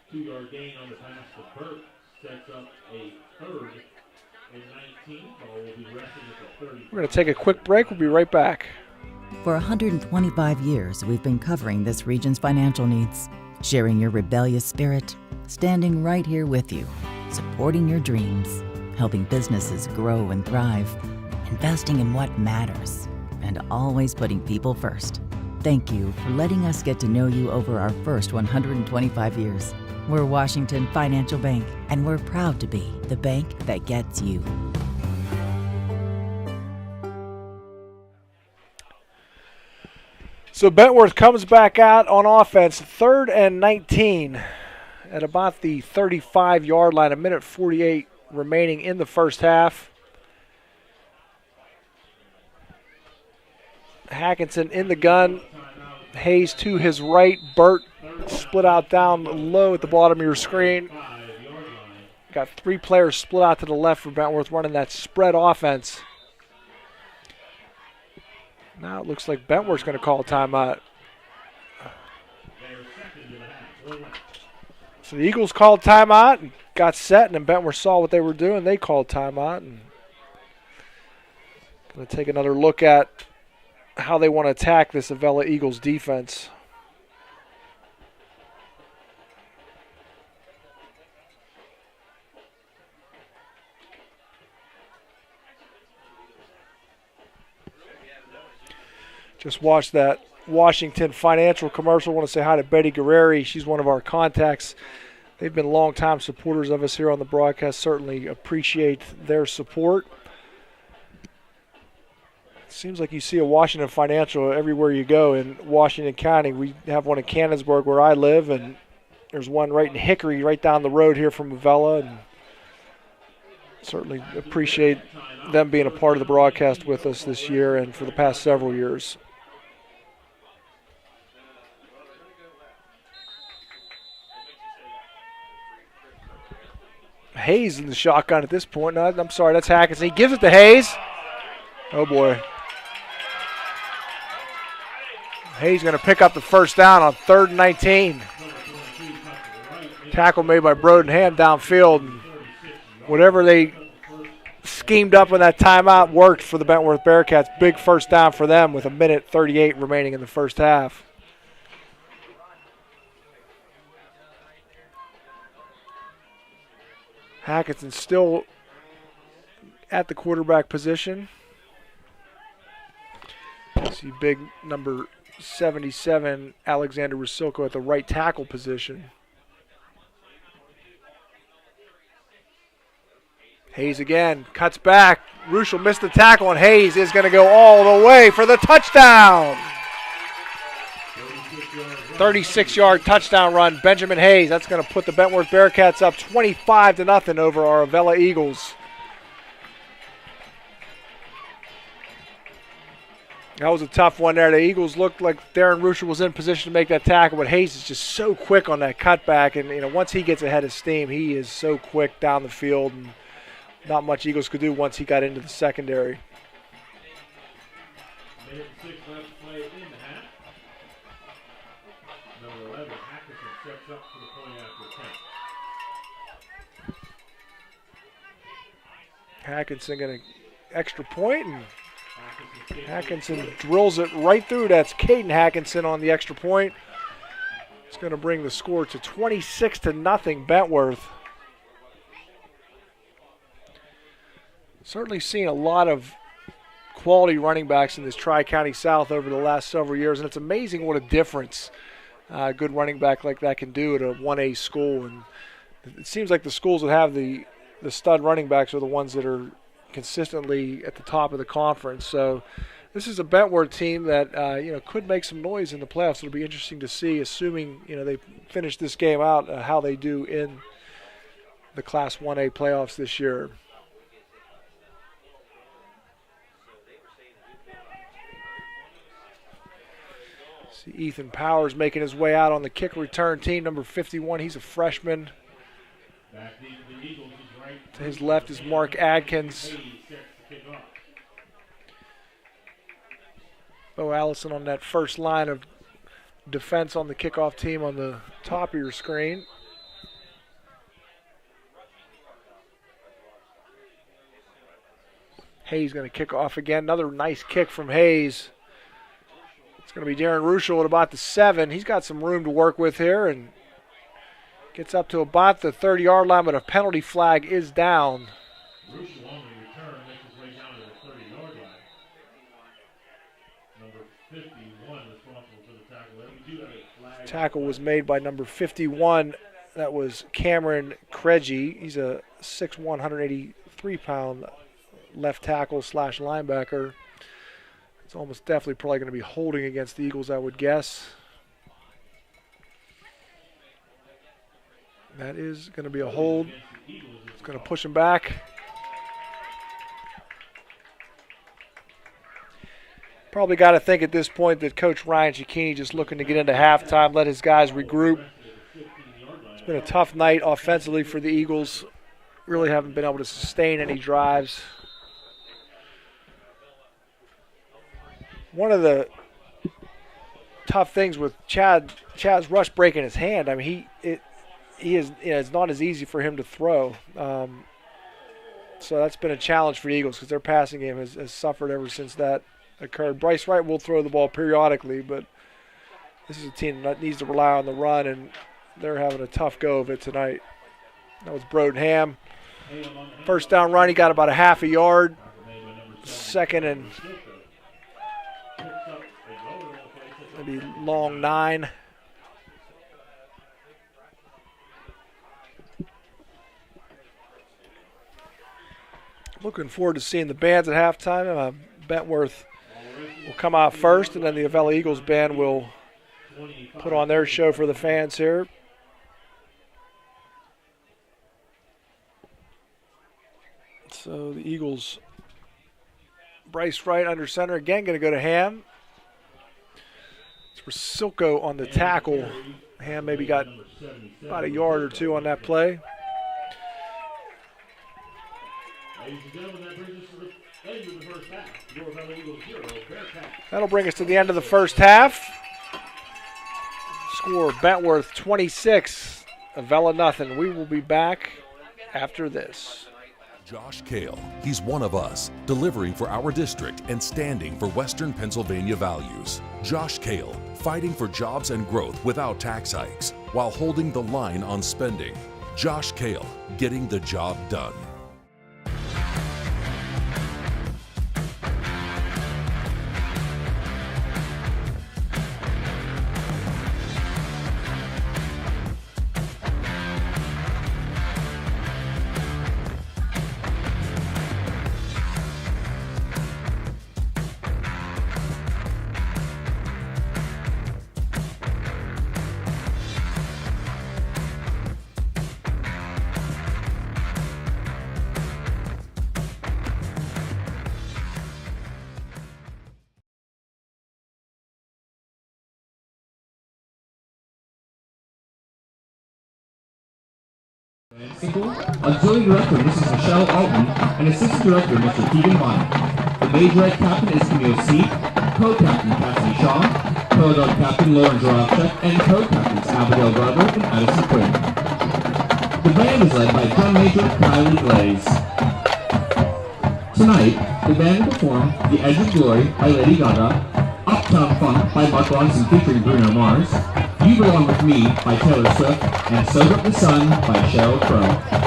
[SPEAKER 1] Two-yard gain on the pass to Burt sets up a 3rd and 19. Ball will be resting at the 30.
[SPEAKER 2] We're going to take a quick break. We'll be right back.
[SPEAKER 4] For 125 years, we've been covering this region's financial needs, sharing your rebellious spirit, standing right here with you, supporting your dreams, helping businesses grow and thrive, investing in what matters, and always putting people first. Thank you for letting us get to know you over our first 125 years. We're Washington Financial Bank, and we're proud to be the bank that gets you.
[SPEAKER 2] So Bentowrth comes back out on offense, 3rd and 19 at about the 35-yard line, a minute 48 remaining in the first half. Hackinson in the gun. Hayes to his right. Burt split out down low at the bottom of your screen. Got 3 players split out to the left for Bentowrth running that spread offense. Now it looks like Bentworth's going to call a timeout. So the Eagles called timeout and got set, and then Bentworth saw what they were doing. They called timeout. And Going to take another look at how they want to attack this Avella Eagles defense. Just watched that Washington Financial commercial. I want to say hi to Betty Guerreri. She's one of our contacts. They've been longtime supporters of us here on the broadcast. Certainly appreciate their support. Seems like you see a Washington Financial everywhere you go in Washington County. We have one in Canonsburg where I live, and there's one right in Hickory, right down the road here from Avella. And certainly appreciate them being a part of the broadcast with us this year and for the past several years. Hayes in the shotgun at this point. No, I'm sorry, that's Hackinson. He gives it to Hayes. Oh, boy. Hayes going to pick up the first down on 3rd and 19. Tackle made by Broden Hand downfield. Whatever they schemed up in that timeout worked for the Bentowrth Bearcats. Big first down for them with 1:38 remaining in the first half. Hackinson still at the quarterback position. See big number 77, Alexander Rusilko at the right tackle position. Hayes again, cuts back. Ruschel missed the tackle, and Hayes is going to go all the way for the touchdown. 36-yard touchdown run, Benjamin Hayes. That's going to put the Bentowrth Bearcats up 25-0 over our Avella Eagles. That was a tough one there. The Eagles looked like Darren Ruschel was in position to make that tackle, but Hayes is just so quick on that cutback. And once he gets ahead of steam, he is so quick down the field, and not much Eagles could do once he got into the secondary. Hackinson going to extra point, and Hackinson drills it right through. That's Caden Hackinson on the extra point. It's going to bring the score to 26-0 Bentowrth. Certainly seen a lot of quality running backs in this Tri-County South over the last several years, and it's amazing what a difference a good running back like that can do at a 1A school. And it seems like the schools that have the stud running backs are the ones that are consistently at the top of the conference. So this is a Bentowrth team that could make some noise in the playoffs. It'll be interesting to see, assuming they finish this game out, how they do in the Class 1A playoffs this year. See Ethan Powers making his way out on the kick return team, number 51. He's a freshman. To his left is Mark Adkins. Bo Allison on that first line of defense on the kickoff team on the top of your screen. Hayes going to kick off again. Another nice kick from Hayes. It's going to be Darren Ruschel at about the 7. He's got some room to work with here and gets up to about the 30-yard line, but a penalty flag is down.
[SPEAKER 1] Ruschel on the return makes his way down to the 30-yard line. Number 51 responsible for the tackle. We do have a flag.
[SPEAKER 2] Tackle was made by number 51. That was Cameron Craigie. He's a 6'1", 183-pound left tackle / linebacker. It's almost definitely probably going to be holding against the Eagles, I would guess. That is going to be a hold. It's going to push him back. Probably got to think at this point that Coach Ryan Cicchini just looking to get into halftime, let his guys regroup. It's been a tough night offensively for the Eagles. Really haven't been able to sustain any drives. One of the tough things with Chaz Rush breaking his hand, I mean, it's not as easy for him to throw. So that's been a challenge for the Eagles because their passing game has suffered ever since that occurred. Bryce Wright will throw the ball periodically, but this is a team that needs to rely on the run, and they're having a tough go of it tonight. That was Brodenham. First down run, he got about a half a yard. Second and maybe long 9. Looking forward to seeing the bands at halftime. Bentowrth will come out first, and then the Avella Eagles band will put on their show for the fans here. So the Eagles, Bryce Wright under center, again going to go to Ham. It's for Silko on the tackle. Ham maybe got about a yard or 2 on that play. That'll bring us to the end of the first half. Score Bentowrth 26, Avella nothing. We will be back after this.
[SPEAKER 5] Josh Kale, he's one of us, delivering for our district and standing for Western Pennsylvania values. Josh Kale, fighting for jobs and growth without tax hikes, while holding the line on spending. Josh Kale, getting the job done.
[SPEAKER 6] Auxiliary Director Mrs. Michelle Altman, and Assistant Director Mr. Keegan Bonnet. The Majorette Captain is Camille C., Co-Captain Cassidy Shaw, Co-Dog Captain Lauren Jarofchek, and Co-Captains Abigail Garber and Addison Quinn. The band is led by Drum Major Kylie Glaze. Tonight, the band will perform The Edge of Glory by Lady Gaga, Uptown Funk by Mark Ronson featuring Bruno Mars, You Belong With Me by Taylor Swift, and Soak Up the Sun by Sheryl Crow.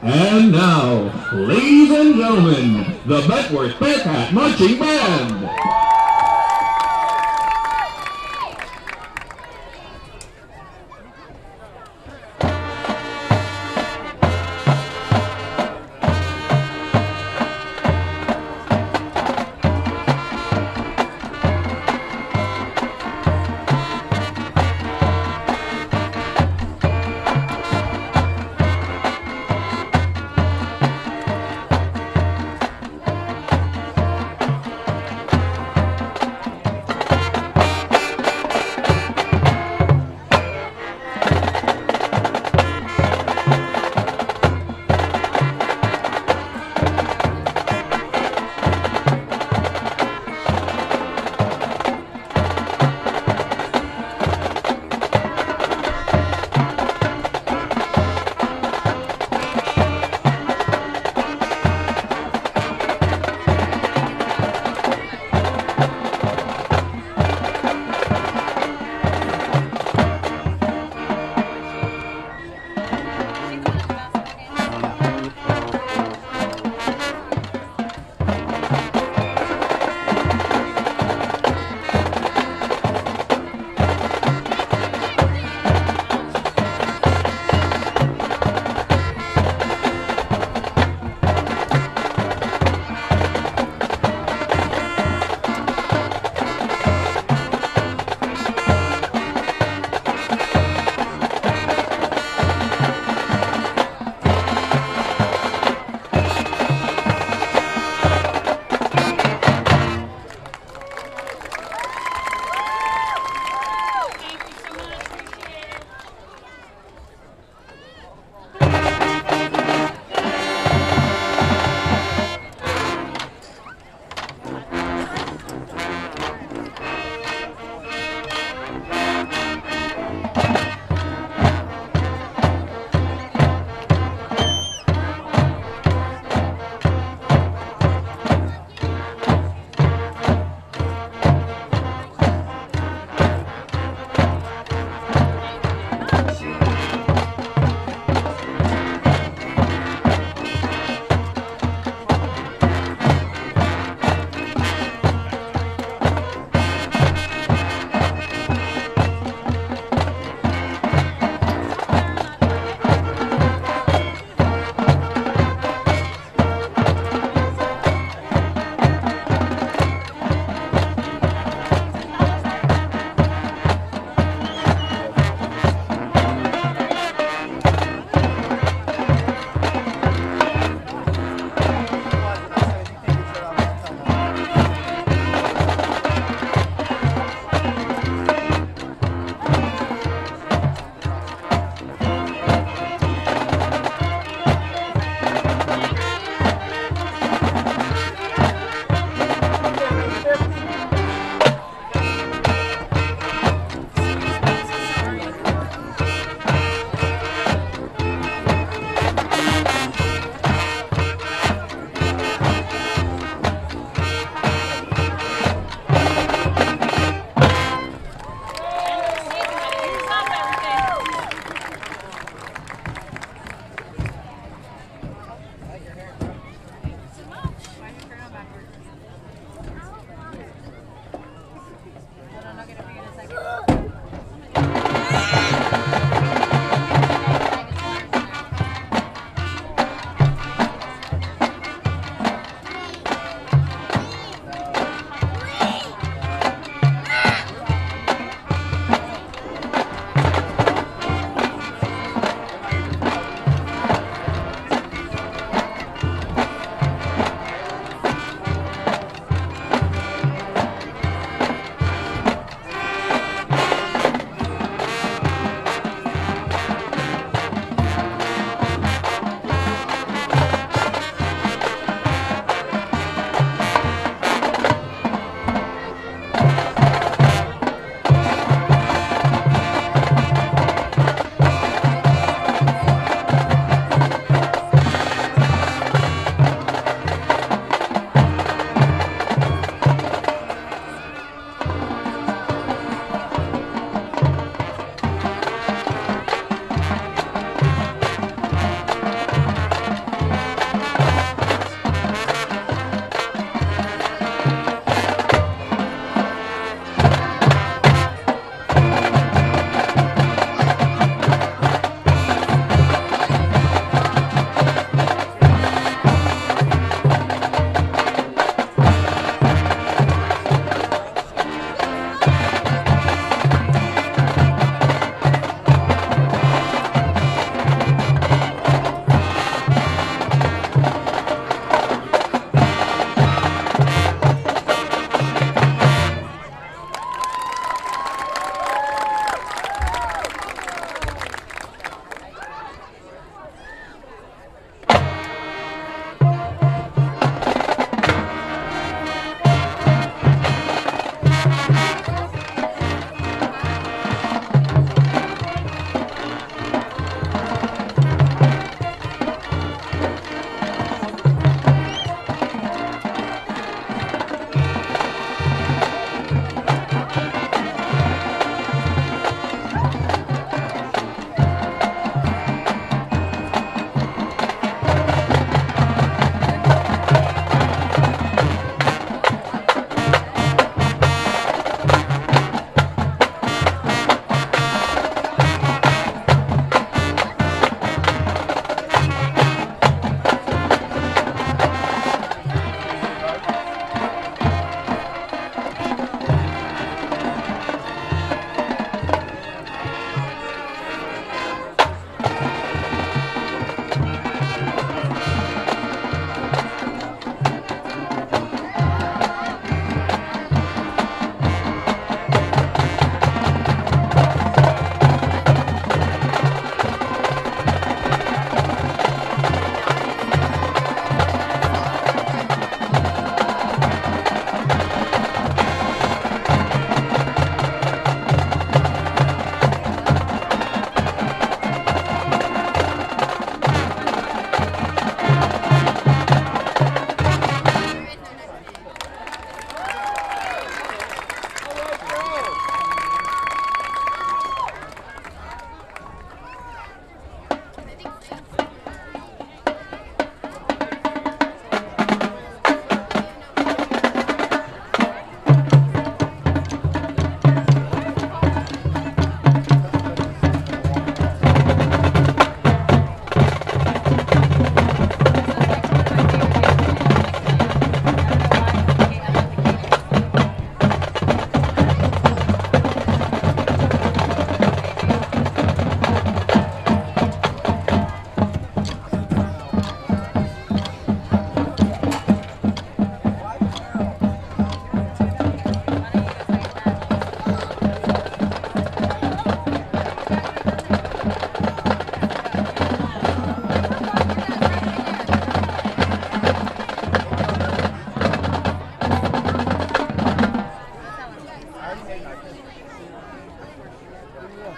[SPEAKER 6] And now, ladies and gentlemen, the Bentowrth Bearcat Marching Band.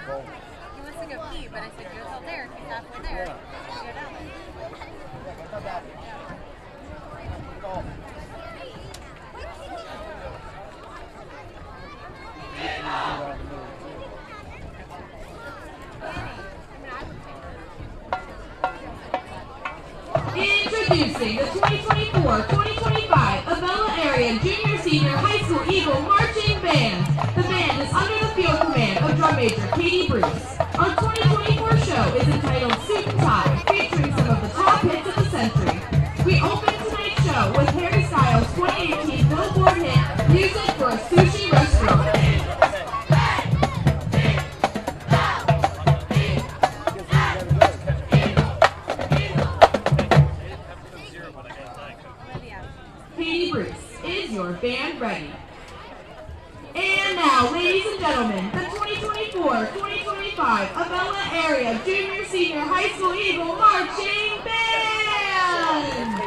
[SPEAKER 7] He wants to go pee, but I said, go tell Derek. He's halfway there. Go down there.
[SPEAKER 8] Introducing the 2024-2025 Avella Area Junior Senior High School Eagle Marching Band. The band is under the field command of Drum Major Katie Bruce. Our 2024 show is entitled Suit and Tie, featuring some of the top hits of the century. We open tonight's show with Harry Styles' 2018 Billboard hit, Music for a Sushi Restaurant. Katie Bruce, is your band ready? And now, ladies and gentlemen, the 2024-2025 Avella Area Junior Senior High School Eagle Marching Band!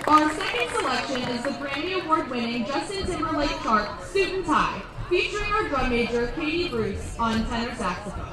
[SPEAKER 8] Our second selection is the Grammy Award-winning Justin Timberlake chart, Suit and Tie, featuring our drum major, Katie Bruce, on tenor saxophone.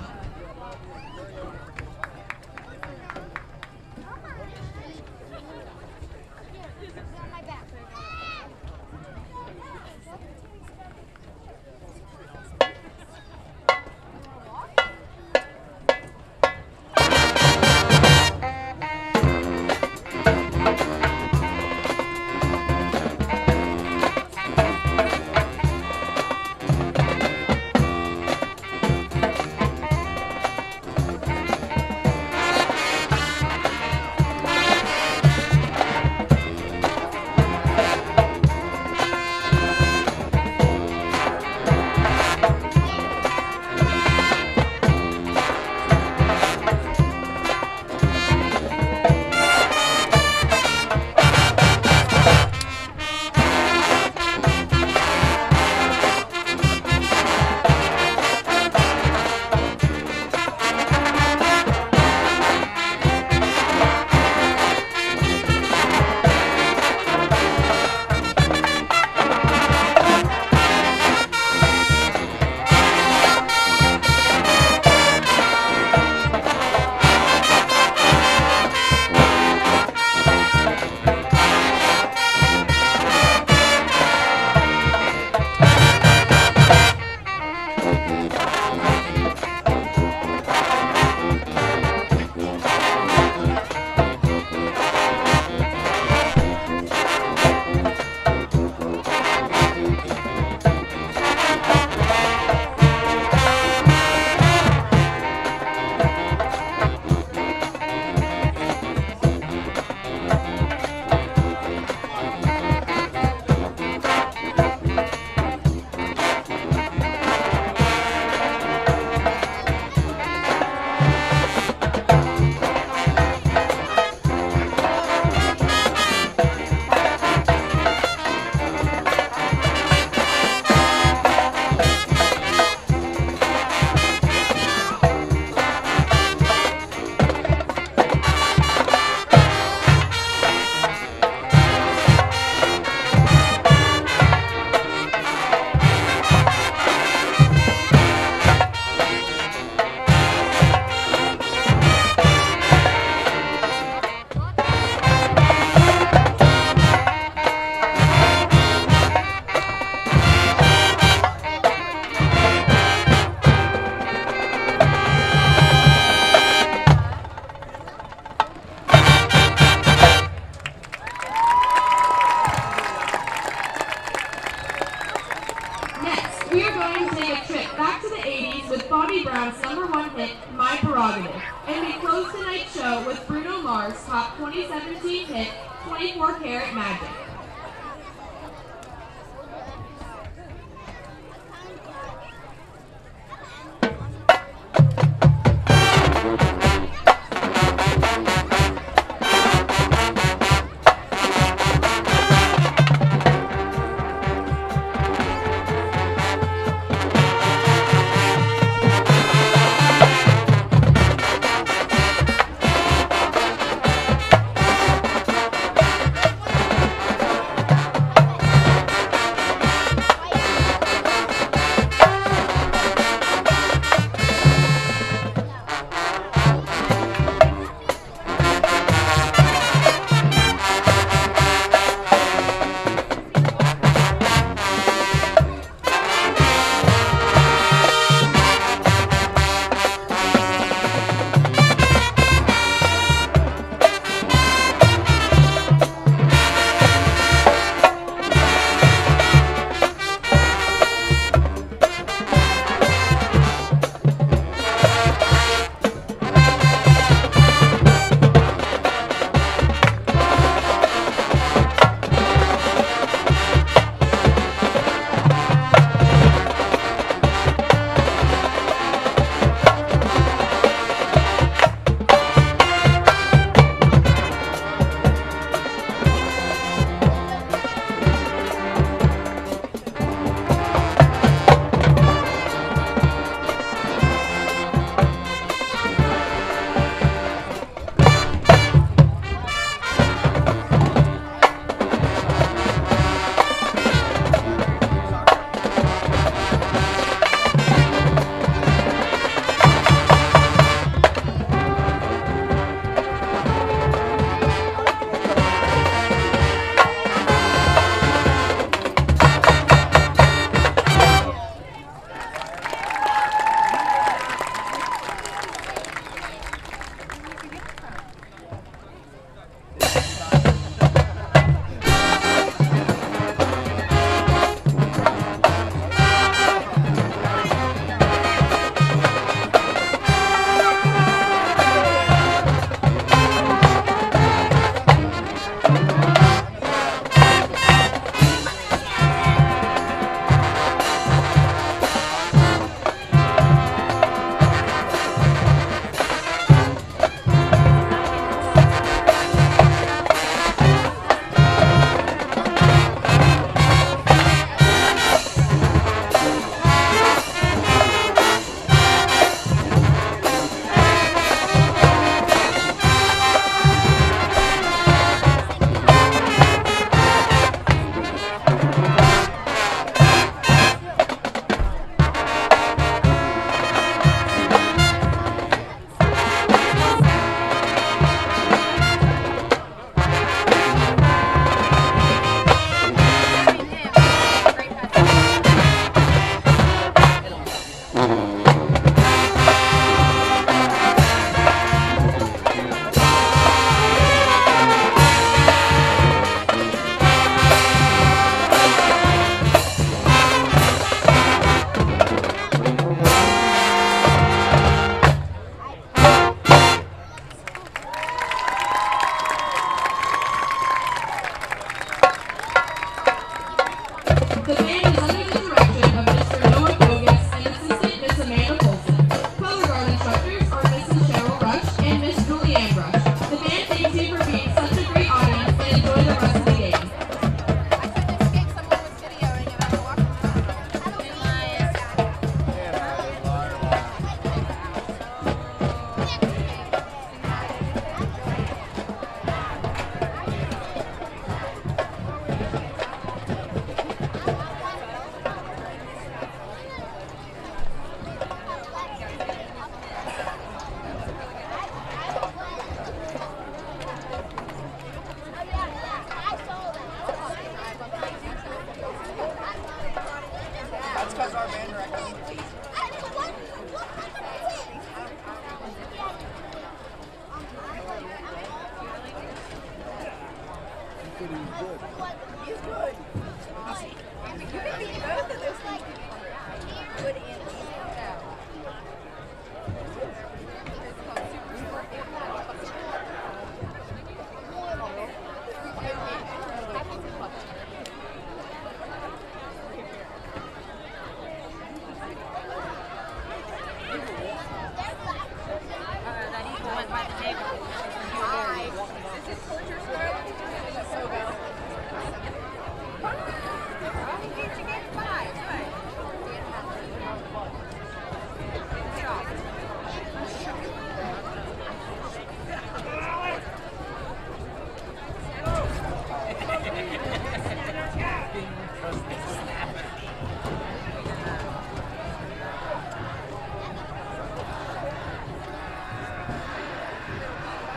[SPEAKER 8] And we close tonight's show with Bruno Mars' top 2017 hit, 24 Karat Magic.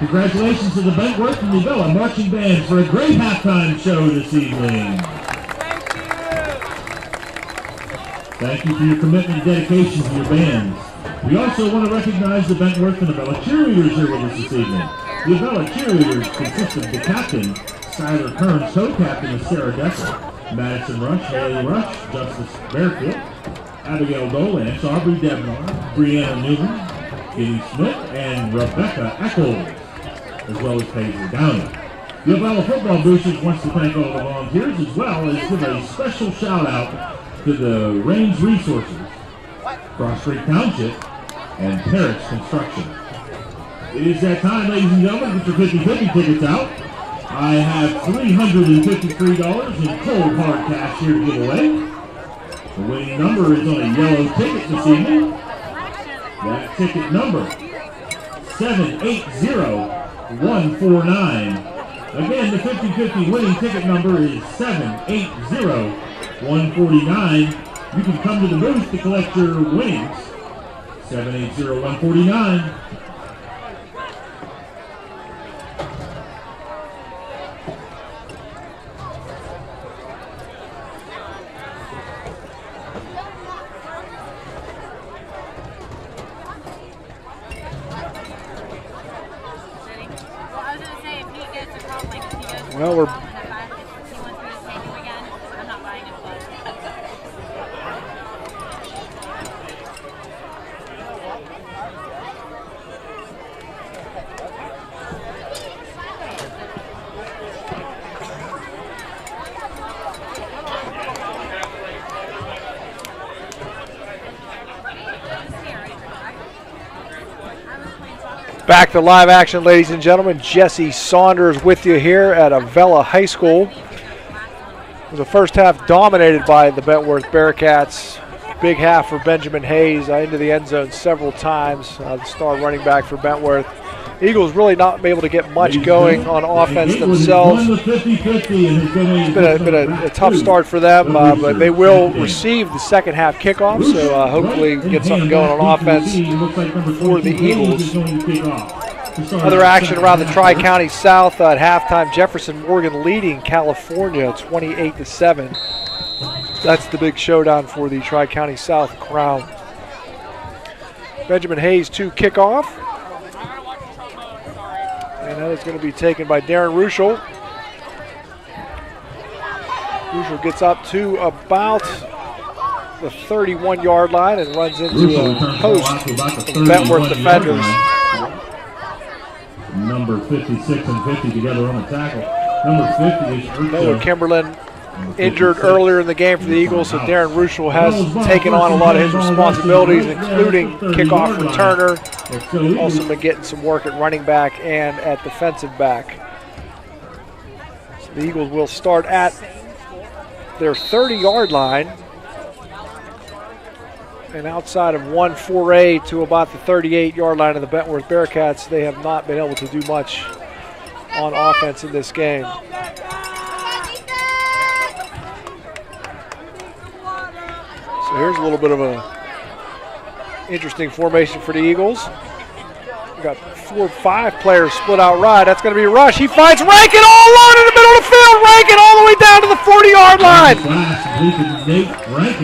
[SPEAKER 1] Congratulations to the Bentowrth and the Avella Marching Band for a great halftime show this evening. Thank you for your commitment and dedication to your bands. We also want to recognize the Bentowrth and Avella cheerleaders here with us this evening. The Avella cheerleaders consist of the captain, Skylar Kearns, co-captain is Sarah Decker, Madison Rush, Haley Rush, Justice Bearfield, Abigail Dolance, Aubrey Debnar, Brianna Newman, Jenny Smith, and Rebecca Eccles, as well as Paisley Downey. The Avella-Football Boosters wants to thank all the volunteers as well as give a special shout out to the Range Resources, Cross Creek Township, and Parrish Construction. It is that time, ladies and gentlemen, get your 50-50 tickets out. I have $353 in cold hard cash here to give away. The winning number is on a yellow ticket this evening. That ticket number, 780149. Again, the 50-50 winning ticket number is 780149. You can come to the booth to collect your winnings. 780149.
[SPEAKER 2] Well, we're back to live action, ladies and gentlemen. Jesse Saunders with you here at Avella High School. The first half dominated by the Bentowrth Bearcats. Big half for Benjamin Hayes into the end zone several times. The star running back for Bentowrth. Eagles really not able to get much going on offense themselves. It's been a tough start for them, but they will receive the second half kickoff, so hopefully get something going on offense for the Eagles. Other action around the Tri-County South at halftime. Jefferson Morgan leading California 28-7. That's the big showdown for the Tri-County South crown. Benjamin Hayes to kickoff. And that is going to be taken by Darren Ruschel. Ruschel gets up to about the 31-yard line and runs into a host of Bentowrth defenders.
[SPEAKER 1] Number 56 and 50 together on the tackle. Number 50 is
[SPEAKER 2] Noah Kimberlin injured earlier in the game for the Eagles, so Darren Ruschel has taken on a lot of his responsibilities, including kickoff returner. Also been getting some work at running back and at defensive back. So the Eagles will start at their 30-yard line. And outside of one foray to about the 38-yard line of the Bentowrth Bearcats, they have not been able to do much on offense in this game. So here's a little bit of a interesting formation for the Eagles. We've got 4 or 5 players split out right. That's going to be Rush. He finds Rankin all alone in the middle of the field. Rankin all the way down to the 40-yard line.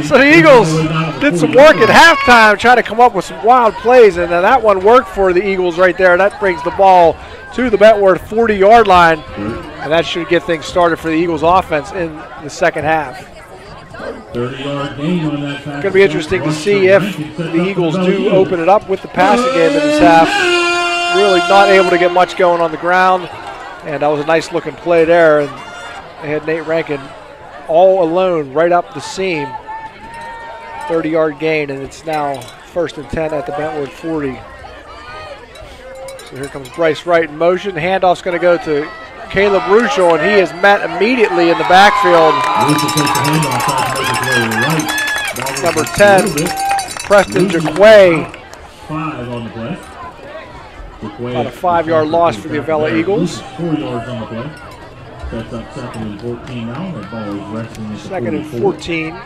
[SPEAKER 2] So the Eagles did some work at halftime trying to come up with some wild plays, and then that one worked for the Eagles right there. That brings the ball to the Bentowrth 40-yard line, and that should get things started for the Eagles offense in the second half.
[SPEAKER 1] 30-yard gain on that.
[SPEAKER 2] It's going to be interesting to see if the Eagles do open it up with the passing game in this half. Really not able to get much going on the ground, and that was a nice looking play there, and they had Nate Rankin all alone right up the seam. 30-yard gain, and it's now 1st and 10 at the Bentowrth 40. So here comes Bryce Wright in motion. The handoff's going to go to Caleb Ruschel, and he is met immediately in the backfield. Number 10, Preston Jaquay.
[SPEAKER 1] 5 on the play.
[SPEAKER 2] About a 5-yard loss for the Avella Eagles.
[SPEAKER 1] 4 yards on the play. That's up 2nd and 14 now. That ball is resting at the
[SPEAKER 2] 2nd and 14.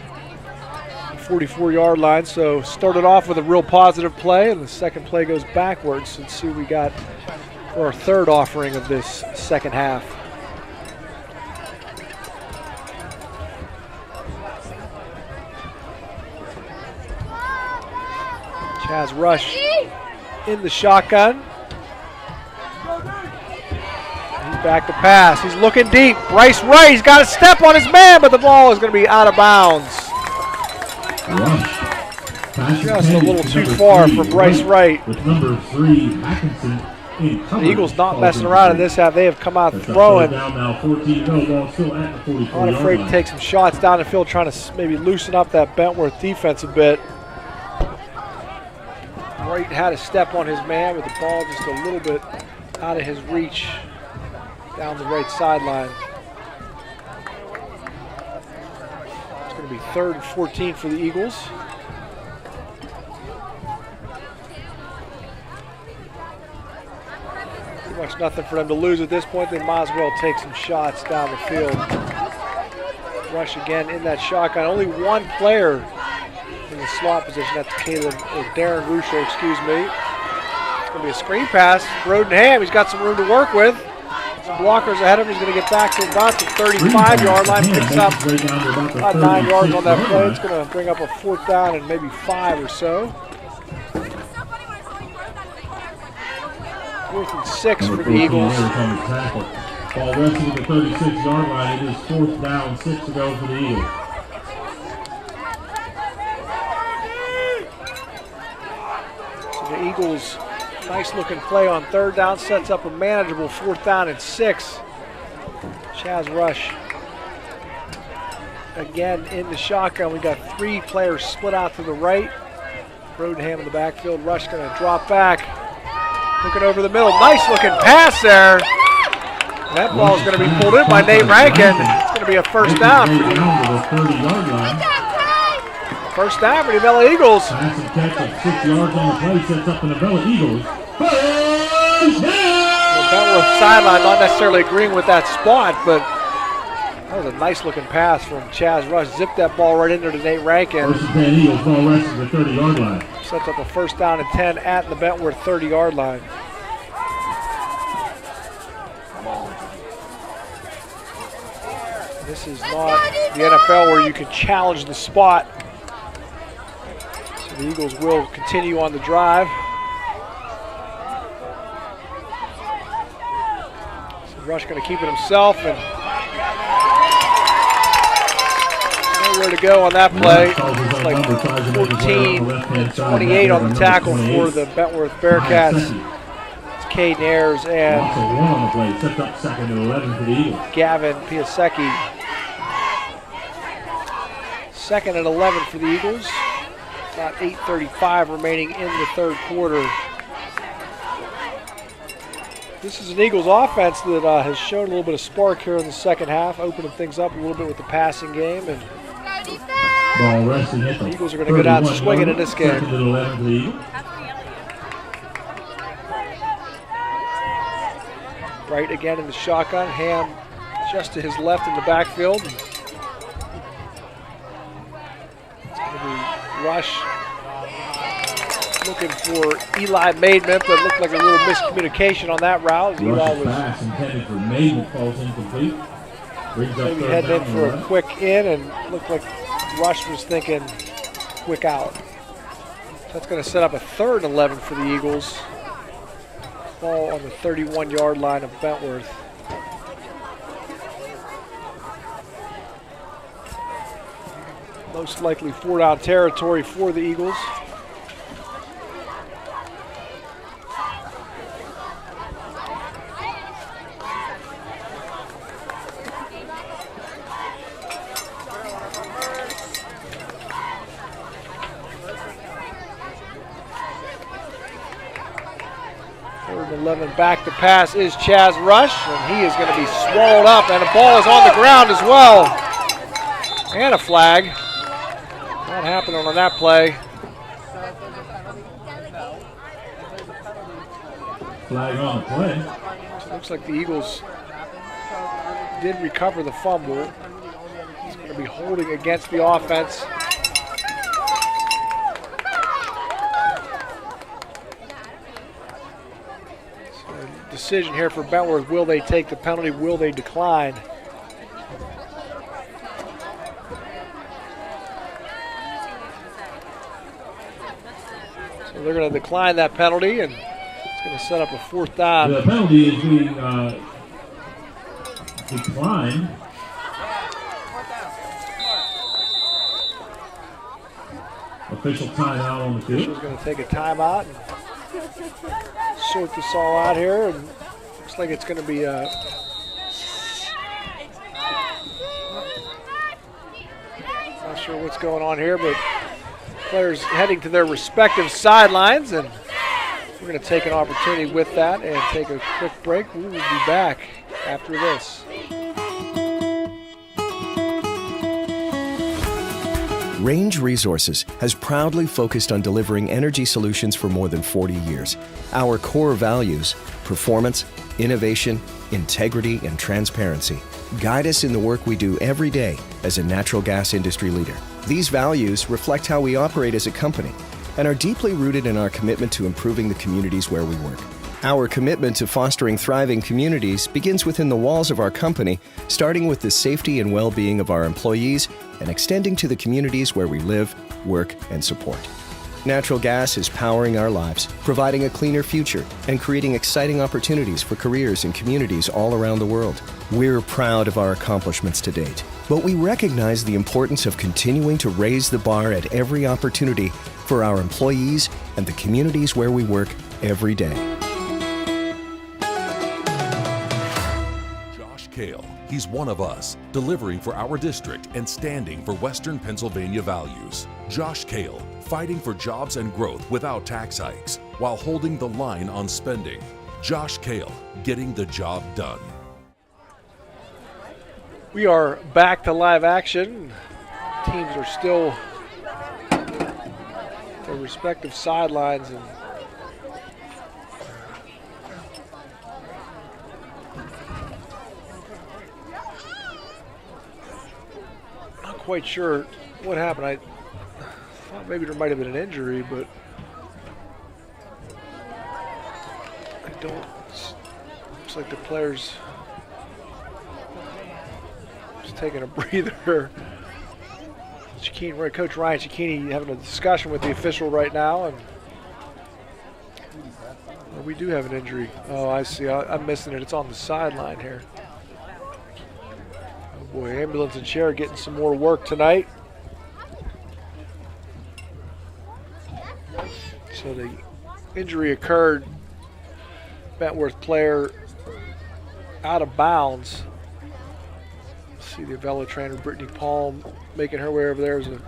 [SPEAKER 2] 44-yard line. So started off with a real positive play, and the second play goes backwards. Let's see what we got or third offering of this second half. Chaz Rush in the shotgun. He's back to pass. He's looking deep. Bryce Wright, he's got a step on his man, but the ball is going to be out of bounds. Just a little too far for Bryce Wright.
[SPEAKER 1] With number 3, Atkinson.
[SPEAKER 2] The Eagles not messing around in this half. They have come out throwing.
[SPEAKER 1] Down now, 14 no, ball still at the 44
[SPEAKER 2] Not afraid to take some shots down the field, trying to maybe loosen up that Bentowrth defense a bit. Wright had a step on his man, with the ball just a little bit out of his reach down the right sideline. It's going to be 3rd and 14 for the Eagles. Pretty much nothing for them to lose at this point. They might as well take some shots down the field. Rush again in that shotgun. Only one player in the slot position. That's Darren Russo, excuse me. It's going to be a screen pass. Brodenham, he's got some room to work with. Some blockers ahead of him. He's going to get back to about the 35-yard line. Picks up about 9 yards on that play. It's going to bring up a 4th down and maybe 5 or so. 4th and 6 for the Eagles.
[SPEAKER 1] Ball resting at the 36-yard line. It is 4th down, 6 to go for the Eagles.
[SPEAKER 2] So the Eagles, nice looking play on 3rd down, sets up a manageable 4th down and 6. Chaz Rush again in the shotgun. We got 3 players split out to the right. Brodenham in the backfield. Rush going to drop back. Looking over the middle. Nice looking pass there. That ball is going to be pulled in by Nate Rankin. It's going to be a 1st down. First down for the Avella Eagles.
[SPEAKER 1] Pass and catch of 6 yards on the play sets up the Avella Eagles.
[SPEAKER 2] Bentowrth sideline not necessarily agreeing with that spot, but that was a nice looking pass from Chaz Rush. Zipped that ball right into Nate Rankin.
[SPEAKER 1] 1st and 10 Eagles, ball rests at the 30-yard line.
[SPEAKER 2] Sets up a 1st down and 10 at the Bentowrth 30-yard line. This is not the NFL where you can challenge the spot. So the Eagles will continue on the drive. So Rush going to keep it himself, and nowhere to go on that play. It's like 14 and 28 on the tackle for the Bentowrth Bearcats. It's Caden Ayers and
[SPEAKER 1] on the play. Sets up 2nd and 11 for the Eagles.
[SPEAKER 2] Gavin Piasecki. 2nd and 11 for the Eagles. About 8:35 remaining in the 3rd quarter. This is an Eagles offense that has shown a little bit of spark here in the second half, opening things up a little bit with the passing game. And
[SPEAKER 1] ball resting at the
[SPEAKER 2] Eagles are going to go down swinging in this game.
[SPEAKER 1] 2nd and 11 for the Eagles.
[SPEAKER 2] Right again in the shotgun. Ham just to his left in the backfield. Rush looking for Eli Maidment, but looked like a little miscommunication on that route. Eli was
[SPEAKER 1] pass intended for Maidment falls incomplete.
[SPEAKER 2] Maybe heading in for a quick in, and looked like Rush was thinking quick out. So that's going to set up a 3rd and 11 for the Eagles. Ball on the 31-yard line of Bentowrth. Most likely 4-down territory for the Eagles. Third and 11 back to pass is Chaz Rush, and he is going to be swallowed up, and the ball is on the ground as well. And a flag. Not happening on that play.
[SPEAKER 1] Flag on the play.
[SPEAKER 2] So it looks like the Eagles did recover the fumble. He's going to be holding against the offense. So Decision here for Bentowrth. Will they take the penalty? Will they decline? So they're going to decline that penalty, and it's going to set up a 4th down.
[SPEAKER 1] The penalty is being declined. Official timeout on the field.
[SPEAKER 2] Official's going to take a timeout and sort this all out here. And looks like it's going to be not sure what's going on here, but players heading to their respective sidelines, and we're going to take an opportunity with that and take a quick break. We will be back after this.
[SPEAKER 3] Range Resources has proudly focused on delivering energy solutions for more than 40 years. Our core values, performance, innovation, integrity, and transparency, guide us in the work we do every day as a natural gas industry leader. These values reflect how we operate as a company and are deeply rooted in our commitment to improving the communities where we work. Our commitment to fostering thriving communities begins within the walls of our company, starting with the safety and well-being of our employees and extending to the communities where we live, work, and support. Natural gas is powering our lives, providing a cleaner future, and creating exciting opportunities for careers and communities all around the world. We're proud of our accomplishments to date, but we recognize the importance of continuing to raise the bar at every opportunity for our employees and the communities where we work every day.
[SPEAKER 5] Kale. He's one of us, delivering for our district and standing for Western Pennsylvania values. Josh Kale, fighting for jobs and growth without tax hikes, while holding the line on spending. Josh Kale, getting the job done.
[SPEAKER 2] We are back to live action. Teams are still at their respective sidelines, and quite sure what happened. I thought maybe there might have been an injury, but I don't. Looks like the player's just taking a breather. Coach Ryan Cicchini having a discussion with the official right now, and we do have an injury. Oh, I see. I'm missing it. It's on the sideline here. Boy, ambulance and chair getting some more work tonight. So the injury occurred. Bentowrth player out of bounds. See the Avella trainer, Brittany Palm, making her way over there. There's a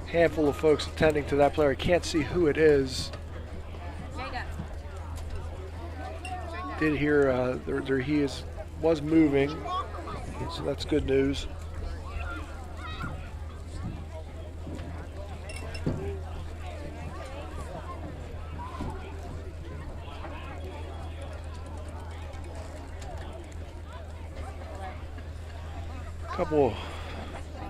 [SPEAKER 2] handful of folks attending to that player. I can't see who it is. Did hear there he is. Was moving, so that's good news. A couple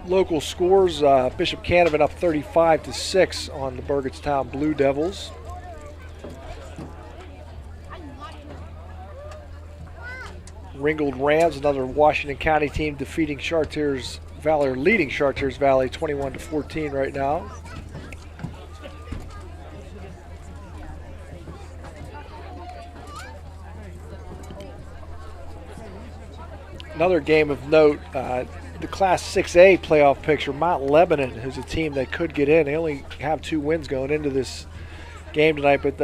[SPEAKER 2] local scores. Bishop Canevin up 35-6 on the Burgettstown Blue Devils. Ringgold Rams, another Washington County team, defeating Chartiers Valley, or leading Chartiers Valley 21-14 right now. Another game of note, the Class 6A playoff picture, Mount Lebanon, who's a team that could get in. They only have 2 wins going into this game tonight, but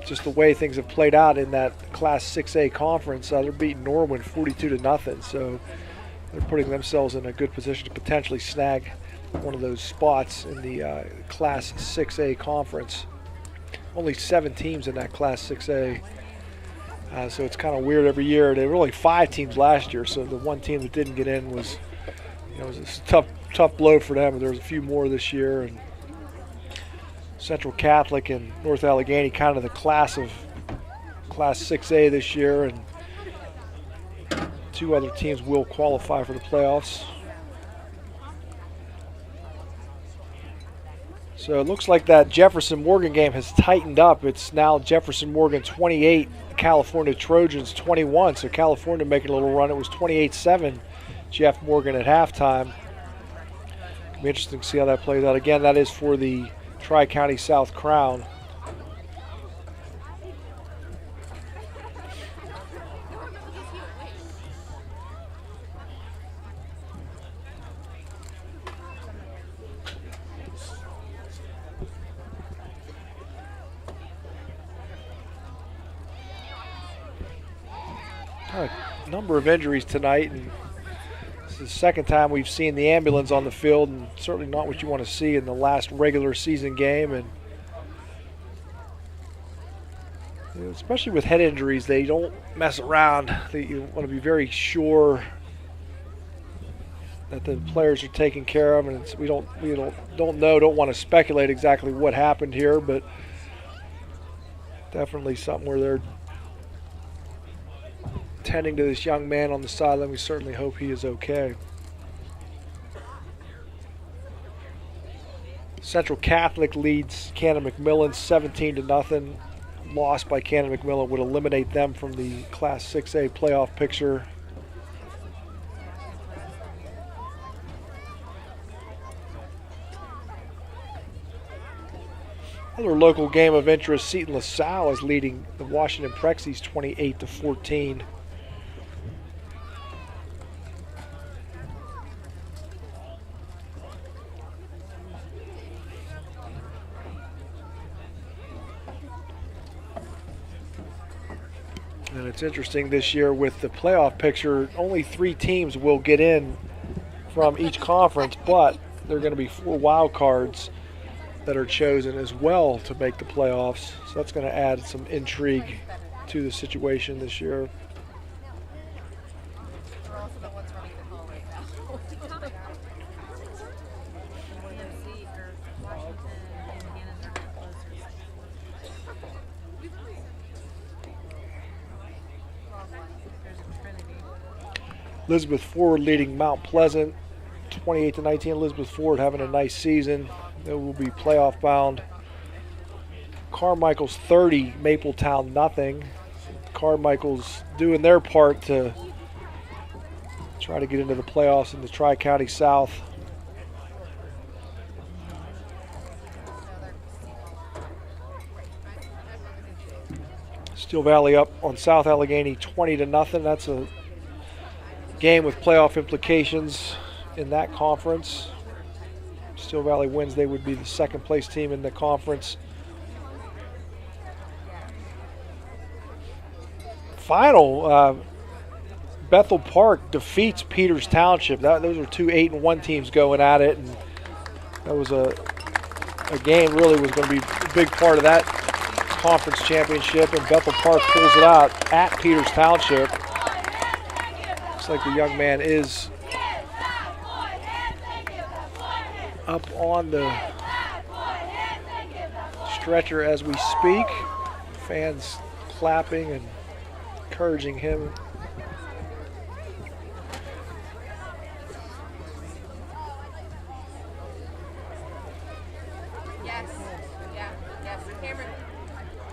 [SPEAKER 2] just the way things have played out in that Class 6A conference, they're beating Norwin 42-0, so they're putting themselves in a good position to potentially snag one of those spots in the Class 6A conference. Only 7 teams in that Class 6A, so it's kind of weird every year. There were only 5 teams last year, so the one team that didn't get in was, it was a tough blow for them. There was a few more this year, and Central Catholic and North Allegheny kind of the class of Class 6A this year, and 2 other teams will qualify for the playoffs. So it looks like that Jefferson-Morgan game has tightened up. It's now Jefferson-Morgan 28, California Trojans 21. So California making a little run. It was 28-7, Jeff Morgan at halftime. It'll be interesting to see how that plays out. Again, that is for the Tri-County South Crown. A number of injuries tonight, and this is the second time we've seen the ambulance on the field, and certainly not what you want to see in the last regular season game. And you know, especially with head injuries, they don't mess around. You want to be very sure that the players are taken care of, and we don't want to speculate exactly what happened here, but definitely something where they're tending to this young man on the sideline. We certainly hope he is okay. Central Catholic leads Cannon-McMillan 17-0. Loss by Cannon-McMillan would eliminate them from the Class 6A playoff picture. Another local game of interest, Seton LaSalle is leading the Washington Prexies 28-14. And it's interesting this year with the playoff picture, only 3 teams will get in from each conference, but there are going to be 4 wild cards that are chosen as well to make the playoffs. So that's going to add some intrigue to the situation this year. Elizabeth Ford leading Mount Pleasant 28-19. Elizabeth Ford having a nice season. They will be playoff bound. Carmichael's 30, Mapletown nothing. Carmichael's doing their part to try to get into the playoffs in the Tri-County South. Steel Valley up on South Allegheny 20-0. That's a game with playoff implications in that conference. Steel Valley wins, they would be the second place team in the conference. Final, Bethel Park defeats Peters Township. Those are 2 8-1 teams going at it, and that was a game really was going to be a big part of that conference championship, and Bethel Park pulls it out at Peters Township. Looks like the young man is up on the stretcher as we speak. Fans clapping and encouraging him.
[SPEAKER 7] Yes.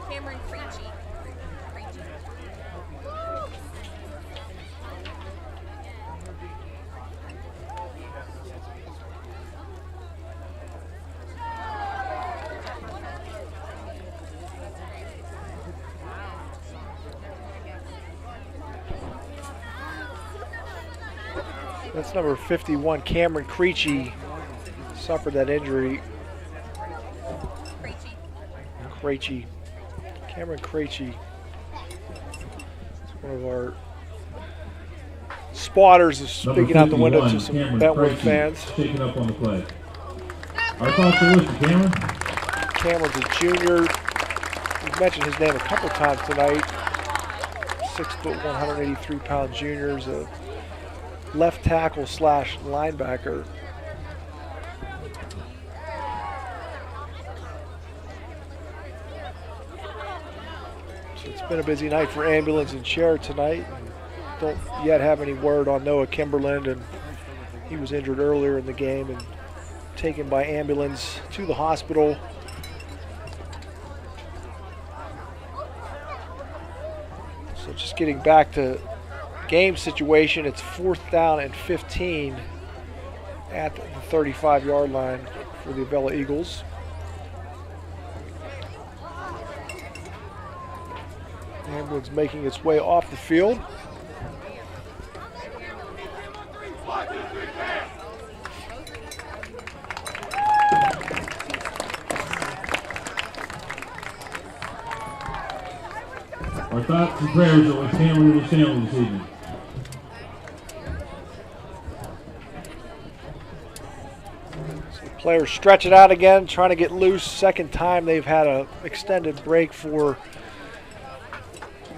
[SPEAKER 7] Cameron Creechy.
[SPEAKER 2] That's number 51, Cameron Creechy, suffered that injury. Creechy. Cameron Creechy. One of our spotters is speaking out the window to some Bentowrth fans.
[SPEAKER 1] Shaking up on the play. Our thoughts are with you, Cameron.
[SPEAKER 2] Cameron's a junior. We've mentioned his name a couple times tonight. 6', 183-pound junior. Is a left tackle / linebacker. So it's been a busy night for ambulance and chair tonight. And don't yet have any word on Noah Kimberland, and he was injured earlier in the game and taken by ambulance to the hospital. So just getting back to game situation, it's 4th down and 15 at the 35-yard line for the Avella Eagles. Ambulance making its way off the field.
[SPEAKER 1] Our thoughts and prayers are with family and family this evening.
[SPEAKER 2] So the players stretch it out again, trying to get loose. Second time they've had an extended break for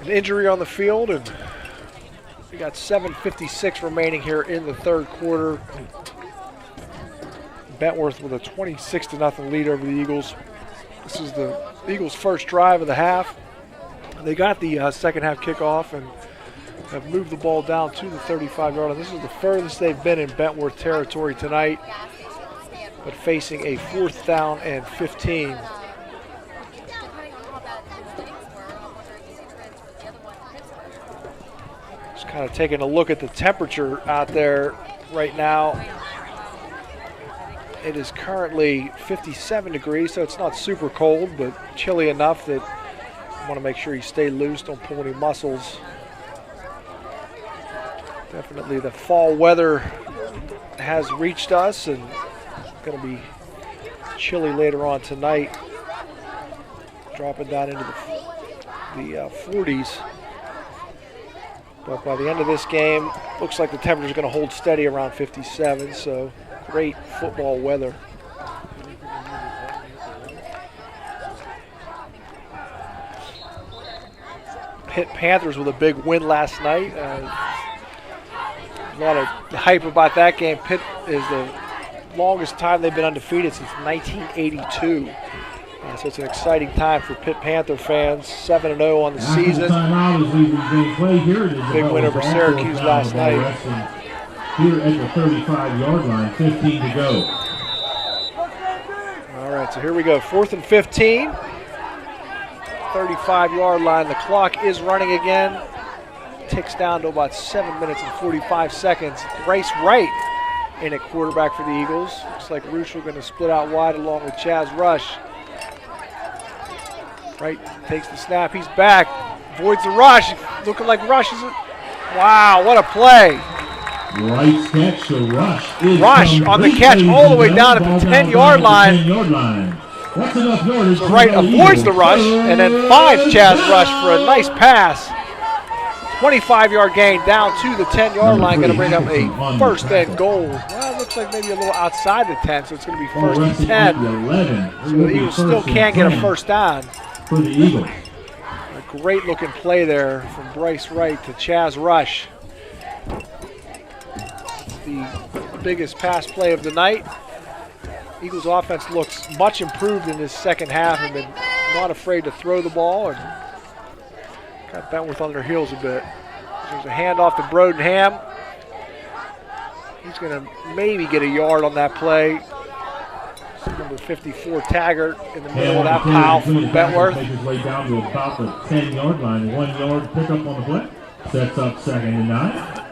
[SPEAKER 2] an injury on the field, and we got 7:56 remaining here in the third quarter. Bentowrth with a 26-0 lead over the Eagles. This is the Eagles' first drive of the half. They got the second half kickoff and have moved the ball down to the 35-yard line. This is the furthest they've been in Bentowrth territory tonight, but facing a 4th down and 15. Just kind of taking a look at the temperature out there right now. It is currently 57 degrees, so it's not super cold, but chilly enough that you want to make sure you stay loose, don't pull any muscles. Definitely the fall weather has reached us, and it's going to be chilly later on tonight, dropping down into the 40s. But by the end of this game, looks like the temperature is going to hold steady around 57, so great football weather. Pitt Panthers with a big win last night. A lot of hype about that game. Pitt is the longest time they've been undefeated since 1982. So it's an exciting time for Pitt Panther fans. 7-0 on the season. Big win over Syracuse last night.
[SPEAKER 1] Here at the 35-yard line, 15 to go.
[SPEAKER 2] All right, so here we go. 4th and 15. 35-yard line. The clock is running again. Ticks down to about 7 minutes and 45 seconds. Bryce Wright in at quarterback for the Eagles. Looks like Ruschel going to split out wide along with Chaz Rush. Wright takes the snap. He's back. Voids the rush. Looking like Rush is. Wow, what a play.
[SPEAKER 1] Wright's catch, so
[SPEAKER 2] Rush on the catch all the way down at the 10-yard line.
[SPEAKER 1] That's enough yardage.
[SPEAKER 2] So Wright avoids the rush and then finds Chaz Rush for a nice pass. 25-yard gain down to the 10-yard line. Going to bring up a 1st and goal. Well, it looks like maybe a little outside the 10, so it's going to be 1st and 10. So the Eagles still can't get a 1st down.
[SPEAKER 1] For the Eagles.
[SPEAKER 2] A great looking play there from Bryce Wright to Chaz Rush. The biggest pass play of the night. Eagles offense looks much improved in this second half and been not afraid to throw the ball and got Bentowrth on their heels a bit. There's a handoff to Brodenham. He's going to maybe get a yard on that play. Number 54 Taggart in the middle of that pile from Bentowrth.
[SPEAKER 1] Makes his way down to about the 10-yard line. 1 yard pickup on the play. Sets up 2nd and 9.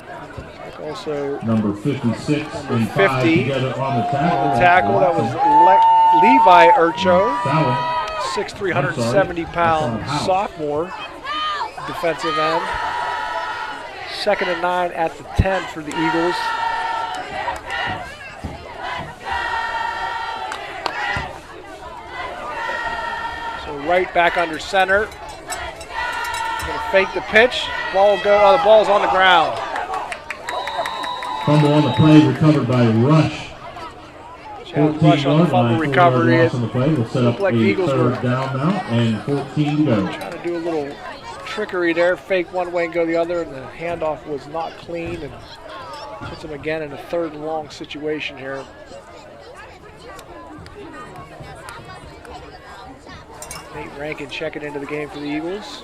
[SPEAKER 2] Also,
[SPEAKER 1] number 56
[SPEAKER 2] number
[SPEAKER 1] and
[SPEAKER 2] 50
[SPEAKER 1] 5 together on the tackle.
[SPEAKER 2] That was Levi Urcho, 6'3", 170-pound sophomore defensive end. 2nd and 9 at the 10 for the Eagles. So Wright back under center. Going to fake the pitch. The ball's on the ground.
[SPEAKER 1] Fumble on the play, recovered by Rush.
[SPEAKER 2] Rush on the fumble recovery.
[SPEAKER 1] It will set up
[SPEAKER 2] like
[SPEAKER 1] a
[SPEAKER 2] Eagles
[SPEAKER 1] 3rd down now and 14 to go.
[SPEAKER 2] Trying to do a little trickery there, fake one way and go the other, and the handoff was not clean and puts them again in a 3rd and long situation here. Nate Rankin checking into the game for the Eagles.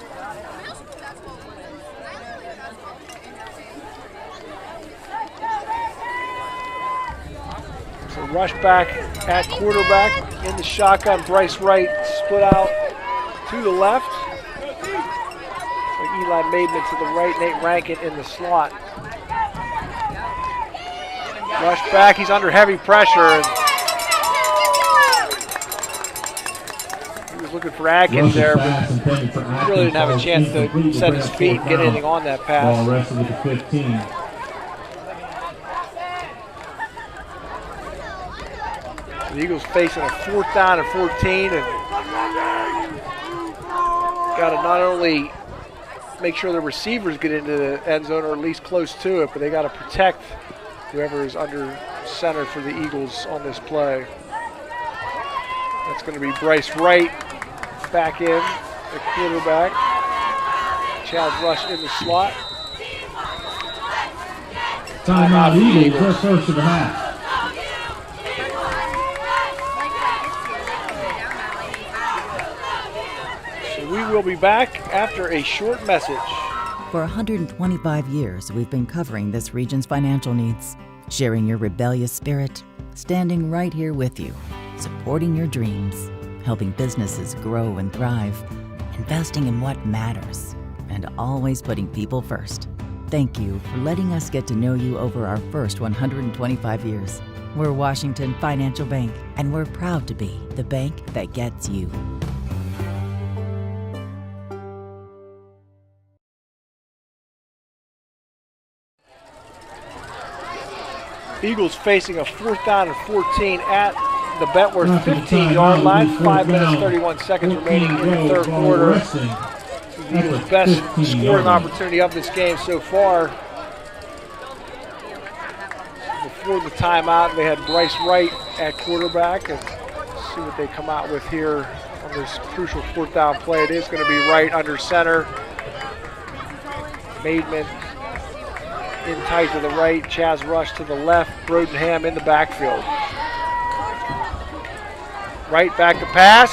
[SPEAKER 2] So rush back at quarterback in the shotgun. Bryce Wright split out to the left. Like Eli Maidman to the right, Nate Rankin in the slot. Rush back, he's under heavy pressure. And he was looking for Atkins there, but he really didn't have a chance to set his feet and get anything on that pass.
[SPEAKER 1] Ball wrestled at the 15.
[SPEAKER 2] The Eagles facing a 4th down and 14, and got to not only make sure the receivers get into the end zone or at least close to it, but they got to protect whoever is under center for the Eagles on this play. That's going to be Bryce Wright back in at quarterback. Chaz Rush in the slot.
[SPEAKER 1] Timeout Eagles, their first of the half.
[SPEAKER 2] We will be back after a short message.
[SPEAKER 4] For 125 years, we've been covering this region's financial needs, sharing your rebellious spirit, standing right here with you, supporting your dreams, helping businesses grow and thrive, investing in what matters, and always putting people first. Thank you for letting us get to know you over our first 125 years. We're Washington Financial Bank, and we're proud to be the bank that gets you.
[SPEAKER 2] Eagles facing a 4th down and 14 at the Bentowrth 15-yard line. 5 minutes, 31 seconds remaining in the third quarter. This is the Eagles' best scoring opportunity of this game so far. Before the timeout, they had Bryce Wright at quarterback, and see what they come out with here on this crucial 4th down play. It is going to be Wright under center. Maidman in tight to the right, Chaz Rush to the left, Brodenham in the backfield. Right back to pass.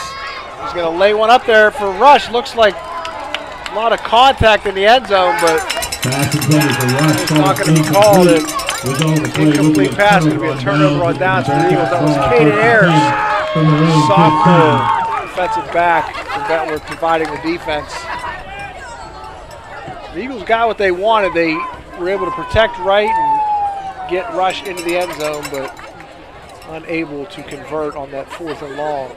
[SPEAKER 2] He's going to lay one up there for Rush. Looks like a lot of contact in the end zone, but it's not going to be called. Incomplete pass. It's going to be a turnover on downs for the Eagles. That was Caden Ayers, sophomore defensive back from Bentowrth, providing the defense. The Eagles got what they wanted. They were able to protect Wright and get Rush into the end zone, but unable to convert on that 4th and long.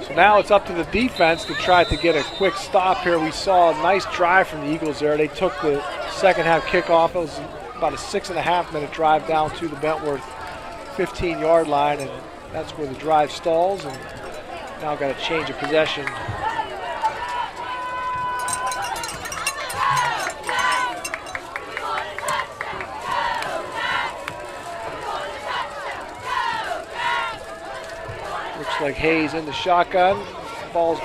[SPEAKER 2] So now it's up to the defense to try to get a quick stop here. We saw a nice drive from the Eagles there. They took the second half kickoff. It was about a 6.5 minute drive down to the Bentowrth 15-yard line, and that's where the drive stalls, and now got a change of possession. Like Hayes in the shotgun. The ball's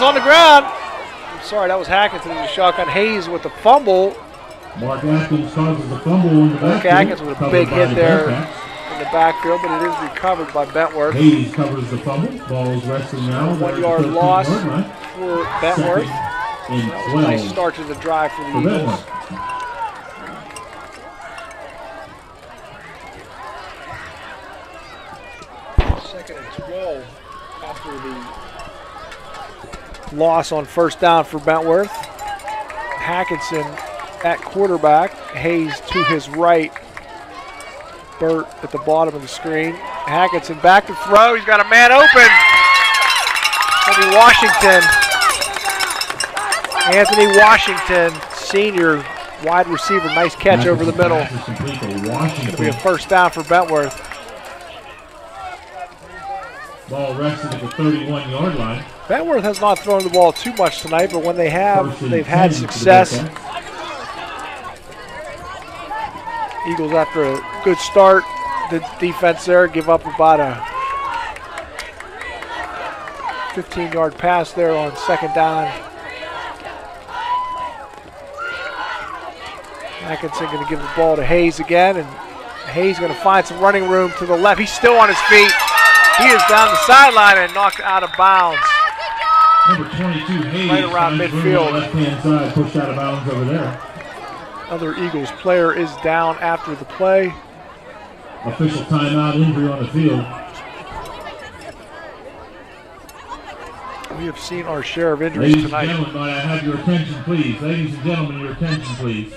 [SPEAKER 2] on the ground. I'm sorry, that was Hackinson in the shotgun. Hayes with the fumble.
[SPEAKER 1] Mark Atkins causes the fumble in the backfield.
[SPEAKER 2] Mark Atkins with a big hit there in the backfield, but it is recovered by Bentowrth.
[SPEAKER 1] Hayes covers the fumble. Ball is resting now.
[SPEAKER 2] 1 yard loss for Bentowrth. That was a nice start to the drive for the Eagles. Second and 12 after the loss on 1st down for Bentowrth. Hackinson at quarterback. Hayes to his right. Burt at the bottom of the screen. Hackinson back to throw. He's got a man open. Anthony Washington. Anthony Washington, senior wide receiver. Nice catch over the middle. It's going to be a 1st down for Bentowrth.
[SPEAKER 1] Ball rested at the 31-yard line.
[SPEAKER 2] Bentowrth has not thrown the ball too much tonight, but when they have, they've had success. Eagles, after a good start, the defense there give up about a 15-yard pass there on 2nd down. Atkinson going to give the ball to Hayes again, and Hayes going to find some running room to the left. He's still on his feet. He is down the sideline and knocked out of bounds.
[SPEAKER 1] Number 22, Hayes,
[SPEAKER 2] right around midfield.
[SPEAKER 1] Left-hand side, pushed out of bounds over there.
[SPEAKER 2] Other Eagles player is down after the play.
[SPEAKER 1] Official timeout, injury on the field.
[SPEAKER 2] We have seen our share of injuries tonight.
[SPEAKER 1] Ladies and gentlemen, might I have your attention, please? Ladies and gentlemen, your attention, please.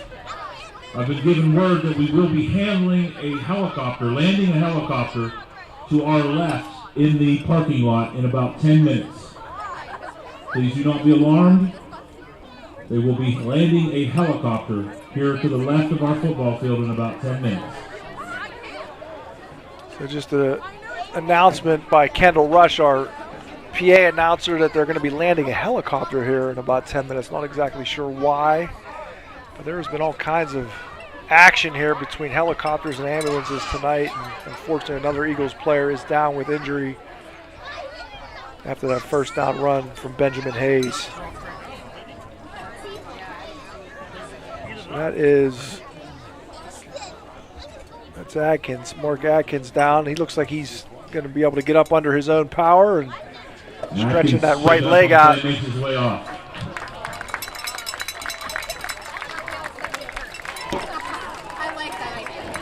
[SPEAKER 1] I've been given word that we will be handling a helicopter, landing a helicopter to our left in the parking lot in about 10 minutes. Please do not be alarmed. They will be landing a helicopter here to the left of our football field in about 10 minutes.
[SPEAKER 2] So just an announcement by Kendall Rush, our PA announcer, that they're going to be landing a helicopter here in about 10 minutes. Not exactly sure why, but there's been all kinds of action here between helicopters and ambulances tonight. And unfortunately, another Eagles player is down with injury after that first down run from Benjamin Hayes. So that's Adkins. Mark Adkins down. He looks like he's going to be able to get up under his own power and stretching that right leg out.
[SPEAKER 1] Makes his way off.
[SPEAKER 7] I like that idea.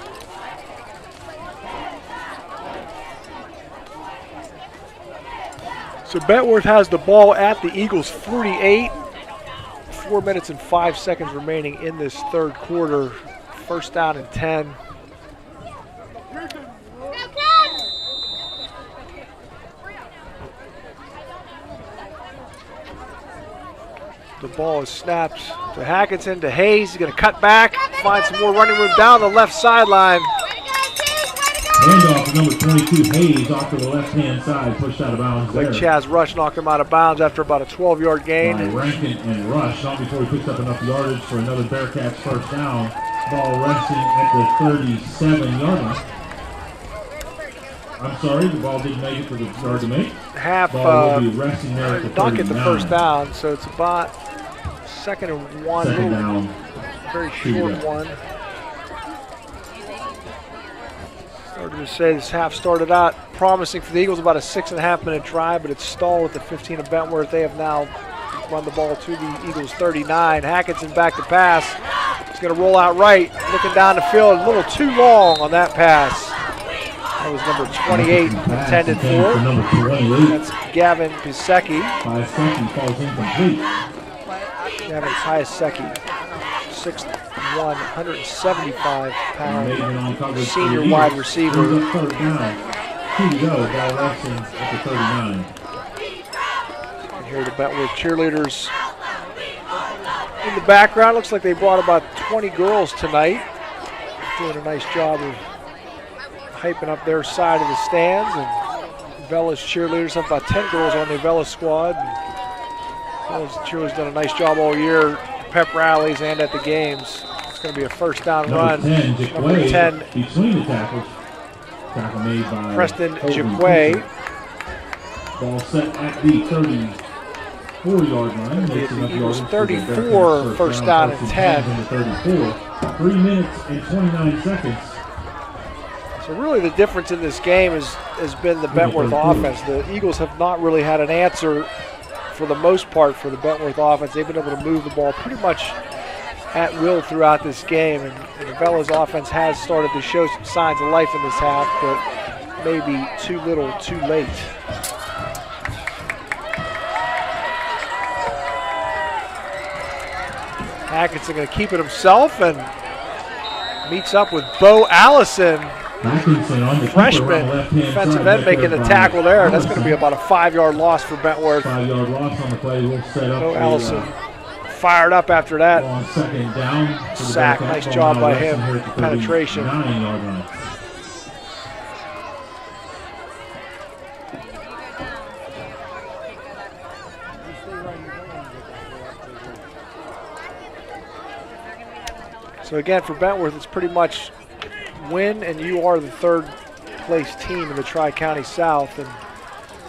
[SPEAKER 2] So Bentowrth has the ball at the Eagles' 48. 4 minutes and 5 seconds remaining in this third quarter. First down and 10. The ball is snapped to Hackinson, to Hayes. He's going to cut back, find some more running room down the left sideline.
[SPEAKER 1] Handoff to number 22, Hayes, off to the left-hand side, pushed out of bounds there.
[SPEAKER 2] Like Chaz Rush knocked him out of bounds after about a 12-yard gain.
[SPEAKER 1] By Rankin and Rush, not before he picks up enough yardage for another Bearcats first down. Ball resting at the 37-yard line. I'm sorry, the ball didn't make it to the yard to make.
[SPEAKER 2] Half
[SPEAKER 1] ball will be resting there at the
[SPEAKER 2] not
[SPEAKER 1] 39.
[SPEAKER 2] get the first down, so it's about second and one.
[SPEAKER 1] Second down.
[SPEAKER 2] Very short one. Started to say this half started out promising for the Eagles, about a 6.5 minute drive, but it's stalled at the 15 of Bentowrth. They have now run the ball to the Eagles' 39. Hackinson back to pass. He's going to roll out right, looking down the field. A little too long on that pass. That was number 28 intended for.
[SPEAKER 1] Number 28.
[SPEAKER 2] That's Gavin Pisecki.
[SPEAKER 1] Pisecki falls incomplete.
[SPEAKER 2] Gavin Pisecki, 6'1", 175-pound senior wide receiver.
[SPEAKER 1] Third down. 2 to go. Ball resting at the 39.
[SPEAKER 2] And here are the Bentowrth cheerleaders in the background. Looks like they brought about 20 girls tonight. Doing a nice job of hyping up their side of the stands. And Avella's cheerleaders have about 10 girls on the Avella squad. Avella's cheerleaders done a nice job all year, pep rallies and at the games. It's going to be a first down run.
[SPEAKER 1] Number
[SPEAKER 2] 10,
[SPEAKER 1] between the tackles. Tackle made by
[SPEAKER 2] Preston Jakwe.
[SPEAKER 1] Ball set at the 34-yard line.
[SPEAKER 2] The Eagles 34, first down and 10.
[SPEAKER 1] 34. 3 minutes and 29 seconds.
[SPEAKER 2] So really the difference in this game has been the Bentowrth offense. The Eagles have not really had an answer for the most part for the Bentowrth offense. They've been able to move the ball pretty much at will throughout this game. And Avella's offense has started to show some signs of life in this half, but maybe too little, too late. Hackinson going to keep it himself and meets up with Bo Allison. Freshman defensive end making the tackle there. That's going to be about a 5-yard loss for Bentowrth.
[SPEAKER 1] 5-yard loss on the play. We'll set up.
[SPEAKER 2] Bo Allison fired up after that.
[SPEAKER 1] Second down.
[SPEAKER 2] Sack. Nice job by him. Penetration.
[SPEAKER 1] 9-yard line.
[SPEAKER 2] So again, for Bentowrth, it's pretty much win and you are the third place team in the Tri-County South, and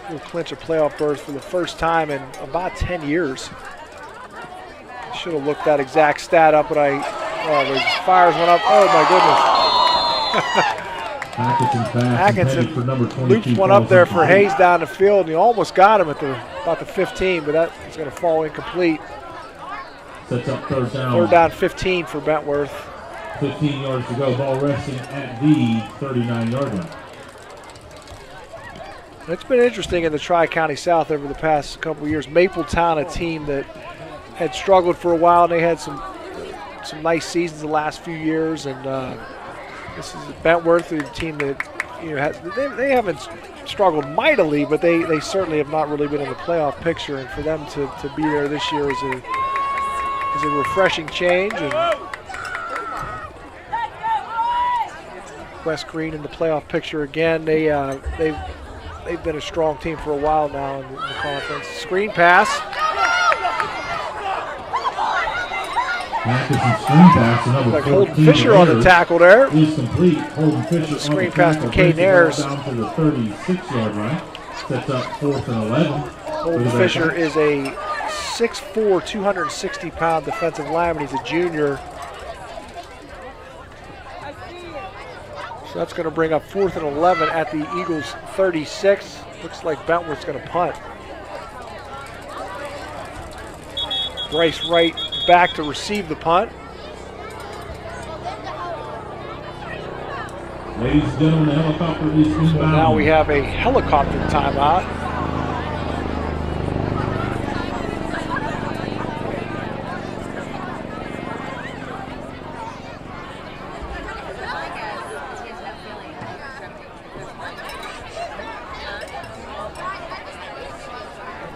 [SPEAKER 2] you'll clinch a playoff berth for the first time in about 10 years. I should have looked that exact stat up, but the fires went up. Oh my goodness. Hackinson looped one up there for Hayes down the field, and he almost got him at about the 15, but that is going to fall incomplete.
[SPEAKER 1] Sets up third down.
[SPEAKER 2] Third down 15 for Bentowrth.
[SPEAKER 1] 15 yards to go. Ball resting at the 39-yard line.
[SPEAKER 2] It's been interesting in the Tri-County South over the past couple of years. Mapletown, a team that had struggled for a while, and they had some nice seasons the last few years. And this is Bentowrth, a team that they haven't struggled mightily, but they certainly have not really been in the playoff picture. And for them to be there this year is a refreshing change. And West Green in the playoff picture again. They've been a strong team for a while now in the conference. Screen pass.
[SPEAKER 1] Matheson's screen pass, another
[SPEAKER 2] Like Holden Fisher on the tackle there.
[SPEAKER 1] He's complete. Holden Fisher
[SPEAKER 2] Screen pass to Kay Nares.
[SPEAKER 1] Down to the 36-yard line. Sets up 4th and 11.
[SPEAKER 2] Holden Fisher is a 6'4", 260-pound defensive lineman. He's a junior. So that's going to bring up 4th and 11 at the Eagles' 36. Looks like Bentowrth's going to punt. Bryce Wright back to receive the punt.
[SPEAKER 1] Ladies and gentlemen, the helicopter is inbound.
[SPEAKER 2] So now we have a helicopter timeout.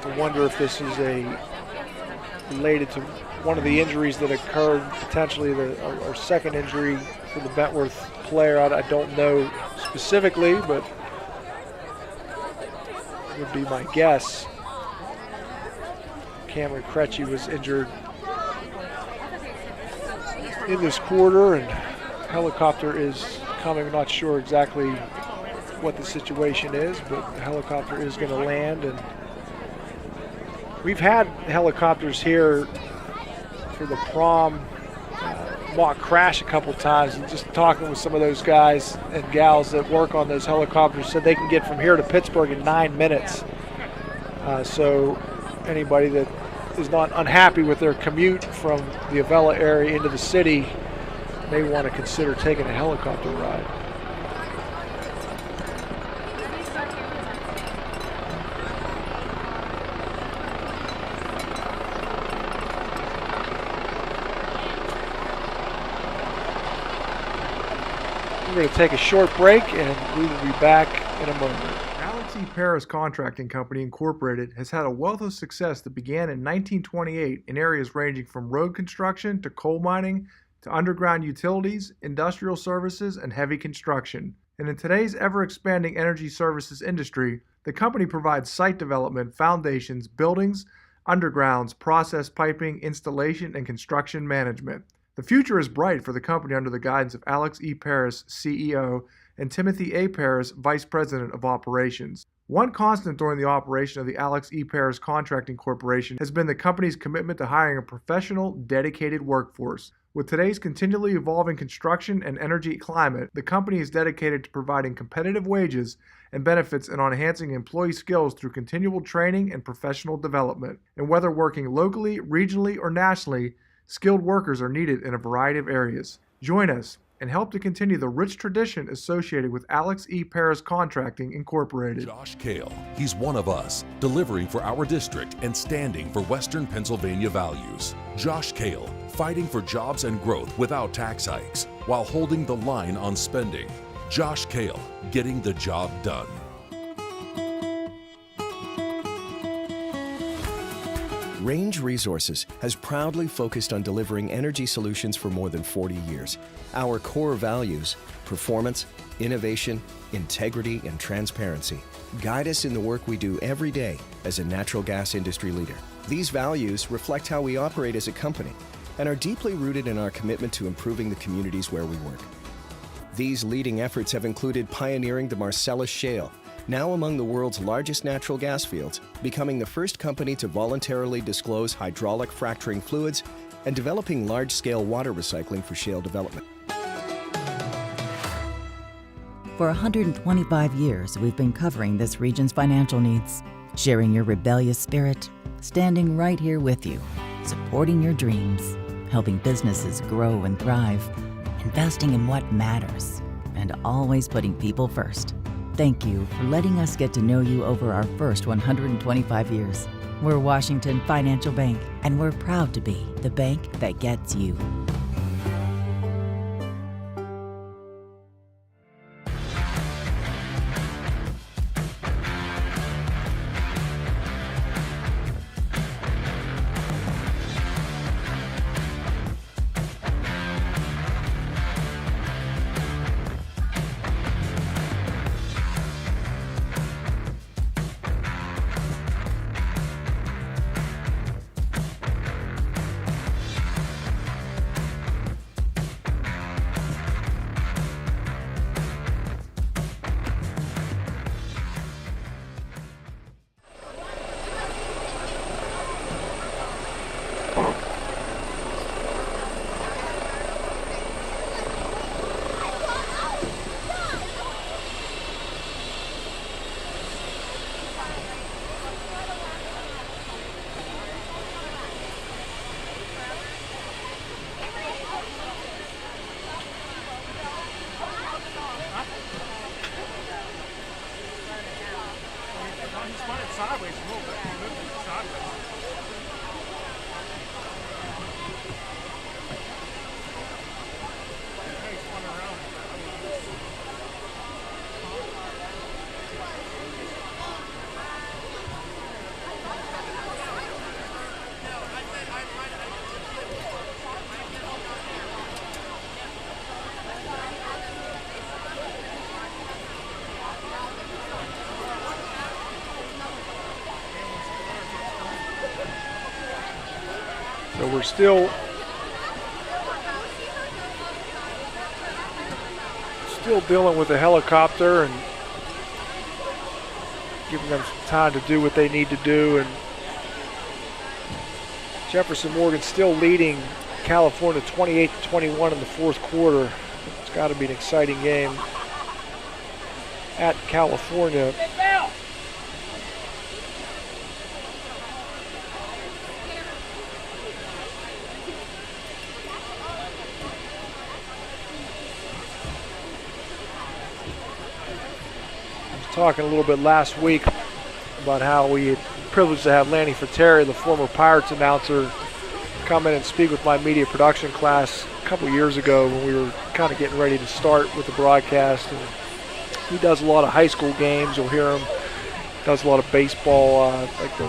[SPEAKER 2] I wonder if this is related to one of the injuries that occurred, potentially our second injury for the Bentowrth player. I don't know specifically, but it would be my guess. Cameron Cretchy was injured in this quarter, and helicopter is coming. I'm not sure exactly what the situation is, but the helicopter is going to land. And we've had helicopters here for the prom mock crash a couple times, and just talking with some of those guys and gals that work on those helicopters said they can get from here to Pittsburgh in 9 minutes. So anybody that is not unhappy with their commute from the Avella area into the city may want to consider taking a helicopter ride. We're going to take a short break, and we will be back in a moment. Alex E. Paris Contracting Company Incorporated has had a wealth of success that began in 1928 in areas ranging from road construction to coal mining to underground utilities, industrial services, and heavy construction. And in today's ever-expanding energy services industry, the company provides site development, foundations, buildings, undergrounds, process piping, installation, and construction management. The future is bright for the company under the guidance of Alex E. Paris, CEO, and Timothy A. Paris, Vice President of Operations. One constant during the operation of the Alex E. Paris Contracting Corporation has been the company's commitment to hiring a professional, dedicated workforce. With today's continually evolving construction and energy climate, the company is dedicated to providing competitive wages and benefits and on enhancing employee skills through continual training and professional development. And whether working locally, regionally, or nationally, skilled workers are needed in a variety of areas. Join us and help to continue the rich tradition associated with Alex E. Paris Contracting Incorporated.
[SPEAKER 5] Josh Kale, he's one of us, delivering for our district and standing for Western Pennsylvania values. Josh Kale, fighting for jobs and growth without tax hikes, while holding the line on spending. Josh Kale, getting the job done.
[SPEAKER 3] Range Resources has proudly focused on delivering energy solutions for more than 40 years. Our core values, performance, innovation, integrity, and transparency, guide us in the work we do every day as a natural gas industry leader. These values reflect how we operate as a company and are deeply rooted in our commitment to improving the communities where we work. These leading efforts have included pioneering the Marcellus Shale, now among the world's largest natural gas fields, becoming the first company to voluntarily disclose hydraulic fracturing fluids, and developing large-scale water recycling for shale development.
[SPEAKER 4] For 125 years, we've been covering this region's financial needs, sharing your rebellious spirit, standing right here with you, supporting your dreams, helping businesses grow and thrive, investing in what matters, and always putting people first. Thank you for letting us get to know you over our first 125 years. We're Washington Financial Bank, and we're proud to be the bank that gets you.
[SPEAKER 2] So we're still dealing with the helicopter and giving them some time to do what they need to do. And Jefferson Morgan still leading California 28-21 in the fourth quarter. It's got to be an exciting game at California. Talking a little bit last week about how we had the privilege to have Lanny Fateri, the former Pirates announcer, come in and speak with my media production class a couple years ago when we were kind of getting ready to start with the broadcast. And he does a lot of high school games. You'll hear him. Does a lot of baseball, like the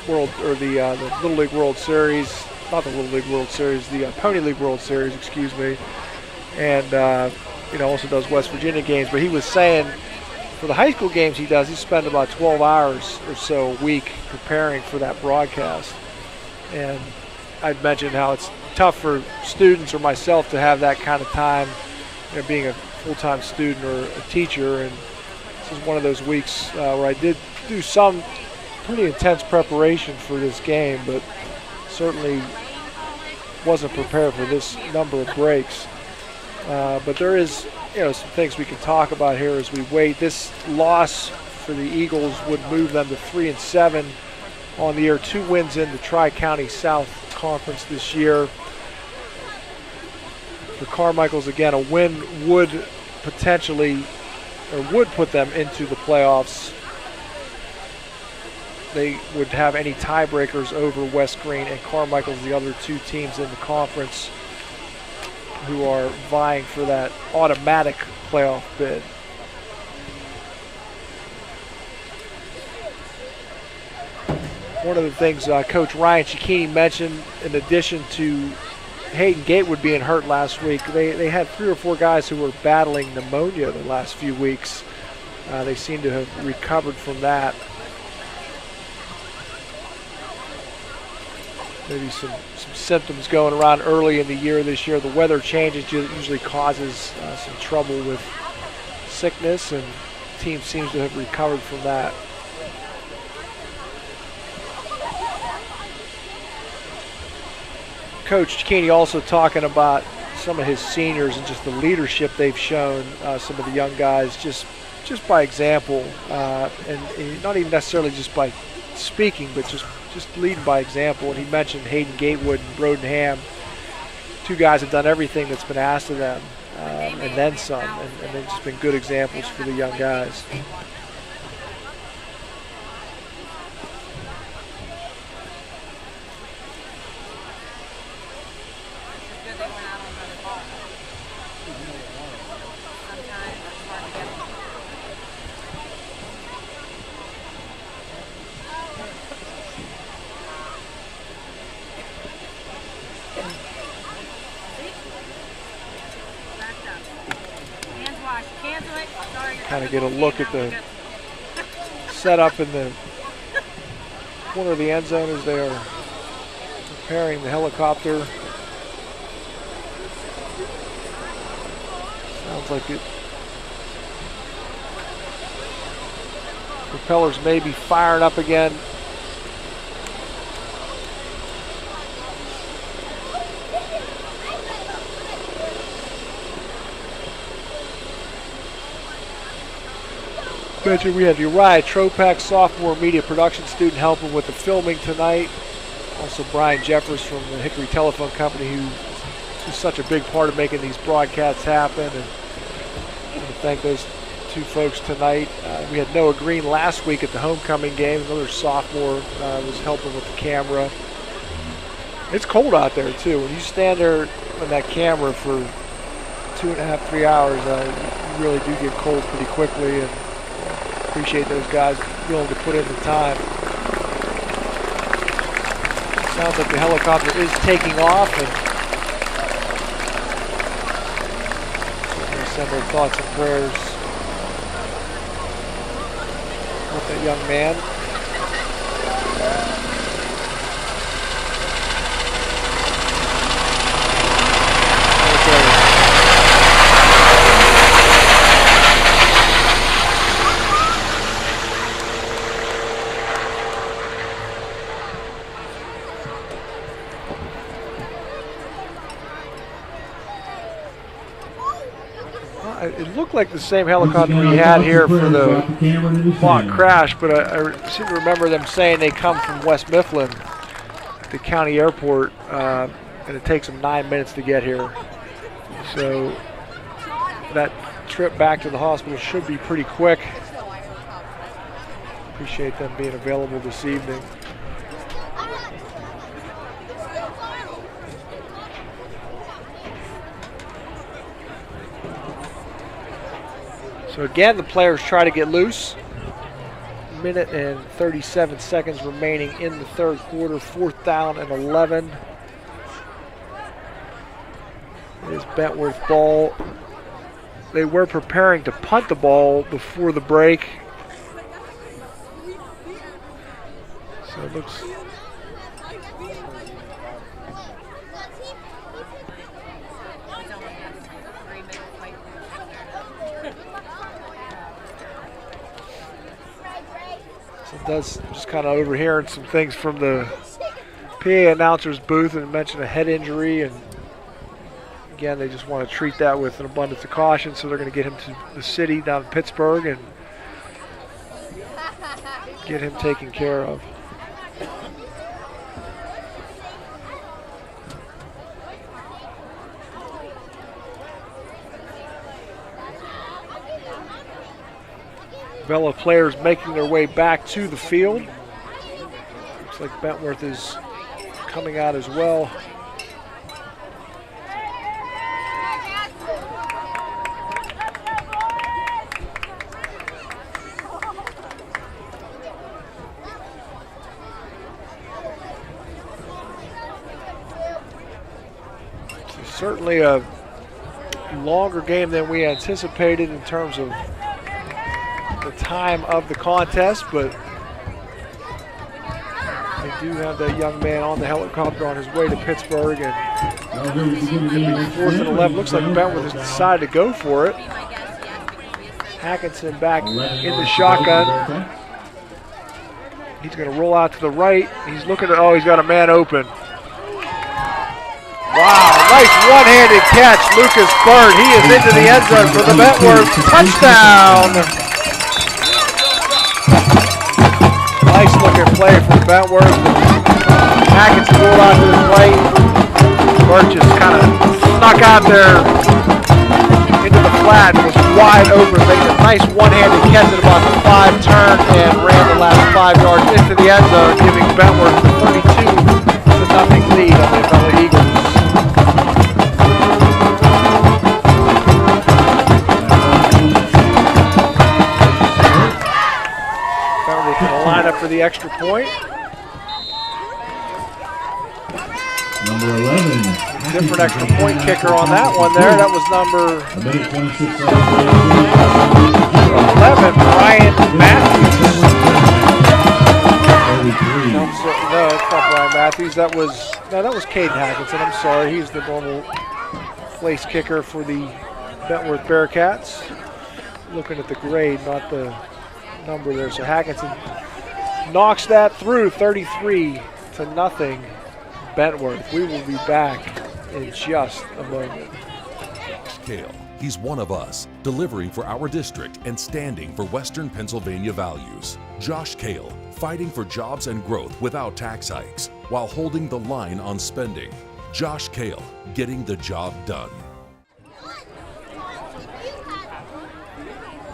[SPEAKER 2] World or the Little League World Series, not the Little League World Series, the Pony League World Series, excuse me. And also does West Virginia games. But he was saying, for the high school games he does, he spends about 12 hours or so a week preparing for that broadcast. And I'd mentioned how it's tough for students or myself to have that kind of time, being a full-time student or a teacher. And this is one of those weeks where I did do some pretty intense preparation for this game, but certainly wasn't prepared for this number of breaks. But there is some things we can talk about here as we wait. This loss for the Eagles would move them to 3-7 on the year. 2 wins in the Tri-County South Conference this year. For Carmichael's, again, a win would put them into the playoffs. They would have any tiebreakers over West Green and Carmichael's, the other 2 teams in the conference who are vying for that automatic playoff bid. One of the things Coach Ryan Cicchini mentioned, in addition to Hayden Gatewood being hurt last week, they had 3 or 4 guys who were battling pneumonia the last few weeks. They seem to have recovered from that. Maybe some symptoms going around early in the year this year. The weather changes usually causes some trouble with sickness, and the team seems to have recovered from that. Coach Cicchini also talking about some of his seniors and just the leadership they've shown, some of the young guys, just by example, and not even necessarily just by speaking, but just leading by example. And he mentioned Hayden Gatewood and Broden Ham, two guys have done everything that's been asked of them, and then some, and they've just been good examples for the young guys. Kind of get a look at the setup in the corner of the end zone as they are preparing the helicopter. Sounds like it. Propellers may be firing up again. Mentioned we had Uriah Tropak, sophomore media production student, helping with the filming tonight. Also Brian Jeffers from the Hickory Telephone Company, who's such a big part of making these broadcasts happen. And I want to thank those two folks tonight. We had Noah Green last week at the homecoming game. Another sophomore was helping with the camera. It's cold out there too. When you stand there on that camera for 2.5, 3 hours, you really do get cold pretty quickly. And appreciate those guys willing to put in the time. Sounds like the helicopter is taking off, and we'll send our thoughts and prayers with that young man. It looked like the same helicopter we had here for the mock crash, but I seem to remember them saying they come from West Mifflin, the county airport, and it takes them 9 minutes to get here. So that trip back to the hospital should be pretty quick. Appreciate them being available this evening. So again, the players try to get loose. Minute and 37 seconds remaining in the third quarter. 4th down and 11. It is Bentowrth ball. They were preparing to punt the ball before the break. So it looks... Does just kind of overhearing some things from the PA announcer's booth, and mentioned a head injury, and again they just want to treat that with an abundance of caution, so they're going to get him to the city down in Pittsburgh and get him taken care of. Avella players making their way back to the field. Looks like Bentowrth is coming out as well. It's certainly a longer game than we anticipated in terms of the time of the contest, but they do have that young man on the helicopter on his way to Pittsburgh, and 4th and 11. Looks like Bentowrth has decided to go for it. Hackinson back in the shotgun. He's going to roll out to the right. He's looking at, oh, he's got a man open. Wow, nice one-handed catch, Lucas Bird. He is into the end zone for the Bentowrth touchdown. Nice looking play from Bentowrth. Hackinson rolled out to the right. Bird just kind of out there into the flat and was wide open, making a nice one-handed catch at about the 5 turn and ran the last 5 yards into the end zone, giving Bentowrth the 32-0 lead on the Avella Eagles. Bentowrth going to line up for the extra point.
[SPEAKER 1] Number 11.
[SPEAKER 2] Different extra point kicker on that one there. That was number
[SPEAKER 1] 11,
[SPEAKER 2] Brian Matthews.
[SPEAKER 1] 33.
[SPEAKER 2] No, it's not Brian Matthews. That was Caden Hackinson. I'm sorry. He's the normal place kicker for the Bentowrth Bearcats. Looking at the grade, not the number there. So Hackinson knocks that through, 33-0. Bentowrth. We will be back in just a moment.
[SPEAKER 5] Kale, he's one of us, delivering for our district and standing for Western Pennsylvania values. Josh Kale, fighting for jobs and growth without tax hikes, while holding the line on spending. Josh Kale, getting the job done.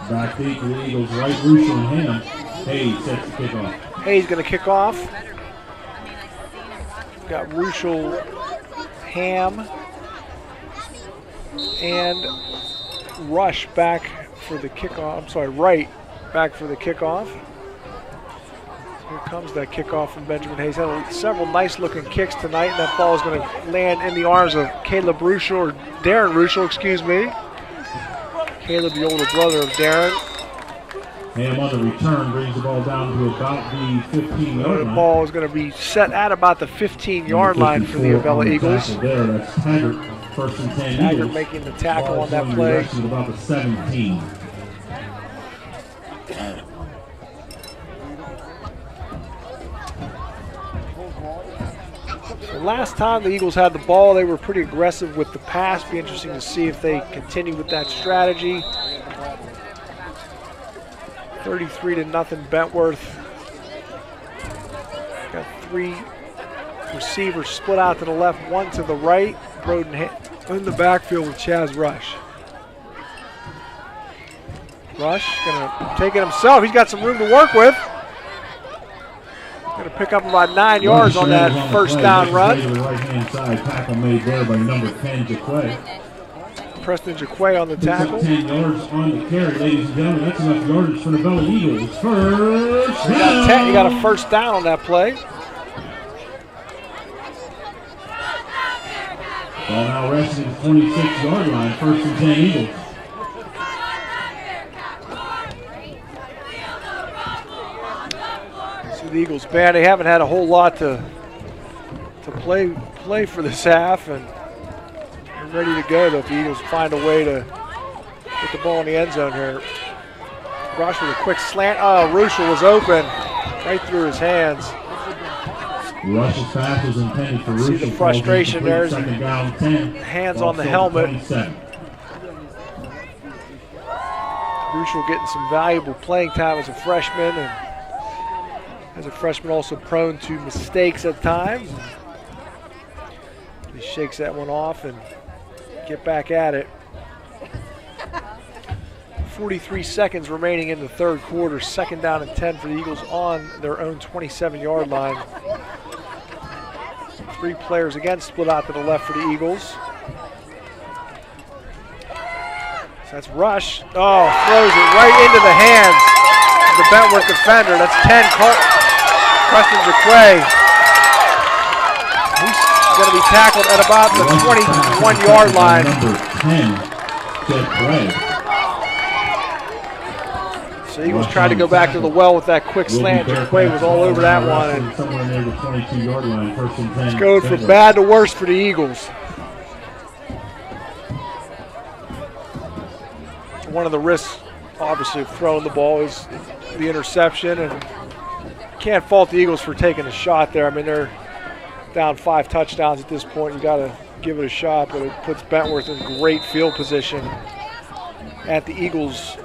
[SPEAKER 1] Back deep for the Eagles, right, Russo and Ham. Hayes sets the kickoff.
[SPEAKER 2] Hayes going to kick off. Got Ruschel, Ham, and Rush back for the kickoff. I'm sorry, Wright back for the kickoff. Here comes that kickoff from Benjamin Hayes. Had several nice-looking kicks tonight, and that ball is going to land in the arms of Caleb Ruschel, or Darren Ruschel, excuse me. Caleb, the older brother of Darren.
[SPEAKER 1] Ham on the return brings the ball down to about the 15-yard line.
[SPEAKER 2] The ball is going to be set at about the 15-yard line for the Avella Eagles.
[SPEAKER 1] There, that's Taggart, first and 10
[SPEAKER 2] Taggart
[SPEAKER 1] Eagles.
[SPEAKER 2] making the tackle on that
[SPEAKER 1] Ball
[SPEAKER 2] play.
[SPEAKER 1] going to about the 17.
[SPEAKER 2] So last time the Eagles had the ball, they were pretty aggressive with the pass. Be interesting to see if they continue with that strategy. 33-0 Bentowrth. Got 3 receivers split out to the left, 1 to the right. Broden in the backfield with Chaz Rush. Rush gonna take it himself. He's got some room to work with. Gonna pick up about 9 yards on that first down run.
[SPEAKER 1] The right-hand side tackle made there by number 10, Jaquay.
[SPEAKER 2] Preston Jaquay on the tackle.
[SPEAKER 1] 10 yards on the carry, ladies and gentlemen. That's enough yardage for the Avella Eagles. First down.
[SPEAKER 2] You got a first down on that play.
[SPEAKER 1] Ball now resting at the 26-yard line. First and 10 Eagles.
[SPEAKER 2] See the Eagles band. They haven't had a whole lot to play for this half, and they're ready to go though if the Eagles find a way to get the ball in the end zone here. Rush with a quick slant. Oh, Ruschel was open right through his hands.
[SPEAKER 1] Rush's pass was intended for Ruschel.
[SPEAKER 2] See the frustration there.
[SPEAKER 1] Second down, 10.
[SPEAKER 2] Hands on the helmet.
[SPEAKER 1] 27.
[SPEAKER 2] Ruschel getting some valuable playing time as a freshman, and as a freshman also prone to mistakes at times. He shakes that one off and get back at it. 43 seconds remaining in the third quarter. Second down and 10 for the Eagles on their own 27-yard line. 3 players again split out to the left for the Eagles. So that's Rush. Oh, throws it right into the hands of the Bentowrth defender. That's 10, Preston Jaquay. He's going to be tackled at about the 21-yard line.
[SPEAKER 1] Number 10, Jaquay.
[SPEAKER 2] So Eagles tried to go back to the well with that quick slant. Jaquay was all over that one. And
[SPEAKER 1] somewhere near the 22-yard line. First and 10.
[SPEAKER 2] it's going from bad to worse for the Eagles. One of the risks, obviously, of throwing the ball is the interception, and can't fault the Eagles for taking a shot there. I mean, they're down 5 touchdowns at this point. You got to give it a shot, but it puts Bentowrth in great field position at the Eagles'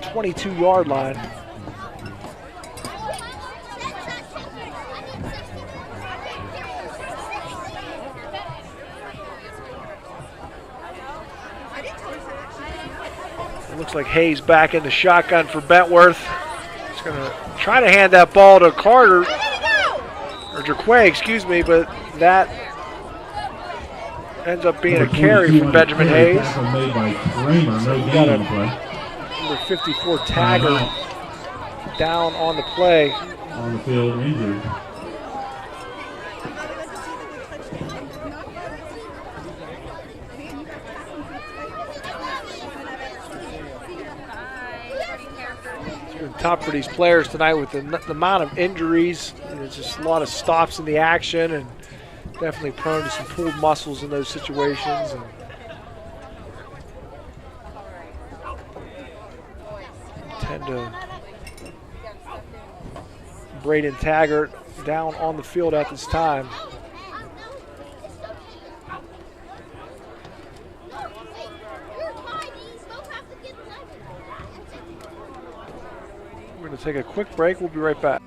[SPEAKER 2] 22-yard line. Looks like Hayes back in the shotgun for Bentowrth. He's going to try to hand that ball to Carter, or Jaquay, excuse me, but that ends up being a carry from Benjamin Hayes.
[SPEAKER 1] Made by Kramer, no
[SPEAKER 2] We got
[SPEAKER 1] gain
[SPEAKER 2] a
[SPEAKER 1] on the play.
[SPEAKER 2] number 54 tagger down on the play.
[SPEAKER 1] On the field, injured.
[SPEAKER 2] It's been tough for these players tonight with the amount of injuries. There's just a lot of stops in the action, and definitely prone to some pulled muscles in those situations. And tend to Braden Taggart down on the field at this time. We're going to take a quick break. We'll be right back.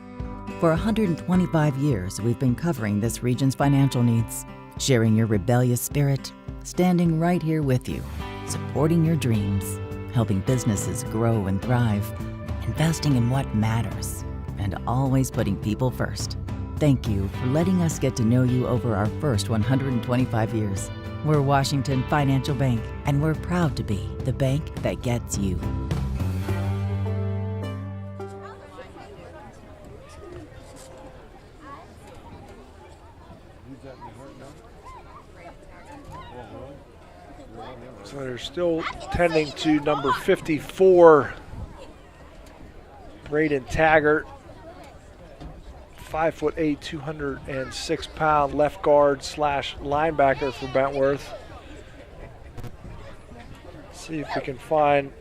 [SPEAKER 4] For 125 years, we've been covering this region's financial needs, sharing your rebellious spirit, standing right here with you, supporting your dreams, helping businesses grow and thrive, investing in what matters, and always putting people first. Thank you for letting us get to know you over our first 125 years. We're Washington Financial Bank, and we're proud to be the bank that gets you.
[SPEAKER 2] So they're still tending to number 54, Braden Taggart, 5'8", 206-pound left guard / linebacker for Bentowrth. See if we can find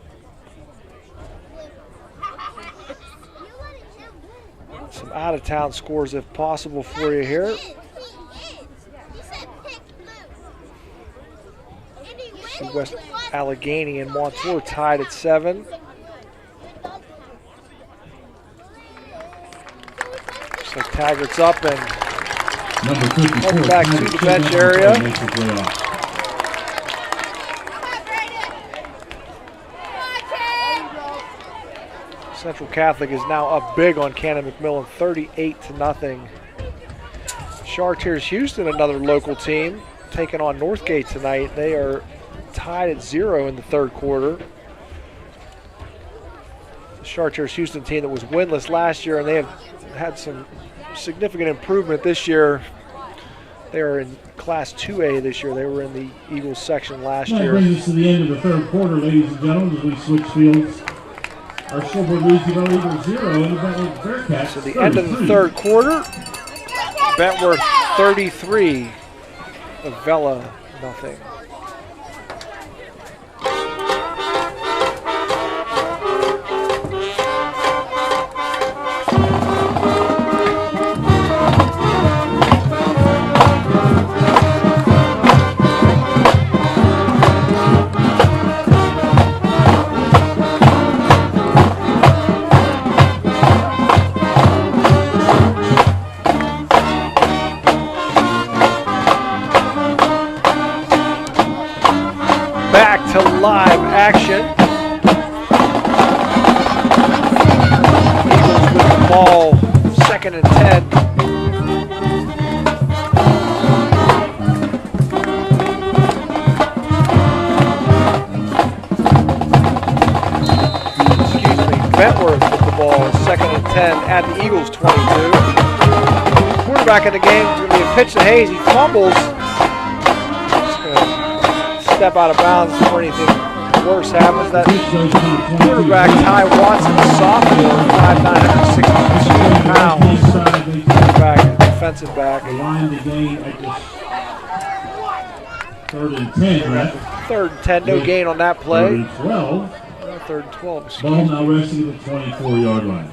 [SPEAKER 2] some out-of-town scores if possible for you here. West Allegheny and Montour tied at 7. Looks like Taggart's up and comes back to the bench area. Central Catholic is now up big on Cannon McMillan, 38-0. Chartiers Houston, another local team, taking on Northgate tonight. They are tied at 0 in the third quarter. The Chartiers Houston team that was winless last year, and they have had some significant improvement this year. They are in Class 2A this year. They were in the Eagles section last year.
[SPEAKER 1] That brings us to the end of the third quarter, ladies and gentlemen, as we switch fields. Our scoreboard reads the Eagles 0 and the Bentowrth Bearcats.
[SPEAKER 2] So the end of the third quarter, Bentowrth 33, Avella nothing. Back to live action. Eagles with the ball, 2nd and 10. Excuse me, Bentowrth with the ball, 2nd and 10 at the Eagles 22. Quarterback in the game is going to be a pitch to Hayes. He fumbles. Step out of bounds before anything worse happens. That quarterback, Ty Watson, sophomore, 5'9", 162 pounds. Back, defensive back.
[SPEAKER 1] The line of the game at the 3rd and 10, right?
[SPEAKER 2] 3rd and 10, no gain on that play.
[SPEAKER 1] 3rd and 12.
[SPEAKER 2] 3rd and 12, excuse
[SPEAKER 1] Ball
[SPEAKER 2] me.
[SPEAKER 1] now resting at the 24-yard line.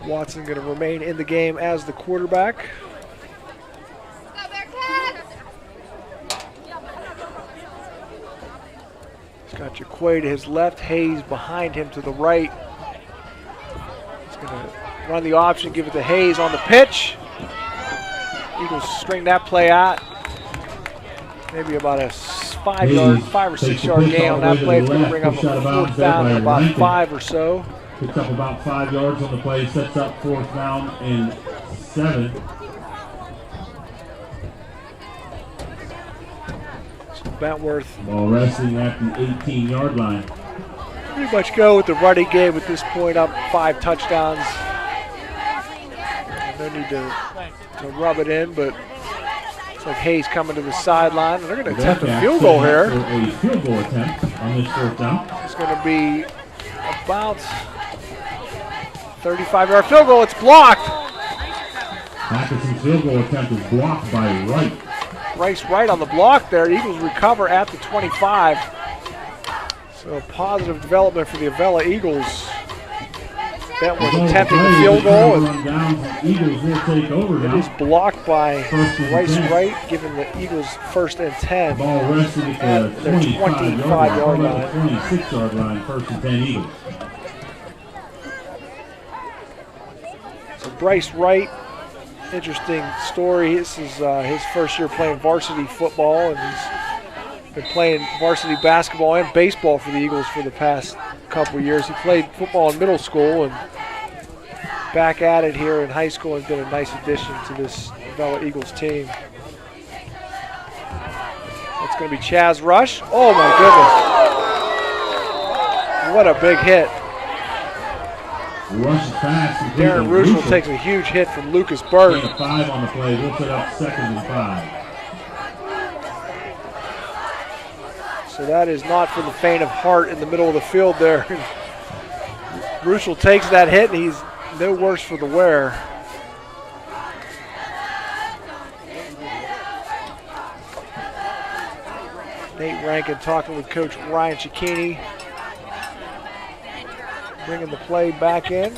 [SPEAKER 2] Watson going to remain in the game as the quarterback. He's got Jaquay to his left, Hayes behind him to the right. He's going to run the option, give it to Hayes on the pitch. Eagles string that play out. Maybe about a 5 or 6 yard gain on that play. It's going to bring up a 4th down and about 5 or so.
[SPEAKER 1] Picks up about 5 yards on the play, sets up 4th down and 7.
[SPEAKER 2] So Bentowrth.
[SPEAKER 1] Ball resting at the 18-yard line.
[SPEAKER 2] Pretty much go with the running game at this point, up 5 touchdowns. No need to rub it in, but it's like Hayes coming to the sideline. And they're going to attempt a field goal here.
[SPEAKER 1] A field goal attempt on this 4th down.
[SPEAKER 2] It's going to be about 35-yard field goal. It's blocked.
[SPEAKER 1] Atkinson's field goal attempt is blocked by Wright.
[SPEAKER 2] Bryce Wright on the block there. The Eagles recover at the 25. So a positive development for the Avella Eagles. Bentowrth attempting the field goal.
[SPEAKER 1] Eagles will take over now.
[SPEAKER 2] It is blocked by Bryce Wright, giving the Eagles 1st and 10
[SPEAKER 1] ball resting at
[SPEAKER 2] their 25-yard line.
[SPEAKER 1] 26-yard line, 1st and 10 Eagles.
[SPEAKER 2] So Bryce Wright, interesting story. This is his first year playing varsity football, and he's been playing varsity basketball and baseball for the Eagles for the past couple of years. He played football in middle school and back at it here in high school, has been a nice addition to this Avella Eagles team. It's going to be Chaz Rush. Oh my goodness. What a big hit.
[SPEAKER 1] Rush is fast.
[SPEAKER 2] Darren Ruschel takes a huge hit from Lucas Bird.
[SPEAKER 1] 5 on the play. We'll set up 2nd and 5.
[SPEAKER 2] So that is not for the faint of heart in the middle of the field there. Ruschel takes that hit, and he's no worse for the wear. Nate Rankin talking with Coach Ryan Cicchini. Bringing the play back in.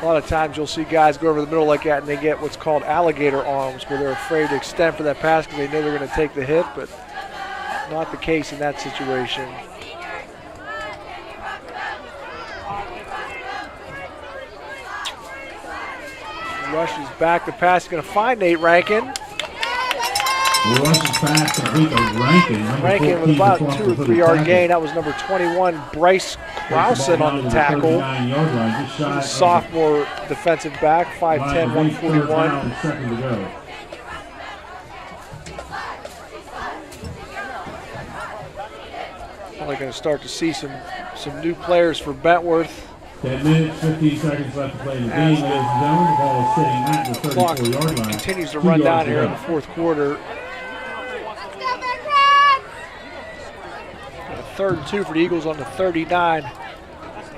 [SPEAKER 2] A lot of times you'll see guys go over the middle like that and they get what's called alligator arms, where they're afraid to extend for that pass because they know they're going to take the hit, but not the case in that situation. Rush is back. The pass is going to find Nate Rankin.
[SPEAKER 1] Rush is fast to beat Rankin.
[SPEAKER 2] Rankin with about a 2 or 3 yard gain. That was number 21, Bryce Krausen on the tackle. Sophomore defensive back, 5'10", 141. Probably going to start to see some new players for Bentowrth.
[SPEAKER 1] 10 minutes, 15 seconds left to play in the game, ladies and gentlemen. The ball is sitting at the 34-yard line.
[SPEAKER 2] Continues to run down here in the 4th quarter. 3rd and 2 for the Eagles on the 39.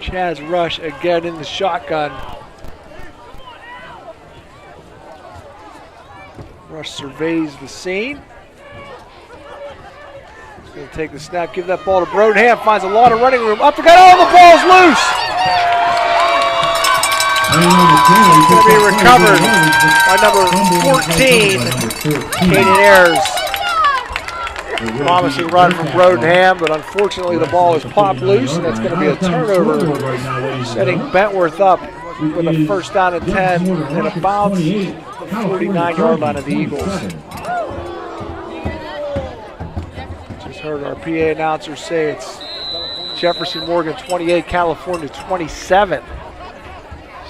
[SPEAKER 2] Chaz Rush again in the shotgun. Rush surveys the scene. He's going to take the snap, give that ball to Brodenham, finds a lot of running room. Up the gut, oh, the ball's loose! It's going to be recovered by number 14, Caden Ayers. Promising run from Brodenham, but unfortunately the ball is popped loose, and it's going to be a turnover, setting Bentowrth up with a 1st down and 10 at about the 49-yard line of the Eagles. Just heard our PA announcer say it's Jefferson Morgan 28, California 27.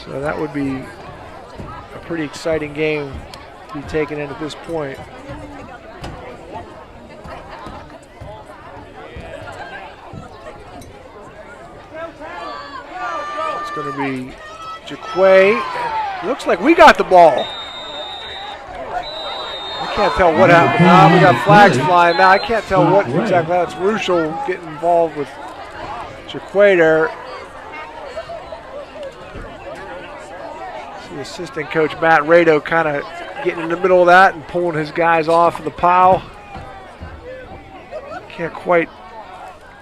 [SPEAKER 2] So that would be a pretty exciting game to be taken in at this point. It's going to be Jaquay. Looks like we got the ball. I can't tell what happened now. We got flags flying now. I can't tell what exactly. That's Ruschel getting involved with Jaquay there. The assistant coach Matt Rado kind of getting in the middle of that and pulling his guys off of the pile. Can't quite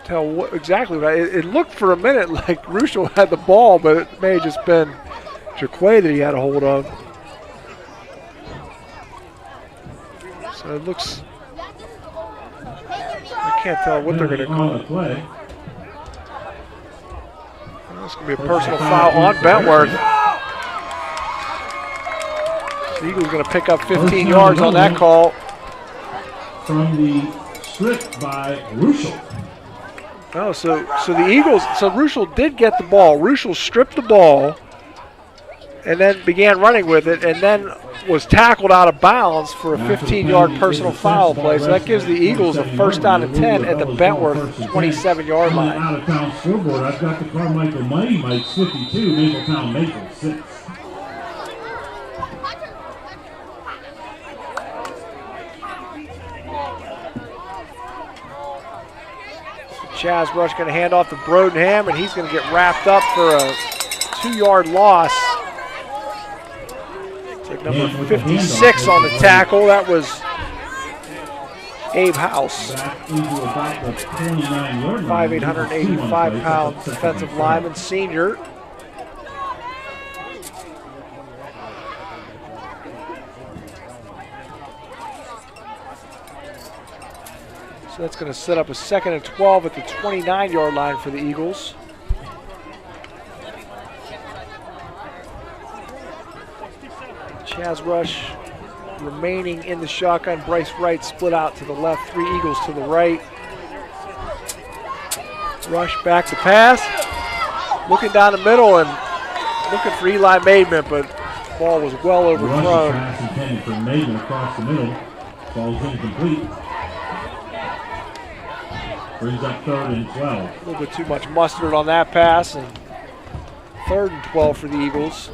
[SPEAKER 2] tell what exactly. It looked for a minute like Ruschel had the ball, but it may have just been Jaquay that he had a hold of. So it looks, I can't tell what they're going to call it. That's going to be a personal foul on Bentowrth. The Eagles going to pick up 15 yards on that call.
[SPEAKER 1] From the strip by Ruschel.
[SPEAKER 2] Oh, so the Eagles, so Ruschel did get the ball. Ruschel stripped the ball and then began running with it and then was tackled out of bounds for a 15-yard personal foul play. So that gives the Eagles a first down and 10 at the Bentowrth 27-yard line.
[SPEAKER 1] Out of town scoreboard, I've got the Carmichael Mighty Mikes 52, Mapletown Maple 6.
[SPEAKER 2] Chaz Rush going to hand off to Brodenham, and he's going to get wrapped up for a 2-yard loss. Take number 56 on the tackle. That was Abe House. 5'885" defensive lineman, senior. So that's going to set up a 2nd and 12 at the 29-yard line for the Eagles. Chaz Rush remaining in the shotgun. Bryce Wright split out to the left. 3 Eagles to the right. Rush back to pass. Looking down the middle and looking for Eli Maidman, but the ball was well overthrown.
[SPEAKER 1] Pass intended for Maidman across the middle. Ball's incomplete. Brings up 3rd and 12.
[SPEAKER 2] A little bit too much mustard on that pass, and 3rd and 12 for the Eagles.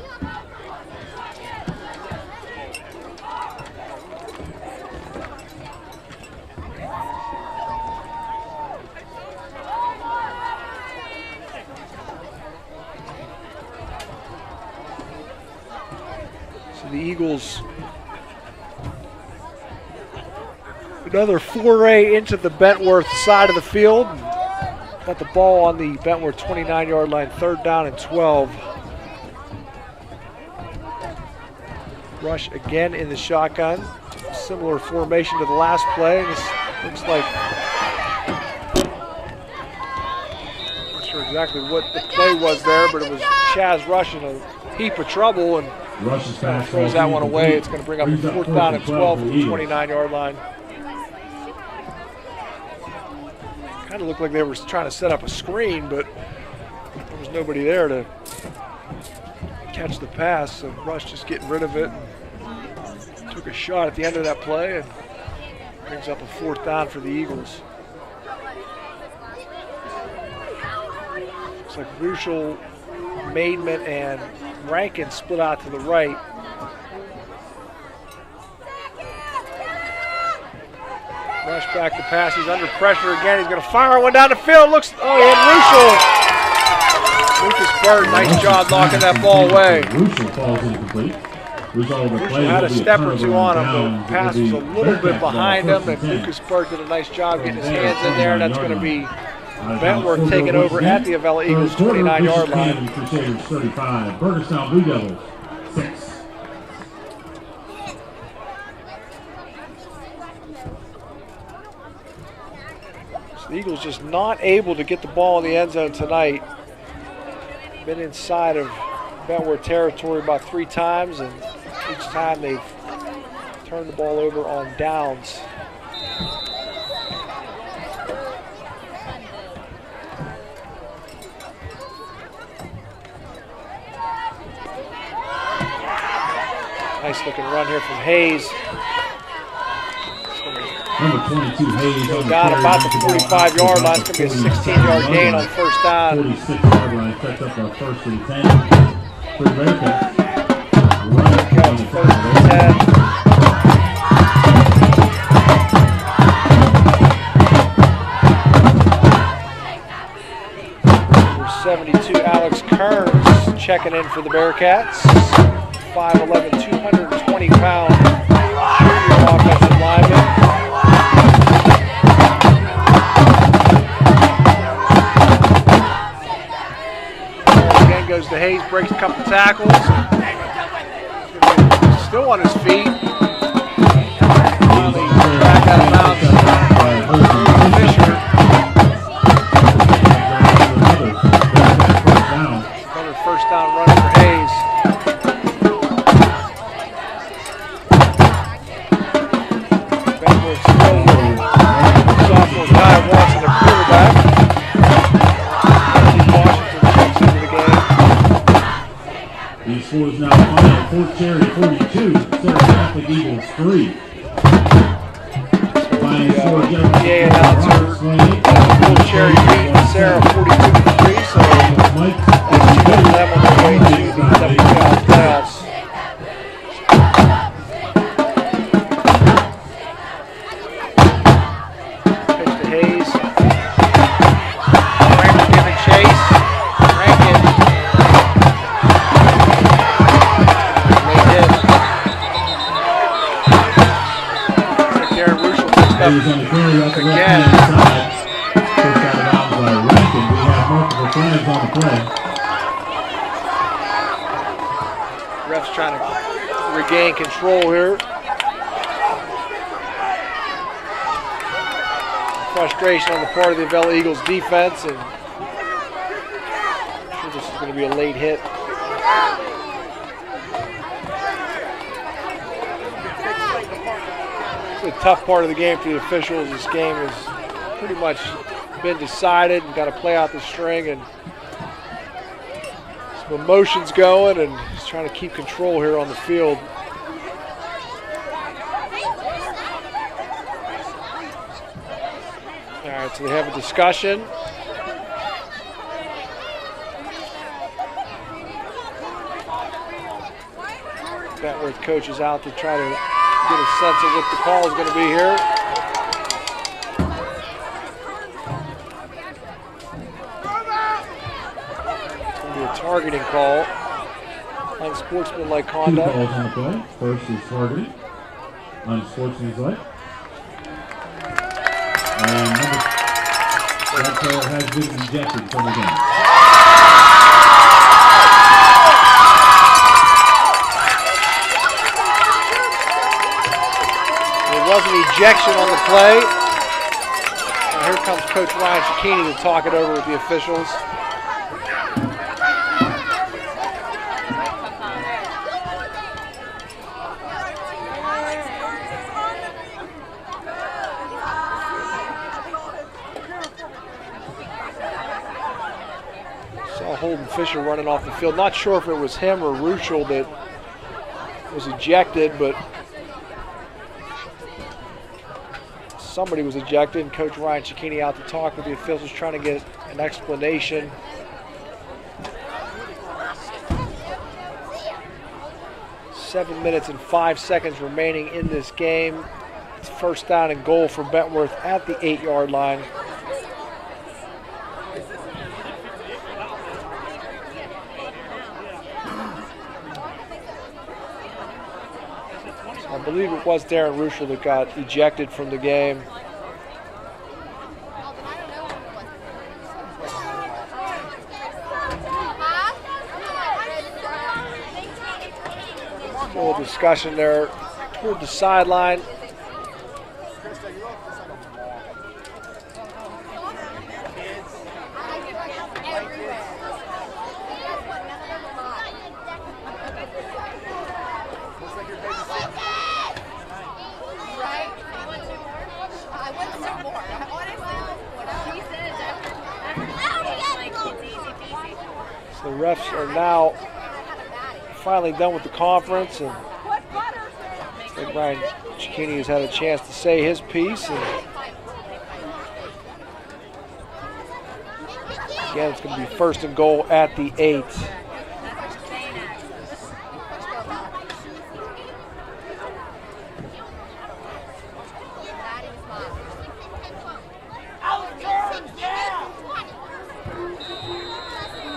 [SPEAKER 2] So the Eagles, another foray into the Bentowrth side of the field. Got the ball on the Bentowrth 29-yard line, 3rd down and 12. Rush again in the shotgun. Similar formation to the last play. This looks like, not sure exactly what the play was there, but it was Chaz Rush in a heap of trouble, and throws that one away. It's going to bring up a 4th down and 12 from the 29-yard line. Kind of looked like they were trying to set up a screen, but there was nobody there to catch the pass, so Rush just getting rid of it. And took a shot at the end of that play and brings up a 4th down for the Eagles. Looks like Ruschel, Maidman, and Rankin split out to the right. Rush back to pass. He's under pressure again. He's going to fire one down the field. Looks, he had Ruschel. Lucas Bird, nice job knocking that ball away.
[SPEAKER 1] Ruschel falls incomplete.
[SPEAKER 2] Ruschel had a step or two on him, but the pass was a little bit behind him, and Lucas Bird did a nice job getting his hands in there, and that's going to be Bentowrth taking over at the Avella Eagles 29-yard line.
[SPEAKER 1] Crusaders 35, Burgerstown Blue Devils 6.
[SPEAKER 2] The Eagles just not able to get the ball in the end zone tonight. Been inside of Bentowrth territory about 3 times, and each time they've turned the ball over on downs. Nice looking run here from Hayes.
[SPEAKER 1] Number 22, Hayes.
[SPEAKER 2] Goes down about the 45-yard line. It's going to be a 16-yard gain on 1st down.
[SPEAKER 1] 46-yard line sets up a 1st and 10 for the Bearcats.
[SPEAKER 2] Bearcats 1st and 10. Number 72, Alex Kearns, checking in for the Bearcats. 5'11", 220-pound junior offensive lineman. Goes to Hayes, breaks a couple tackles. Still on his feet. Finally back out of bounds. Fisher.
[SPEAKER 1] score is now final. Fort Cherry 42, Sarah Catholic Eagles 3. Final score,
[SPEAKER 2] PA announcer, Fort Cherry beat Sarah 42-3, so that's good for them on their way to the playoffs. Pitch to Hayes. Rankin giving chase. Rankin. Made hit. Darren Ruschel picks up again.
[SPEAKER 1] First out of bounds by Rankin. We have multiple flags on the play.
[SPEAKER 2] Ref's trying to regain control here. Frustration on the part of the Avella Eagles defense, and I'm sure this is going to be a late hit. It's a tough part of the game for the officials. This game has pretty much been decided. We've got to play out the string, and some emotions going, and just trying to keep control here on the field. All right, so they have a discussion. Bentowrth coach is out to try to get a sense of what the call is going to be here. It's going to be a targeting call. Unsportsmanlike conduct.
[SPEAKER 1] 2 calls on the play. First is targeting. Unsportsmanlike. And that player has been ejected from the game.
[SPEAKER 2] There was an ejection on the play. Now here comes Coach Ryan Cicchini to talk it over with the officials. Holden Fisher running off the field. Not sure if it was him or Ruschel that was ejected, but somebody was ejected, and Coach Ryan Cicchini out to talk with the officials, trying to get an explanation. Seven minutes and 5 seconds remaining in this game. It's first down and goal for Bentowrth at the 8-yard line. I believe it was Darren Ruschel that got ejected from the game. Still a discussion there toward the sideline. The refs are now finally done with the conference, and I think Ryan Cicchini has had a chance to say his piece. And again, it's going to be first and goal at the 8.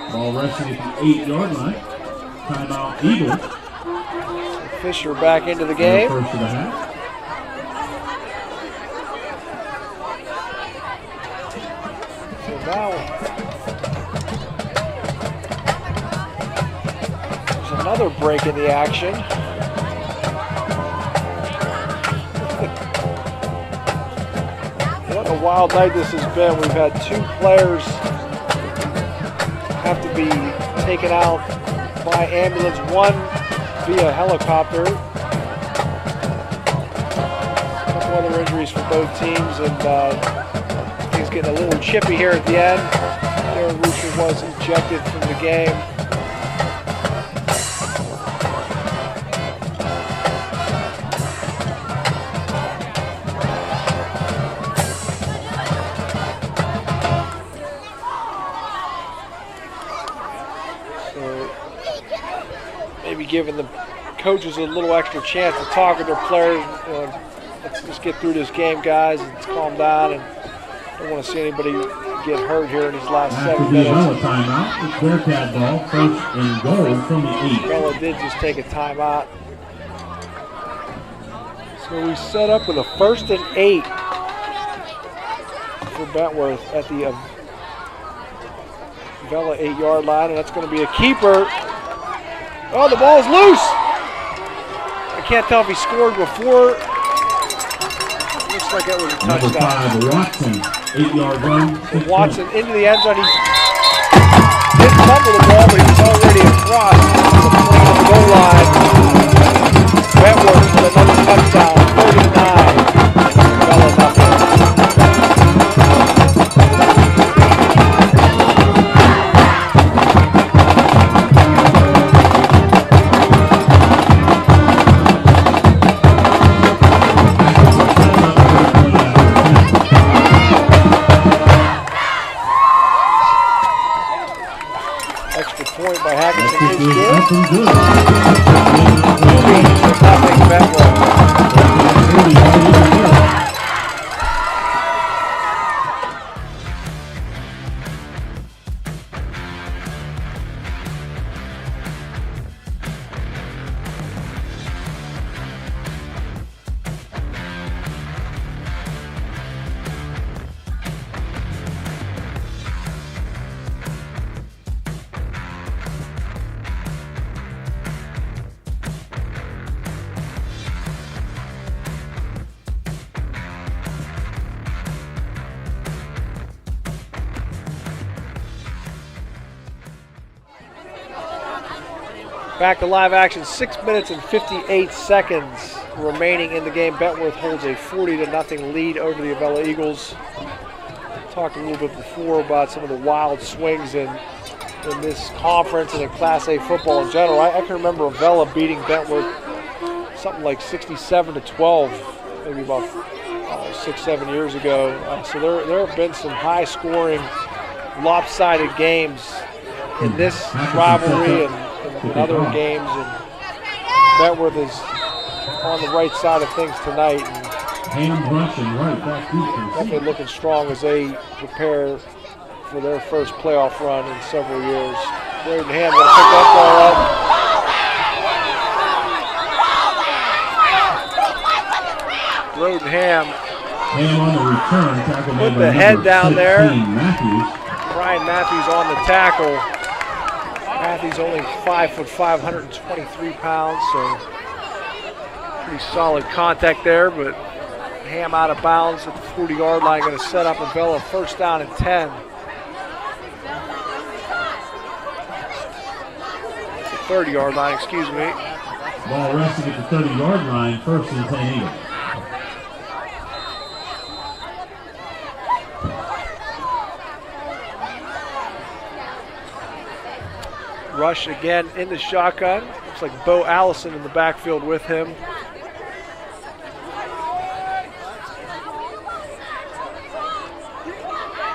[SPEAKER 1] Ball resting at the 8-yard line. Timeout Eagles.
[SPEAKER 2] Fisher back into the game.
[SPEAKER 1] First of the half.
[SPEAKER 2] So now there's another break in the action. What a wild night this has been. We've had 2 players have to be taken out by ambulance, 1 via helicopter. A couple other injuries for both teams, and things getting a little chippy here at the end. Darren Ruschel was ejected from the game. maybe giving the coaches a little extra chance to talk with their players. Let's just get through this game, guys, and calm down. And don't want to see anybody get hurt here in these last 7 minutes.
[SPEAKER 1] After the timeout, it's Bearcat ball, first and goal from the 8.
[SPEAKER 2] Avella did just take a timeout. So we set up with a 1st and 8 for Bentowrth at the Avella 8-yard line, and that's going to be a keeper. Oh, the ball is loose. I can't tell if he scored before. Looks like that was a touchdown.
[SPEAKER 1] Number 5, Watson, 8-yard run.
[SPEAKER 2] Watson into the end zone. He didn't fumble the ball, but he was already across the goal line. Bentowrth with another touchdown, 39. Avella nothing. Back to live action, 6 minutes and 58 seconds remaining in the game. Bentowrth holds a 40-0 lead over the Avella Eagles. Talked a little bit before about some of the wild swings in this conference and in Class A football in general. I can remember Avella beating Bentowrth something like 67-12, maybe about 6-7 years ago. So there have been some high-scoring, lopsided games in this rivalry and other games, and Bentowrth is on the right side of things tonight. Definitely looking strong as they prepare for their first playoff run in several years. Braden Ham going to pick that ball up. Braden Ham
[SPEAKER 1] on the return, tackled
[SPEAKER 2] put
[SPEAKER 1] by
[SPEAKER 2] the head down
[SPEAKER 1] 16,
[SPEAKER 2] there.
[SPEAKER 1] Matthews.
[SPEAKER 2] Brian Matthews on the tackle. Matthews only 5'5", 123 pounds, so pretty solid contact there, but Ham out of bounds at the 40-yard line, going to set up Avella first down and 10. The 30-yard line, excuse me.
[SPEAKER 1] Ball resting at the 30-yard line, first and 10 Eagles.
[SPEAKER 2] Rush again in the shotgun. Looks like Bo Allison in the backfield with him.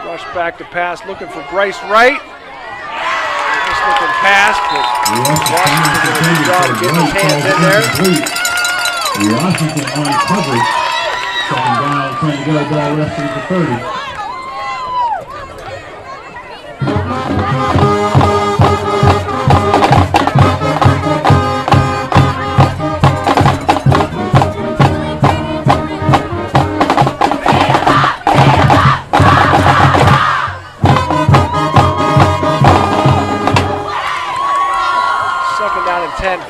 [SPEAKER 2] Rush back to pass, looking for Bryce Wright. Just looking past, but Washington did a good job of getting his hands in there.
[SPEAKER 1] Washington on coverage. Second down, 10 to go, ball resting at the 30.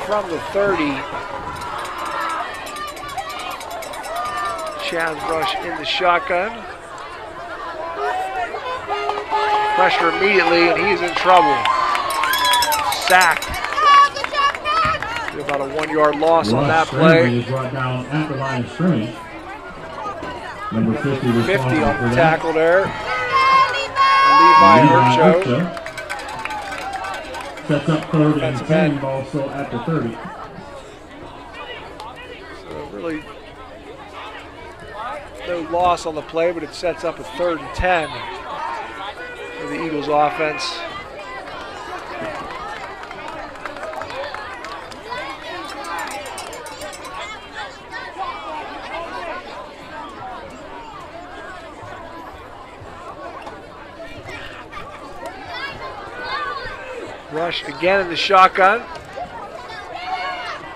[SPEAKER 2] From the 30. Chaz Rush in the shotgun. Pressure immediately, and he's in trouble. Sacked. About a 1-yard loss on that play.
[SPEAKER 1] Is brought down at the line of scrimmage. Number 50
[SPEAKER 2] on the tackle there.
[SPEAKER 1] Levi
[SPEAKER 2] Urcho.
[SPEAKER 1] Sets up third and 10, ball still at the 30.
[SPEAKER 2] So really no loss on the play, but it sets up a 3rd and 10 for the Eagles offense. Rush again in the shotgun.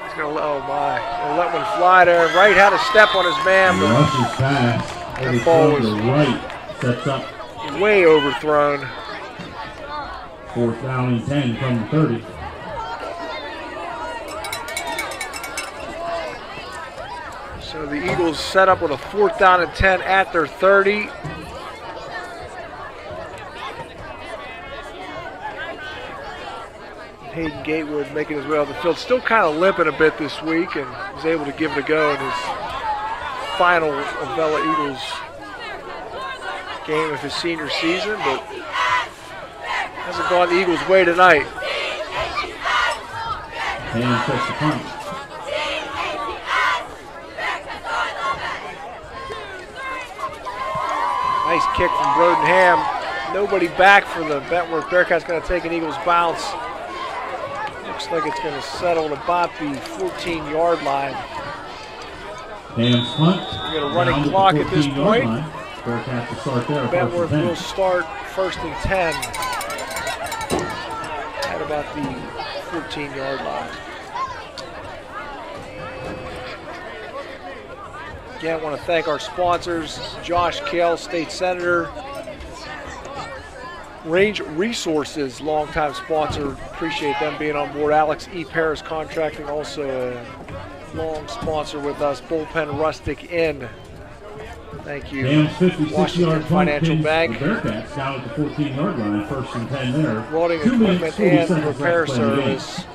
[SPEAKER 2] He's going to let one fly there. Wright had a step on his man, but
[SPEAKER 1] Rush's pass.
[SPEAKER 2] that ball was
[SPEAKER 1] right. Sets up
[SPEAKER 2] way overthrown.
[SPEAKER 1] 4th down and 10 from the 30.
[SPEAKER 2] So the Eagles set up with a 4th down and 10 at their 30. Hayden Gatewood making his way off the field. Still kind of limping a bit this week and was able to give it a go in his final Avella Eagles game of his senior season, but hasn't gone the Eagles' way tonight.
[SPEAKER 1] And takes the punt.
[SPEAKER 2] Nice kick from Brodenham. Nobody back for the Bentowrth Bearcats. Going to take an Eagles bounce. Looks like it's going to settle at about the 14-yard line.
[SPEAKER 1] Ham's punt.
[SPEAKER 2] We got a running clock at this point.
[SPEAKER 1] Bearcats will start there.
[SPEAKER 2] Bentowrth will start 1st and 10 at about the 14-yard line. Again, I want to thank our sponsors, Josh Kale, State Senator, Range Resources, longtime sponsor. Appreciate them being on board. Alex E. Paris Contracting, also a long sponsor with us. Bullpen Rustic Inn. Thank you.
[SPEAKER 1] Ham's 56-yard
[SPEAKER 2] Financial Bank.
[SPEAKER 1] The Bearcats down at the 14-yard line, 1st and 10 there.
[SPEAKER 2] Welding equipment and repair service.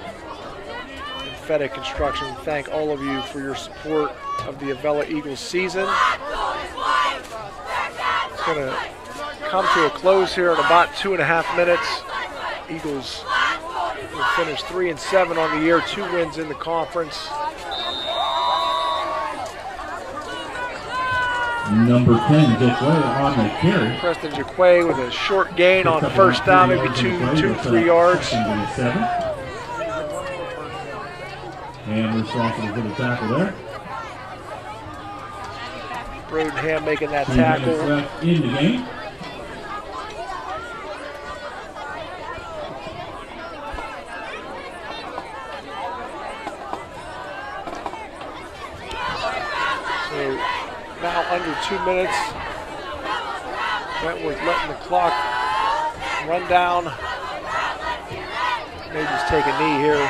[SPEAKER 2] Feta Construction. Thank all of you for your support of the Avella Eagles season. It's going to come to a close here in about 2.5 minutes. Eagles will finish 3-7 on the year, 2 wins in the conference.
[SPEAKER 1] Number 10, Jacquay on the carry.
[SPEAKER 2] Preston Jacquay with a short gain on 1st down, maybe 2-3 yards.
[SPEAKER 1] And responsible for the tackle there.
[SPEAKER 2] Brodenham making that
[SPEAKER 1] 3
[SPEAKER 2] tackle.
[SPEAKER 1] minutes left in the game.
[SPEAKER 2] So now under 2 minutes. Bentowrth letting the clock run down. May just take a knee here.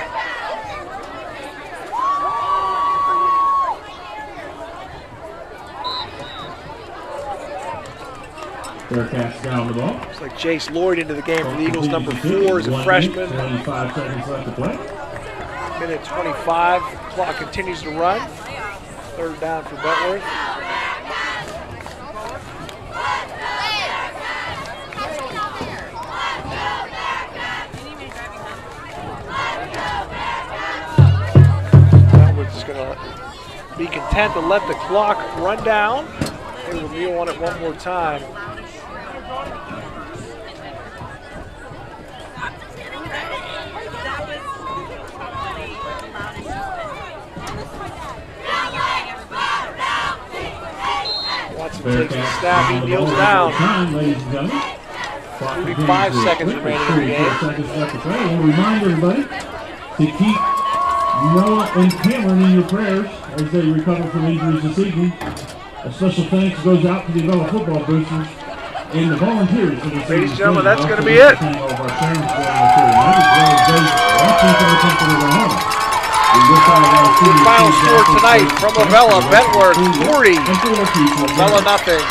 [SPEAKER 1] Bearcats down the ball.
[SPEAKER 2] Looks like Jace Lloyd into the game for the Eagles. Number 4 is a freshman.
[SPEAKER 1] 25 seconds left to play.
[SPEAKER 2] Minute 25. Clock continues to run. 3rd down for Bentowrth. Bentowrth is going to be content to let the clock run down. They will kneel on it one more time. Watson takes the snap, he kneels down. 35 seconds remaining in the game.
[SPEAKER 1] We'll remind everybody to keep Noah and Cameron in your prayers as they recover from injuries this evening. A special thanks goes out to the Avella-Football boosters and the volunteers.
[SPEAKER 2] Ladies and gentlemen, that's going to be it. Final score tonight from Avella, Bentowrth 40, Avella nothing.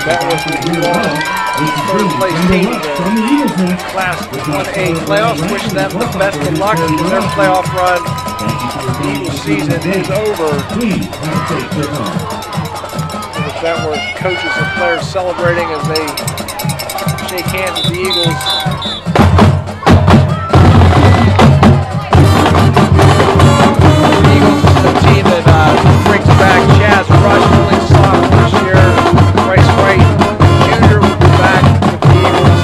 [SPEAKER 2] Bentowrth will move on. 3rd place team in Class 1A playoffs. Wish them the best of luck in their playoff run. The Eagles season is over. The Bentowrth coaches and players celebrating as they shake hands with the Eagles. The team that brings back Chaz Rush, really soft this year. Bryce Wright Jr. will be back with the Eagles.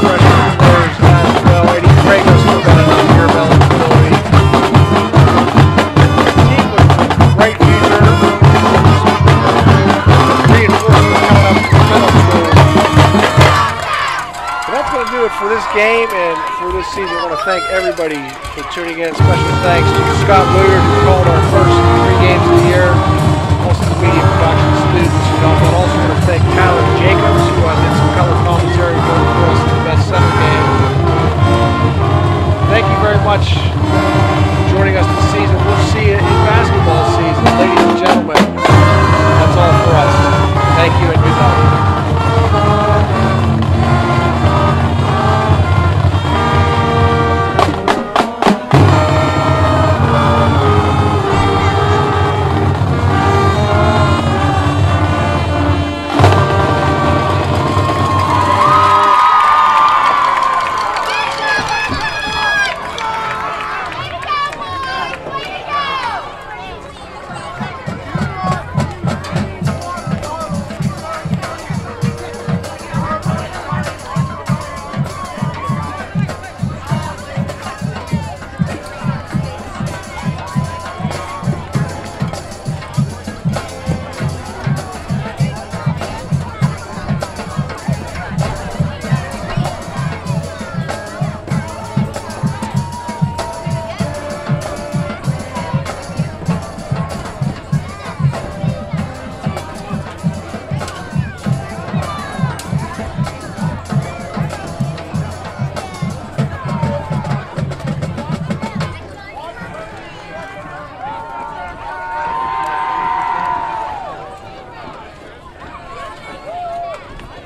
[SPEAKER 2] Freshman players as well. Eddie Dragos will got another year of eligibility. Team with great future. Reinforcement coming up from middle school. it for this game and for this season. I want to thank everybody for tuning in. Special thanks to Scott Willard, who called our first 3 games of the year. Also the media production students who helped out. Also want to thank Tyler Jacobs, who did some color commentary work for us in the Best Center game. Thank you very much for joining us this season. We'll see you in basketball season. Ladies and gentlemen, that's all for us. Thank you and good night.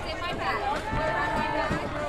[SPEAKER 7] Say my bad.